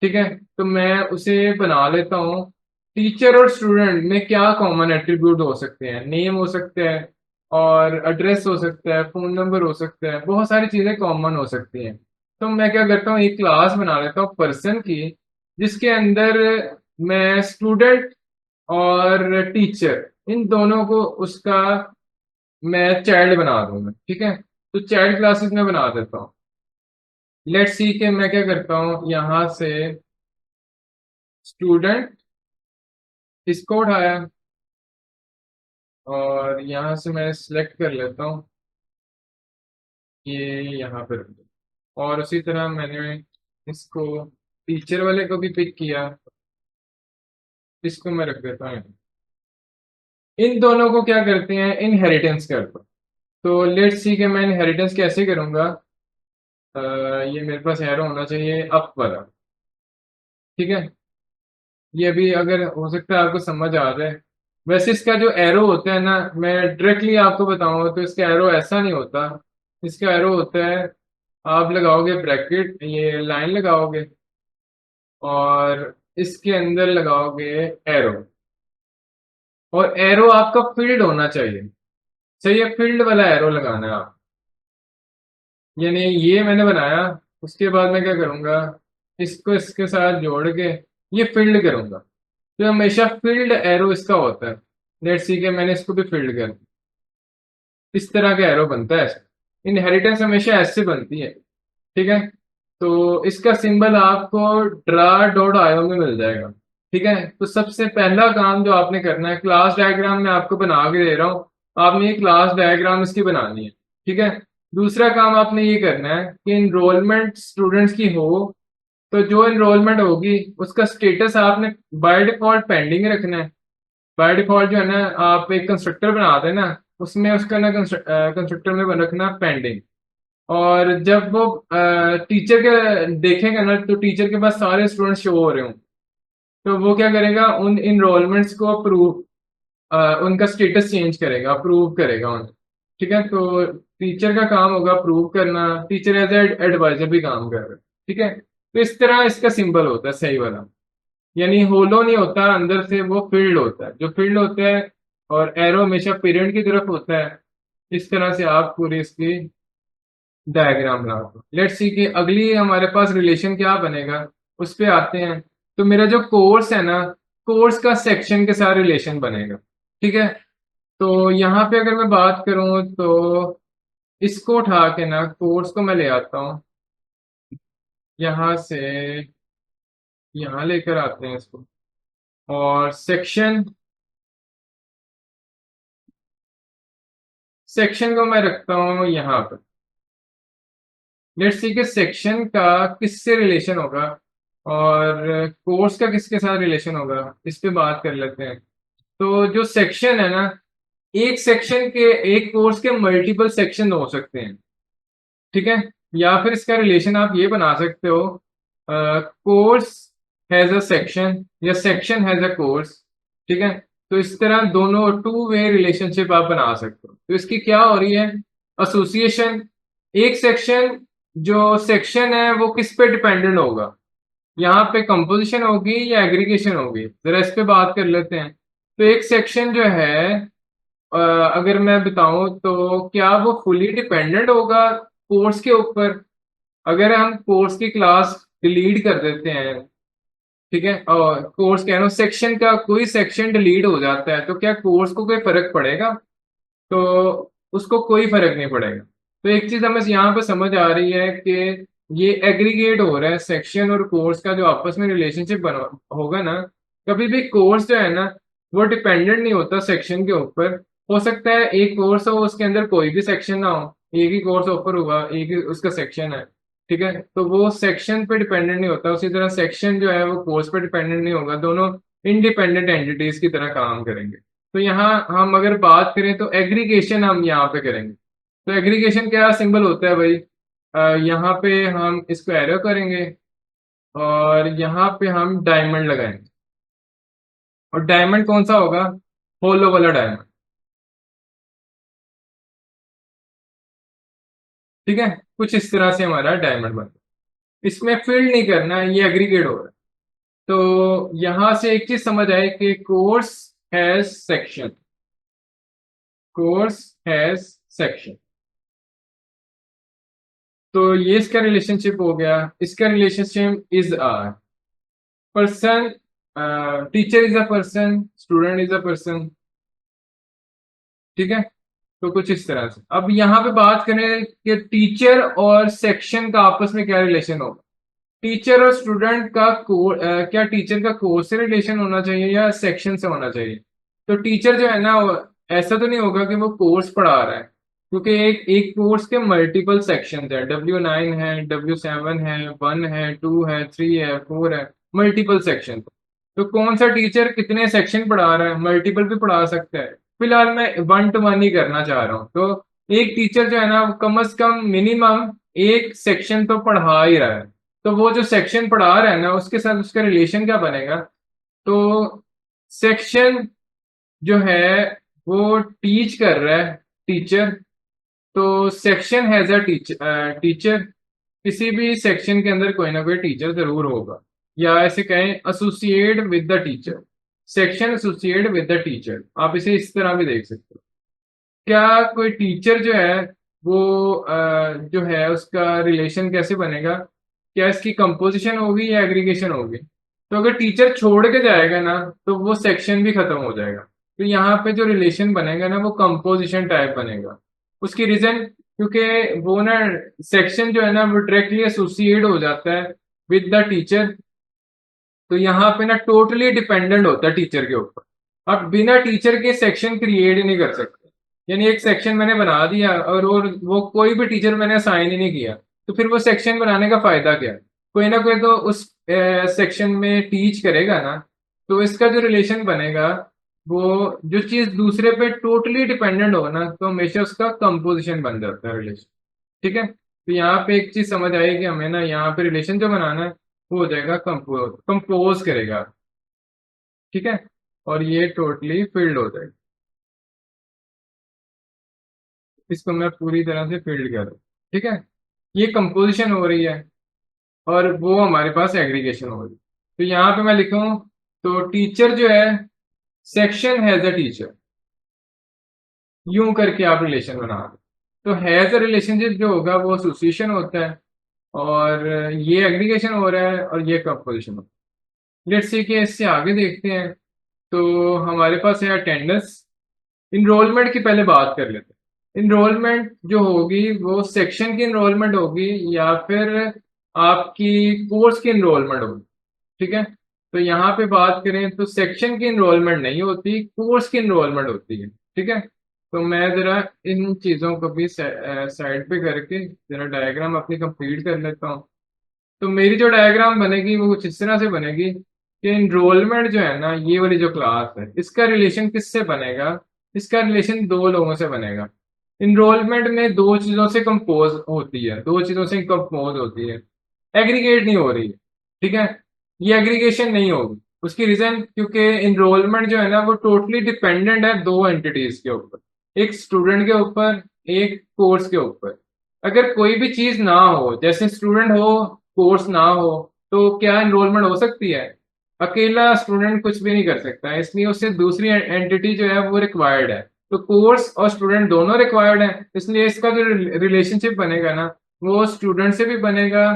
ठीक है, तो मैं उसे बना लेता हूँ। टीचर और स्टूडेंट में क्या कॉमन एट्रीब्यूट हो सकते हैं? नेम हो सकता है, और एड्रेस हो सकता है, फोन नंबर हो सकता है, बहुत सारी चीजें कॉमन हो सकती हैं। तो मैं क्या करता हूँ, एक क्लास बना लेता हूँ पर्सन की, जिसके अंदर मैं स्टूडेंट और टीचर इन दोनों को उसका मैं चाइल्ड बना दूंगा। ठीक है, तो चाइल्ड क्लासेस में बना देता हूँ। लेट्स सी के मैं क्या करता हूँ, यहाँ से स्टूडेंट इसको उठाया, और यहाँ से मैं सिलेक्ट कर लेता हूँ, ये यहाँ पे रख दो। और उसी तरह मैंने इसको टीचर वाले को भी पिक किया, इसको मैं रख देता हूँ। इन दोनों को क्या करते हैं, इनहेरिटेंस करते हैं। तो लेट्स सी कि मैं इनहेरिटेंस कैसे करूंगा। ये मेरे पास एरो होना चाहिए अप वाला। ठीक है, ये भी अगर हो सकता है आपको समझ आ जाए। वैसे इसका जो एरो होता है ना, मैं डायरेक्टली आपको बताऊंगा तो इसका एरो ऐसा नहीं होता। इसका एरो होता है, आप लगाओगे ब्रैकेट, ये लाइन लगाओगे, और इसके अंदर लगाओगे एरो। और एरो आपका फील्ड होना चाहिए, सही है, फील्ड वाला एरो लगाना है आप। यानी ये मैंने बनाया, उसके बाद मैं क्या करूंगा, इसको इसके साथ जोड़ के ये फील्ड करूंगा। तो हमेशा फील्ड एरो इसका होता है। लेट्स सी के मैंने इसको भी फील्ड कर, इस तरह का एरो बनता है। इनहेरिटेंस हमेशा ऐसे बनती है। ठीक है, तो इसका सिंबल आपको ड्रा डॉट आयो में मिल जाएगा। ठीक है, तो सबसे पहला काम जो आपने करना है, क्लास डायग्राम में आपको बना के दे रहा हूँ, आपने ये क्लास डायग्राम इसकी बनानी है। ठीक है, दूसरा काम आपने ये करना है कि इनरोलमेंट स्टूडेंट्स की हो, तो जो इनरोलमेंट होगी उसका स्टेटस आपने बाय डिफॉल्ट पेंडिंग रखना है। बाय डिफॉल्ट जो है ना आप एक कंस्ट्रक्टर बनाते हैं ना, उसमें उसका ना कंस्ट्रक्टर में रखना पेंडिंग। और जब वो टीचर के देखेगा ना तो टीचर के पास सारे स्टूडेंट शो हो रहे हों, तो वो क्या करेगा, उन इनरोलमेंट्स को अप्रूव, उनका स्टेटस चेंज करेगा, अप्रूव करेगा उन्हें। ठीक है, तो टीचर का काम होगा अप्रूव करना, टीचर एज एडवाइजर भी काम कर रहा है। ठीक है, तो इस तरह इसका सिंबल होता है सही वाला, यानी होलो नहीं होता, अंदर से वो फील्ड होता है, जो फील्ड होता है, और एरो हमेशा पेरेंट की तरफ होता है। इस तरह से आप पूरी इसकी डायग्राम बना दो। लेट्स सी कि अगली हमारे पास रिलेशन क्या बनेगा, उस पे आते हैं। तो मेरा जो कोर्स है ना, कोर्स का सेक्शन के साथ रिलेशन बनेगा। ठीक है, तो यहाँ पे अगर मैं बात करूं तो इसको उठा के ना कोर्स को मैं ले आता हूँ, यहाँ से यहाँ लेकर आते हैं इसको, और सेक्शन सेक्शन को मैं रखता हूँ यहाँ पर। लेट्स सी कि सेक्शन का किससे रिलेशन होगा और कोर्स का किसके साथ रिलेशन होगा, इस पे बात कर लेते हैं। तो जो सेक्शन है ना, एक सेक्शन के, एक कोर्स के मल्टीपल सेक्शन हो सकते हैं। ठीक है, या फिर इसका रिलेशन आप ये बना सकते हो, कोर्स हैज अ सेक्शन या सेक्शन हैज अ कोर्स। ठीक है, तो इस तरह दोनों टू वे रिलेशनशिप आप बना सकते हो। तो इसकी क्या हो रही है, एसोसिएशन। एक सेक्शन, जो सेक्शन है वो किस पे डिपेंडेंट होगा, यहाँ पे कंपोजिशन होगी या एग्रीगेशन होगी, जरा इस पे बात कर लेते हैं। तो एक सेक्शन जो है, अगर मैं बताऊं तो क्या वो फुली डिपेंडेंट होगा कोर्स के ऊपर। अगर हम कोर्स की क्लास डिलीट कर देते हैं, ठीक है, और कोर्स कह रहा हूँ सेक्शन का कोई सेक्शन डिलीट हो जाता है, तो क्या कोर्स को कोई फर्क पड़ेगा? तो उसको कोई फर्क नहीं पड़ेगा। तो एक चीज हमें यहाँ पे समझ आ रही है कि ये एग्रीगेट हो रहा है, सेक्शन और कोर्स का जो आपस में रिलेशनशिप बना होगा ना, कभी भी कोर्स जो है ना वो डिपेंडेंट नहीं होता सेक्शन के ऊपर। हो सकता है एक कोर्स हो, उसके अंदर कोई भी सेक्शन ना हो, एक ही कोर्स ऑफर हुआ, एक ही उसका सेक्शन है। ठीक है, तो वो सेक्शन पे डिपेंडेंट नहीं होता, उसी तरह सेक्शन जो है वो कोर्स पे डिपेंडेंट नहीं होगा, दोनों इंडिपेंडेंट एंटिटीज की तरह काम करेंगे। तो यहाँ हम अगर बात करें तो एग्रीगेशन हम यहाँ पे करेंगे। तो एग्रीगेशन क्या सिंबल होता है भाई, यहाँ पे हम इसको एरो करेंगे, और यहाँ पे हम डायमंड लगाएंगे। और डायमंड कौन सा होगा, होलो वाला डायमंड। ठीक है, कुछ इस तरह से हमारा डायमंड बन, इसमें फिल नहीं करना है, ये एग्रीगेट हो रहा है। तो यहां से एक चीज समझ आए कि course has section, course has section. तो ये इसका रिलेशनशिप हो गया। इसका relationship is are person, teacher is a person, student is a person. ठीक है, तो कुछ इस तरह से। अब यहाँ पे बात करें कि टीचर और सेक्शन का आपस में क्या रिलेशन होगा। टीचर और स्टूडेंट का क्या टीचर का कोर्स से रिलेशन होना चाहिए या सेक्शन से होना चाहिए? तो टीचर जो है ना ऐसा तो नहीं होगा कि वो कोर्स पढ़ा रहा है, क्योंकि एक एक कोर्स के मल्टीपल सेक्शन है, W9 है, W7 है, 1 है, 2 है, 3 है, 4 है, मल्टीपल सेक्शन। तो कौन सा टीचर कितने सेक्शन पढ़ा रहा है, मल्टीपल भी पढ़ा सकता है। फिलहाल मैं 1 to 1 ही करना चाह रहा हूँ। तो एक टीचर जो है ना कम से कम मिनिमम एक सेक्शन तो पढ़ा ही रहा है। तो वो जो सेक्शन पढ़ा रहा है ना उसके साथ उसका रिलेशन क्या बनेगा, तो सेक्शन जो है वो टीच कर रहा है, टीचर। तो सेक्शन हैज अ टीचर, किसी भी सेक्शन के अंदर कोई ना कोई टीचर जरूर होगा, या ऐसे कहें associate with the teacher, section associate with the teacher, आप इसे इस तरह भी देख सकते हो। क्या कोई टीचर जो है वो जो है उसका रिलेशन कैसे बनेगा, क्या इसकी कंपोजिशन होगी या एग्रीगेशन होगी? तो अगर टीचर छोड़ के जाएगा ना तो वो सेक्शन भी खत्म हो जाएगा। तो यहाँ पे जो रिलेशन बनेगा ना वो कंपोजिशन टाइप बनेगा। उसकी रीजन, क्योंकि वो ना सेक्शन जो है ना वो डायरेक्टली एसोसिएट हो जाता है विद द टीचर। तो यहाँ पे ना टोटली डिपेंडेंट होता है टीचर के ऊपर। अब बिना टीचर के सेक्शन क्रिएट ही नहीं कर सकते। यानी एक सेक्शन मैंने बना दिया और वो कोई भी टीचर मैंने असाइन ही नहीं किया, तो फिर वो सेक्शन बनाने का फायदा क्या? कोई ना कोई तो उस सेक्शन में टीच करेगा ना। तो इसका जो रिलेशन बनेगा वो जो चीज दूसरे पे टोटली डिपेंडेंट हो ना, तो हमेशा उसका कंपोजिशन बन जाता है रिलेशन। ठीक है, तो यहाँ पे एक चीज समझ आई कि हमें ना यहाँ पे रिलेशन जो बनाना है वो हो जाएगा कंपोज करेगा। ठीक है, और ये टोटली फिल्ड हो जाएगा। इसको मैं पूरी तरह से फिल्ड कर दूं। ठीक है, ये कंपोजिशन हो रही है और वो हमारे पास एग्रीगेशन हो रही है। तो यहाँ पे मैं लिखूं, तो टीचर जो है, सेक्शन हैज अ टीचर, यूं करके आप रिलेशन बना दो। तो हैज अ रिलेशनशिप जो होगा वो एसोसिएशन होता है, और ये एग्रीगेशन हो रहा है और ये कंपोजिशन हो रहा है। लेट्स सी कि इससे आगे देखते हैं। तो हमारे पास है अटेंडेंस। इनरोलमेंट की पहले बात कर लेते हैं। इनरोलमेंट जो होगी वो सेक्शन की इनरोलमेंट होगी या फिर आपकी कोर्स की इनरोलमेंट होगी। ठीक है, तो यहाँ पे बात करें तो सेक्शन की इनरोलमेंट नहीं होती, कोर्स की इनरोलमेंट होती है। ठीक है, तो मैं जरा इन चीजों को भी साइड पे करके जरा डायग्राम अपनी कंप्लीट कर लेता हूँ। तो मेरी जो डायग्राम बनेगी वो कुछ इस तरह से बनेगी कि इनरोलमेंट जो है ना, ये वाली जो क्लास है, इसका रिलेशन किससे बनेगा? इसका रिलेशन दो लोगों से बनेगा। इनरोलमेंट में दो चीजों से कंपोज होती है, दो चीजों से कंपोज होती है, एग्रीगेट नहीं हो रही है। ठीक है, ये एग्रीगेशन नहीं होगी। उसकी रीजन, क्योंकि इनरोलमेंट जो है ना वो टोटली डिपेंडेंट है दो एंटिटीज के ऊपर, एक स्टूडेंट के ऊपर, एक कोर्स के ऊपर। अगर कोई भी चीज ना हो, जैसे स्टूडेंट हो, कोर्स ना हो, तो क्या एनरोलमेंट हो सकती है? अकेला स्टूडेंट कुछ भी नहीं कर सकता है, इसलिए उससे दूसरी एंटिटी जो है वो रिक्वायर्ड है। तो कोर्स और स्टूडेंट दोनों रिक्वायर्ड है, इसलिए इसका जो रिलेशनशिप बनेगा ना, वो स्टूडेंट से भी बनेगा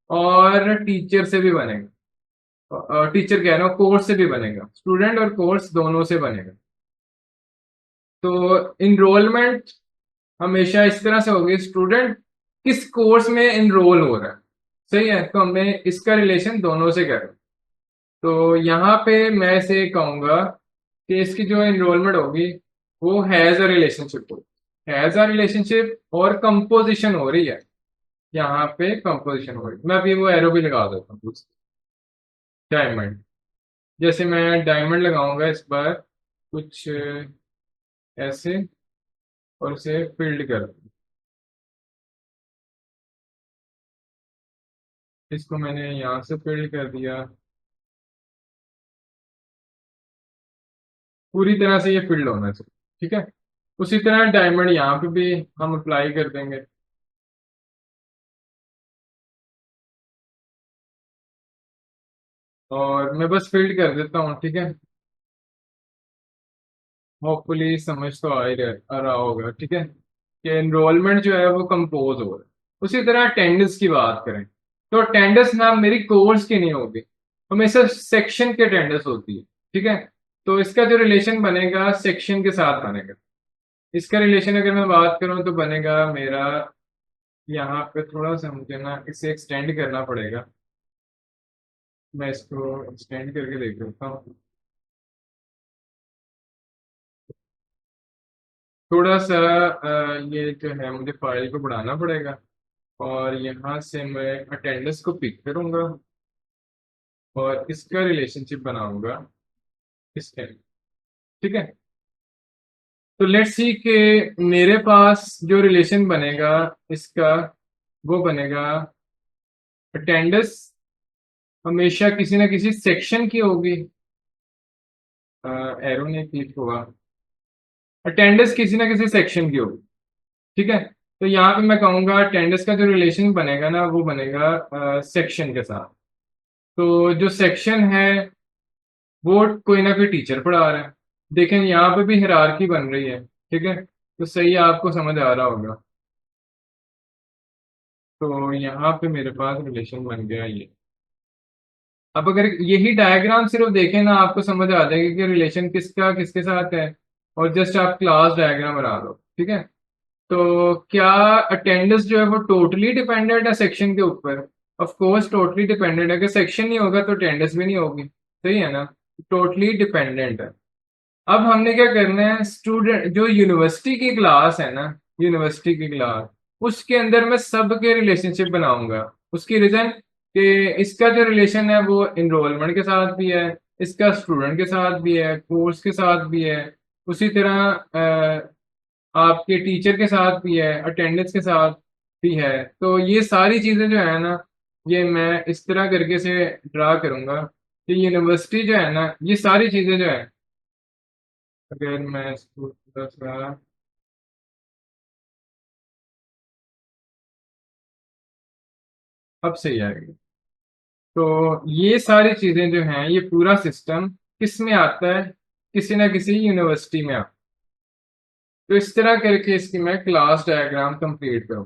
और टीचर से भी बनेगा। टीचर कह रहा हूँ, कोर्स से भी बनेगा, स्टूडेंट और कोर्स दोनों से बनेगा। तो इनरोलमेंट हमेशा इस तरह से होगी, स्टूडेंट किस कोर्स में इनरोल हो रहा है। सही है, तो हमें इसका रिलेशन दोनों से करें। तो यहाँ पे मैं से कहूंगा कि इसकी जो एनरोलमेंट होगी वो हैज अ रिलेशनशिप होगी, हैज अ रिलेशनशिप, और कंपोजिशन हो रही है। यहाँ पे कंपोजिशन हो रही है, मैं अभी वो एरो भी लगा देता हूँ। डायमंड, जैसे मैं डायमंड लगाऊंगा इस बार कुछ ऐसे, और इसे फिल्ड कर दूं। इसको मैंने यहाँ से फिल्ड कर दिया, पूरी तरह से ये फिल्ड होना चाहिए। ठीक है, उसी तरह डायमंड यहाँ पे भी हम अप्लाई कर देंगे। और मैं बस फिल्ड कर देता हूँ। ठीक है, होपफुली समझ तो आ रहा होगा। ठीक है, कि एनरोलमेंट जो है वो कंपोज हो रहा है। उसी तरह अटेंडेंस की बात करें, तो अटेंडेंस ना मेरी कोर्स की नहीं होगी, हमेशा सेक्शन की अटेंडेंस होती है। ठीक है, तो इसका जो रिलेशन बनेगा सेक्शन के साथ बनेगा। इसका रिलेशन अगर मैं बात करूं तो बनेगा मेरा, यहाँ पे थोड़ा सा मुझे ना इसे एक्सटेंड करना पड़ेगा। मैं इसको एक्सटेंड करके देख लेता हूँ। थोड़ा सा ये जो है मुझे फाइल को बढ़ाना पड़ेगा, और यहाँ से मैं अटेंडेंस को पिक करूंगा और इसका रिलेशनशिप बनाऊंगा इसके। ठीक है, तो लेट्स सी कि मेरे पास जो रिलेशन बनेगा इसका, वो बनेगा अटेंडेंस हमेशा किसी ना किसी सेक्शन की होगी। एरो ने क्लिक हुआ, अटेंडेंस किसी ना किसी सेक्शन की होगी। ठीक है, तो यहाँ पे मैं कहूंगा अटेंडेंस का जो रिलेशन बनेगा ना वो बनेगा सेक्शन के साथ। तो जो सेक्शन है वो कोई ना कोई टीचर पढ़ा रहा है। देखें यहाँ पे भी हिरारकी बन रही है। ठीक है, तो सही है, आपको समझ आ रहा होगा। तो यहाँ पे मेरे पास रिलेशन बन गया ये। अब अगर यही डायग्राम सिर्फ देखें ना, आपको समझ आ जाएगी कि रिलेशन किसका किसके साथ है, और जस्ट आप क्लास डायग्राम बना दो। ठीक है, तो क्या अटेंडेंस जो है वो टोटली डिपेंडेंट है सेक्शन के ऊपर? ऑफ कोर्स टोटली डिपेंडेंट है, अगर सेक्शन नहीं होगा तो अटेंडेंस भी नहीं होगी। सही है ना, टोटली डिपेंडेंट है। अब हमने क्या करना है, स्टूडेंट जो यूनिवर्सिटी की क्लास है ना, यूनिवर्सिटी की क्लास, उसके अंदर मैं सबके रिलेशनशिप बनाऊंगा। उसकी रीजन कि इसका जो रिलेशन है वो इनरोलमेंट के साथ भी है, इसका स्टूडेंट के साथ भी है, कोर्स के साथ भी है, उसी तरह आपके टीचर के साथ भी है, अटेंडेंस के साथ भी है। तो ये सारी चीजें जो है ना, ये मैं इस तरह करके से ड्रा करूंगा कि यूनिवर्सिटी जो है ना, ये सारी चीजें जो है, अगर मैं इसको थोड़ा सा, अब सही आएगा। तो ये सारी चीजें जो हैं, ये पूरा सिस्टम किस में आता है, किसी ना किसी यूनिवर्सिटी में आता है। तो इस तरह करके इसकी मैं क्लास डायग्राम कंप्लीट करूँ।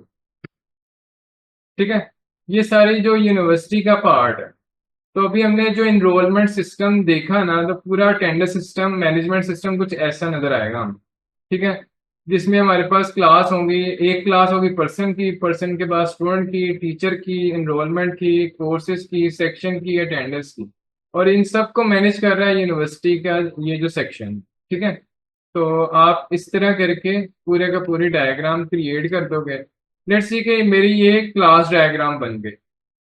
ठीक है, ये सारी जो यूनिवर्सिटी का पार्ट है। तो अभी हमने जो इनरोलमेंट सिस्टम देखा ना, तो पूरा अटेंडेंस सिस्टम, मैनेजमेंट सिस्टम कुछ ऐसा नजर आएगा हम। ठीक है, जिसमें हमारे पास क्लास होंगी, एक क्लास होगी पर्सन की, पर्सन के बाद स्टूडेंट की, टीचर की, इनरोलमेंट की, कोर्सेज की, सेक्शन की, अटेंडेंस की। और इन सब को मैनेज कर रहा है यूनिवर्सिटी का ये जो सेक्शन। ठीक है, तो आप इस तरह करके पूरे का पूरी डायग्राम क्रिएट कर दोगे। लेट्स सी कि मेरी ये क्लास डायग्राम बन गई,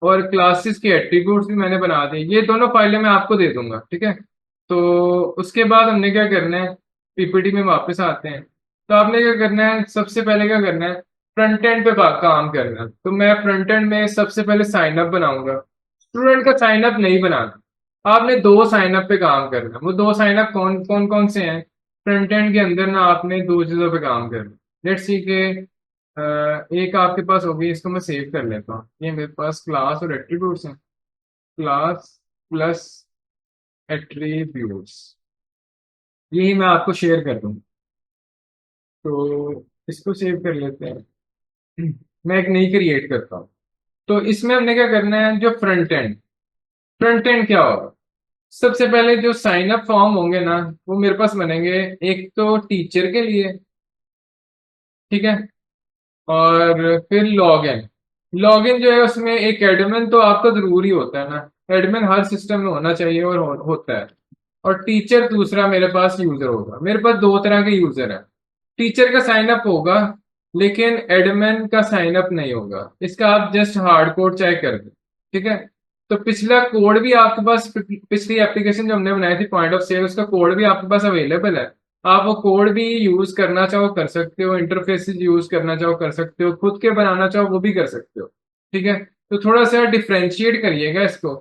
और क्लासेस के एट्रीब्यूट्स भी मैंने बना दिए। ये दोनों फाइलें मैं आपको दे दूंगा। ठीक है, तो उसके बाद हमने क्या करना है, पीपीटी में वापस आते हैं। तो आपने क्या करना है, सबसे पहले क्या करना है, फ्रंट एंड पे काम करना है। तो मैं फ्रंट एंड में सबसे पहले साइन अप बनाऊंगा। स्टूडेंट का साइन अप नहीं बनाना, आपने दो साइन अप पे काम करना है। वो दो साइन अप कौन कौन कौन से हैं, फ्रंट एंड के अंदर ना आपने दो चीजों पे काम करना है। लेट्स सी के एक आपके पास होगी, इसको मैं सेव कर लेता हूँ। ये मेरे पास क्लास और एट्रीब्यूट्स हैं, क्लास प्लस एट्रीब्यूट्स, यही मैं आपको शेयर कर दूँ। तो इसको सेव कर लेते हैं। मैं एक नई क्रिएट करता हूँ। तो इसमें हमने क्या करना है, जो फ्रंट एंड, फ्रंट एंड क्या होगा, सबसे पहले जो साइन अप फॉर्म होंगे ना, वो मेरे पास बनेंगे। एक तो टीचर के लिए, ठीक है, और फिर लॉगिन। लॉगिन जो है उसमें एक एडमिन तो आपका जरूरी होता है ना, एडमिन हर सिस्टम में होना चाहिए और होता है। और टीचर दूसरा मेरे पास यूजर होगा। मेरे पास दो तरह के यूजर है, टीचर का साइन अप होगा लेकिन एडमिन का साइन अप नहीं होगा। इसका आप जस्ट हार्ड कोड चेक कर दो। ठीक है, तो पिछला कोड भी आपके पास, पिछली एप्लीकेशन जो हमने बनाई थी पॉइंट ऑफ सेल, उसका कोड भी आपके पास अवेलेबल है। आप वो कोड भी यूज करना चाहो कर सकते हो, इंटरफेसेस यूज करना चाहो कर सकते हो, खुद के बनाना चाहो वो भी कर सकते हो। ठीक है, तो थोड़ा सा डिफ्रेंशिएट करिएगा इसको।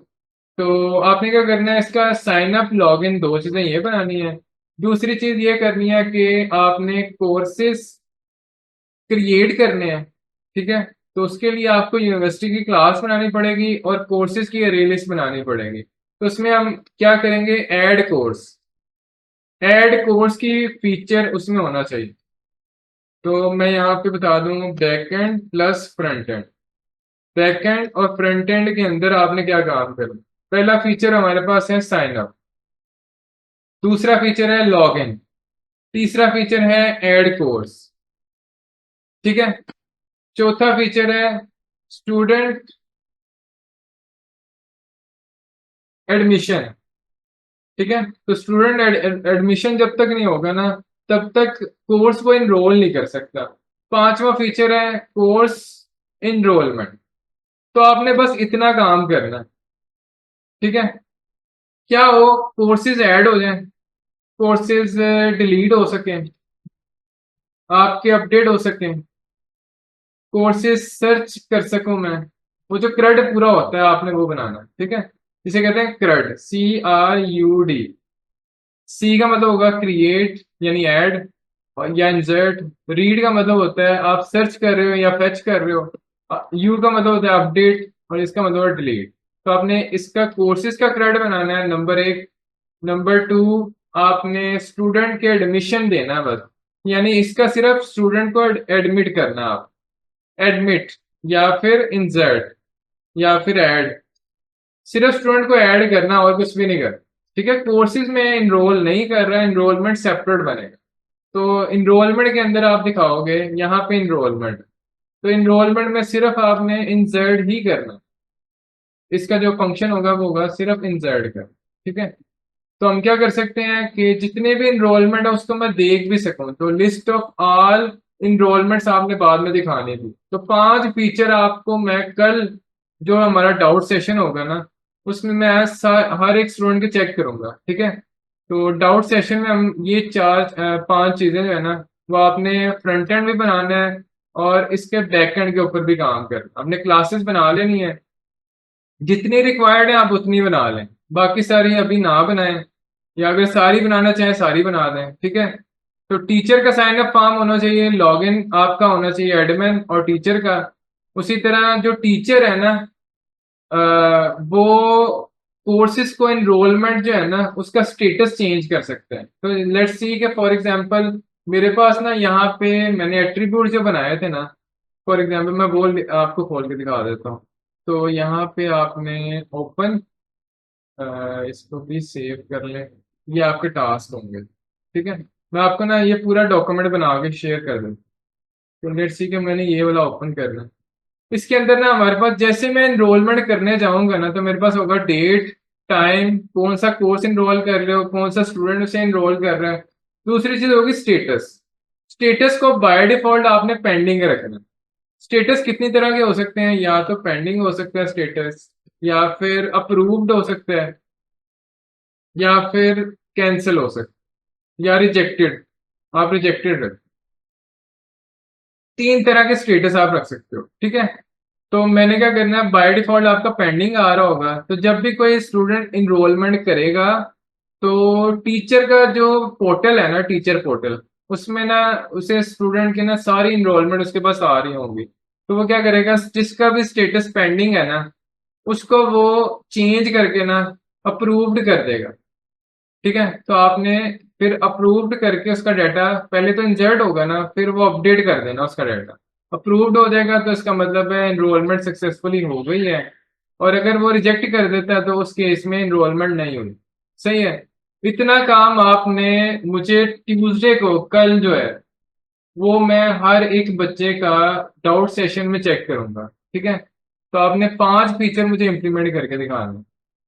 तो आपने क्या करना है, इसका साइन अप लॉग इन दो चीजें ये बनानी है। दूसरी चीज ये करनी है कि आपने कोर्सेस क्रिएट करने हैं। ठीक है, तो उसके लिए आपको यूनिवर्सिटी की क्लास बनानी पड़ेगी और कोर्सेज की अरे लिस्ट बनानी पड़ेगी। तो उसमें हम क्या करेंगे, ऐड कोर्स। ऐड कोर्स की फीचर उसमें होना चाहिए। तो मैं यहाँ पे बता दूं, back and plus front end. Back and और फ्रंट एंड के अंदर आपने क्या काम करना, पहला फीचर हमारे पास है साइन अप, दूसरा फीचर है लॉग इन, तीसरा फीचर है ऐड कोर्स। ठीक है, चौथा फीचर है स्टूडेंट एडमिशन। ठीक है, तो स्टूडेंट एडमिशन जब तक नहीं होगा ना, तब तक कोर्स को इनरोल नहीं कर सकता। पांचवा फीचर है कोर्स इनरोलमेंट। तो आपने बस इतना काम करना है। ठीक है, क्या हो, कोर्सेज ऐड हो जाएं, कोर्सेज डिलीट हो सकें, आपके अपडेट हो सकें, कोर्सेज सर्च कर सकूं मैं। वो जो क्रड पूरा होता है आपने वो बनाना है। ठीक है, इसे कहते हैं क्रड, CRUD। सी का मतलब होगा क्रिएट यानी ऐड, और या इंसर्ट। रीड का मतलब होता है आप सर्च कर रहे हो या फेच कर रहे हो। यू का मतलब होता है अपडेट, और इसका मतलब है डिलीट। तो आपने इसका कोर्सेज का क्रेडिट बनाना है, नंबर एक। नंबर टू, आपने स्टूडेंट के एडमिशन देना है बस, यानी इसका सिर्फ स्टूडेंट को एडमिट करना है आप। एडमिट या फिर इंसर्ट या फिर ऐड, सिर्फ स्टूडेंट को ऐड करना और कुछ भी नहीं करना। ठीक है, कोर्सेज में इनरोल नहीं कर रहा है, इनरोलमेंट सेपरेट बनेगा। तो इनरोलमेंट के अंदर आप दिखाओगे यहाँ पे इनरोलमेंट, तो इनरोलमेंट में सिर्फ आपने इंसर्ट ही करना। इसका जो फंक्शन होगा वो होगा सिर्फ इंसर्ट का। ठीक है, तो हम क्या कर सकते हैं कि जितने भी इनरोलमेंट है उसको मैं देख भी सकूं। तो लिस्ट ऑफ ऑल इनरोलमेंट्स आपने बाद में दिखानी थी। तो पांच फीचर आपको मैं कल, जो हमारा डाउट सेशन होगा ना, उसमें मैं हर एक स्टूडेंट को चेक करूंगा, ठीक है। तो डाउट सेशन में हम ये पांच चीजें जो है ना, वो आपने फ्रंट एंड भी बनाना है और इसके बैक एंड के ऊपर भी काम करना। आपने क्लासेस बना लेनी है, जितनी रिक्वायर्ड है आप उतनी बना लें, बाकी सारी अभी ना बनाएं, या अगर सारी बनाना चाहें सारी बना दें, ठीक है। तो टीचर का साइन अप फॉर्म होना चाहिए, लॉगिन आपका होना चाहिए एडमिन और टीचर का। उसी तरह जो टीचर है ना, वो कोर्सेज को एनरोलमेंट जो है ना उसका स्टेटस चेंज कर सकते हैं। तो लेट्स सी कि फॉर एग्जांपल मेरे पास ना यहाँ पे मैंने एट्रीब्यूट जो बनाए थे ना, फॉर एग्जांपल मैं बोल आपको खोल के दिखा देता हूँ। तो यहाँ पे आपने ओपन, इसको भी सेव कर लें, ये आपके टास्क होंगे, ठीक है। मैं आपको ना ये पूरा डॉक्यूमेंट बना के शेयर कर दूँ। तो लेट्स सी कि मैंने ये वाला ओपन करना। इसके अंदर ना हमारे पास जैसे मैं एनरोलमेंट करने जाऊंगा ना, तो मेरे पास होगा डेट, टाइम, कौन सा कोर्स एनरोल कर रहे हो, कौन सा स्टूडेंट उसे एनरोल कर रहा है। दूसरी चीज होगी स्टेटस। स्टेटस को बाय डिफॉल्ट आपने पेंडिंग रखना। स्टेटस कितनी तरह के हो सकते हैं, या तो पेंडिंग हो सकता है स्टेटस, या फिर अप्रूव्ड हो सकता है, या फिर कैंसिल हो सकता है, या रिजेक्टेड। आप रिजेक्टेड रख, तीन तरह के स्टेटस आप रख सकते हो, ठीक है। तो मैंने क्या करना है, बाय डिफॉल्ट आपका पेंडिंग आ रहा होगा, तो जब भी कोई स्टूडेंट इनरोलमेंट करेगा तो टीचर का जो पोर्टल है ना, टीचर पोर्टल, उसमें ना उसे स्टूडेंट की ना सारी इनरोलमेंट उसके पास आ रही होंगी। तो वो क्या करेगा, जिसका भी स्टेटस पेंडिंग है ना, उसको वो चेंज करके ना अप्रूव्ड कर देगा, ठीक है। तो आपने फिर अप्रूव्ड करके उसका डाटा पहले तो इंसर्ट होगा ना, फिर वो अपडेट कर देना उसका डाटा। अप्रूव्ड हो जाएगा तो इसका मतलब है एनरोलमेंट सक्सेसफुली हो गई है, और अगर वो रिजेक्ट कर देता है तो उस केस में एनरोलमेंट नहीं हुई। सही है। इतना काम आपने मुझे ट्यूसडे को, कल जो है, वो मैं हर एक बच्चे का डाउट सेशन में चेक करूंगा, ठीक है। तो आपने पांच फीचर मुझे इंप्लीमेंट करके दिखाना,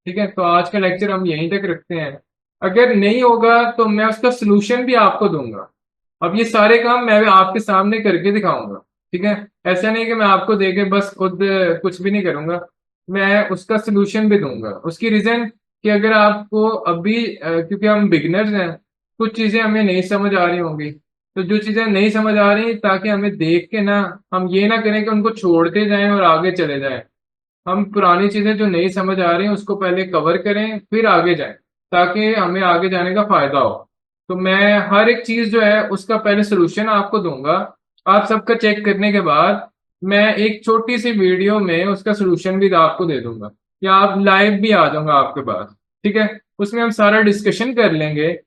ठीक है। तो आज का लेक्चर हम यहीं तक रखते हैं। अगर नहीं होगा तो मैं उसका सोल्यूशन भी आपको दूंगा। अब ये सारे काम मैं आपके सामने करके दिखाऊंगा, ठीक है। ऐसा नहीं कि मैं आपको देके बस खुद कुछ भी नहीं करूंगा, मैं उसका सोल्यूशन भी दूंगा। उसकी रीजन कि अगर आपको अभी क्योंकि हम बिगिनर्स हैं, कुछ चीजें हमें नहीं समझ आ रही होंगी। तो जो चीजें नहीं समझ आ रही, ताकि हमें देख के ना हम ये ना करें कि उनको छोड़ते जाएं और आगे चले जाएं। हम पुरानी चीजें जो नहीं समझ आ रही हैं उसको पहले कवर करें, फिर आगे जाएं, ताकि हमें आगे जाने का फायदा हो। तो मैं हर एक चीज जो है उसका पहले सोल्यूशन आपको दूंगा। आप सबका चेक करने के बाद मैं एक छोटी सी वीडियो में उसका सोल्यूशन भी आपको दे दूंगा, या आप लाइव भी आ जाऊंगा आपके पास, ठीक है। उसमें हम सारा डिस्कशन कर लेंगे।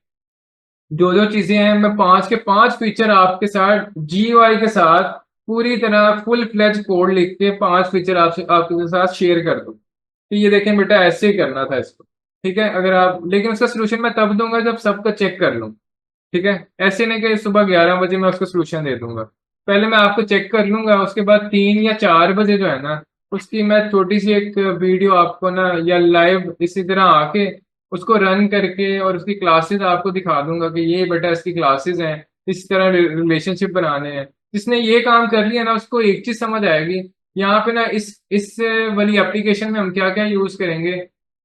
जो जो चीजें हैं, मैं पांच के पांच फीचर आपके साथ GUI के साथ पूरी तरह फुल फ्लेज कोड लिख के पांच फीचर आपसे आपके साथ शेयर कर दूं। तो ये देखें बेटा, ऐसे ही करना था इसको, ठीक है। अगर आप, लेकिन उसका सोल्यूशन मैं तब दूंगा जब सबका चेक कर लूं, ठीक है। ऐसे नहीं कि सुबह 11 बजे मैं उसको सोल्यूशन दे दूंगा। पहले मैं आपको चेक कर लूंगा, उसके बाद 3 या 4 बजे जो है ना, उसकी मैं छोटी सी एक वीडियो आपको ना, या लाइव इसी तरह आके उसको रन करके और उसकी क्लासेस आपको दिखा दूंगा कि ये बेटा इसकी क्लासेस हैं, इस तरह रिलेशनशिप बनाने हैं। जिसने ये काम कर लिया ना, उसको एक चीज समझ आएगी। यहाँ पे ना इस वाली एप्लीकेशन में हम क्या क्या यूज करेंगे।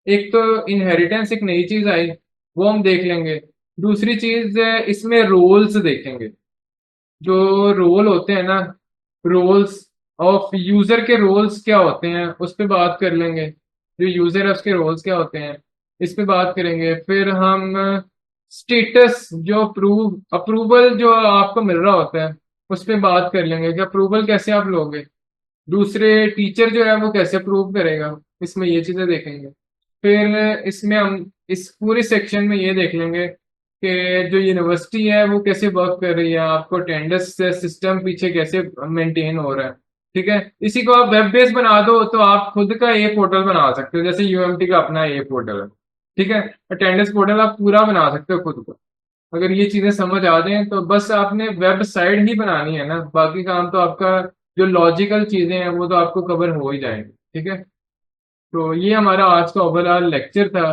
एक तो इनहेरिटेंस एक नई चीज आई, वो हम देख लेंगे। दूसरी चीज इसमें रोल्स देखेंगे। जो रोल होते हैं ना, रोल्स ऑफ यूजर के रोल्स क्या होते हैं उस पे बात कर लेंगे। जो यूजर है उसके रोल्स क्या होते हैं, इस पे बात करेंगे। फिर हम स्टेटस, जो अप्रूवल जो आपको मिल रहा होता है, उस पे बात कर लेंगे कि अप्रूवल कैसे आप लोगे। दूसरे टीचर जो है वो कैसे अप्रूव करेगा, इसमें ये चीजें देखेंगे। फिर इसमें हम इस पूरे सेक्शन में ये देख लेंगे कि जो यूनिवर्सिटी है वो कैसे वर्क कर रही है, आपको अटेंडेंस सिस्टम पीछे कैसे मेंटेन हो रहा है, ठीक है। इसी को आप वेब बेस्ड बना दो तो आप खुद का ए पोर्टल बना सकते हो, जैसे UMT का अपना ए पोर्टल है, ठीक है। अटेंडेंस पोर्टल आप पूरा बना सकते हो खुद को। अगर ये चीजें समझ आ जाएं तो बस आपने वेबसाइट ही बनानी है ना, बाकी काम तो आपका जो लॉजिकल चीजें हैं वो तो आपको कवर हो ही जाएंगे, ठीक है। तो ये हमारा आज का ओवरऑल लेक्चर था।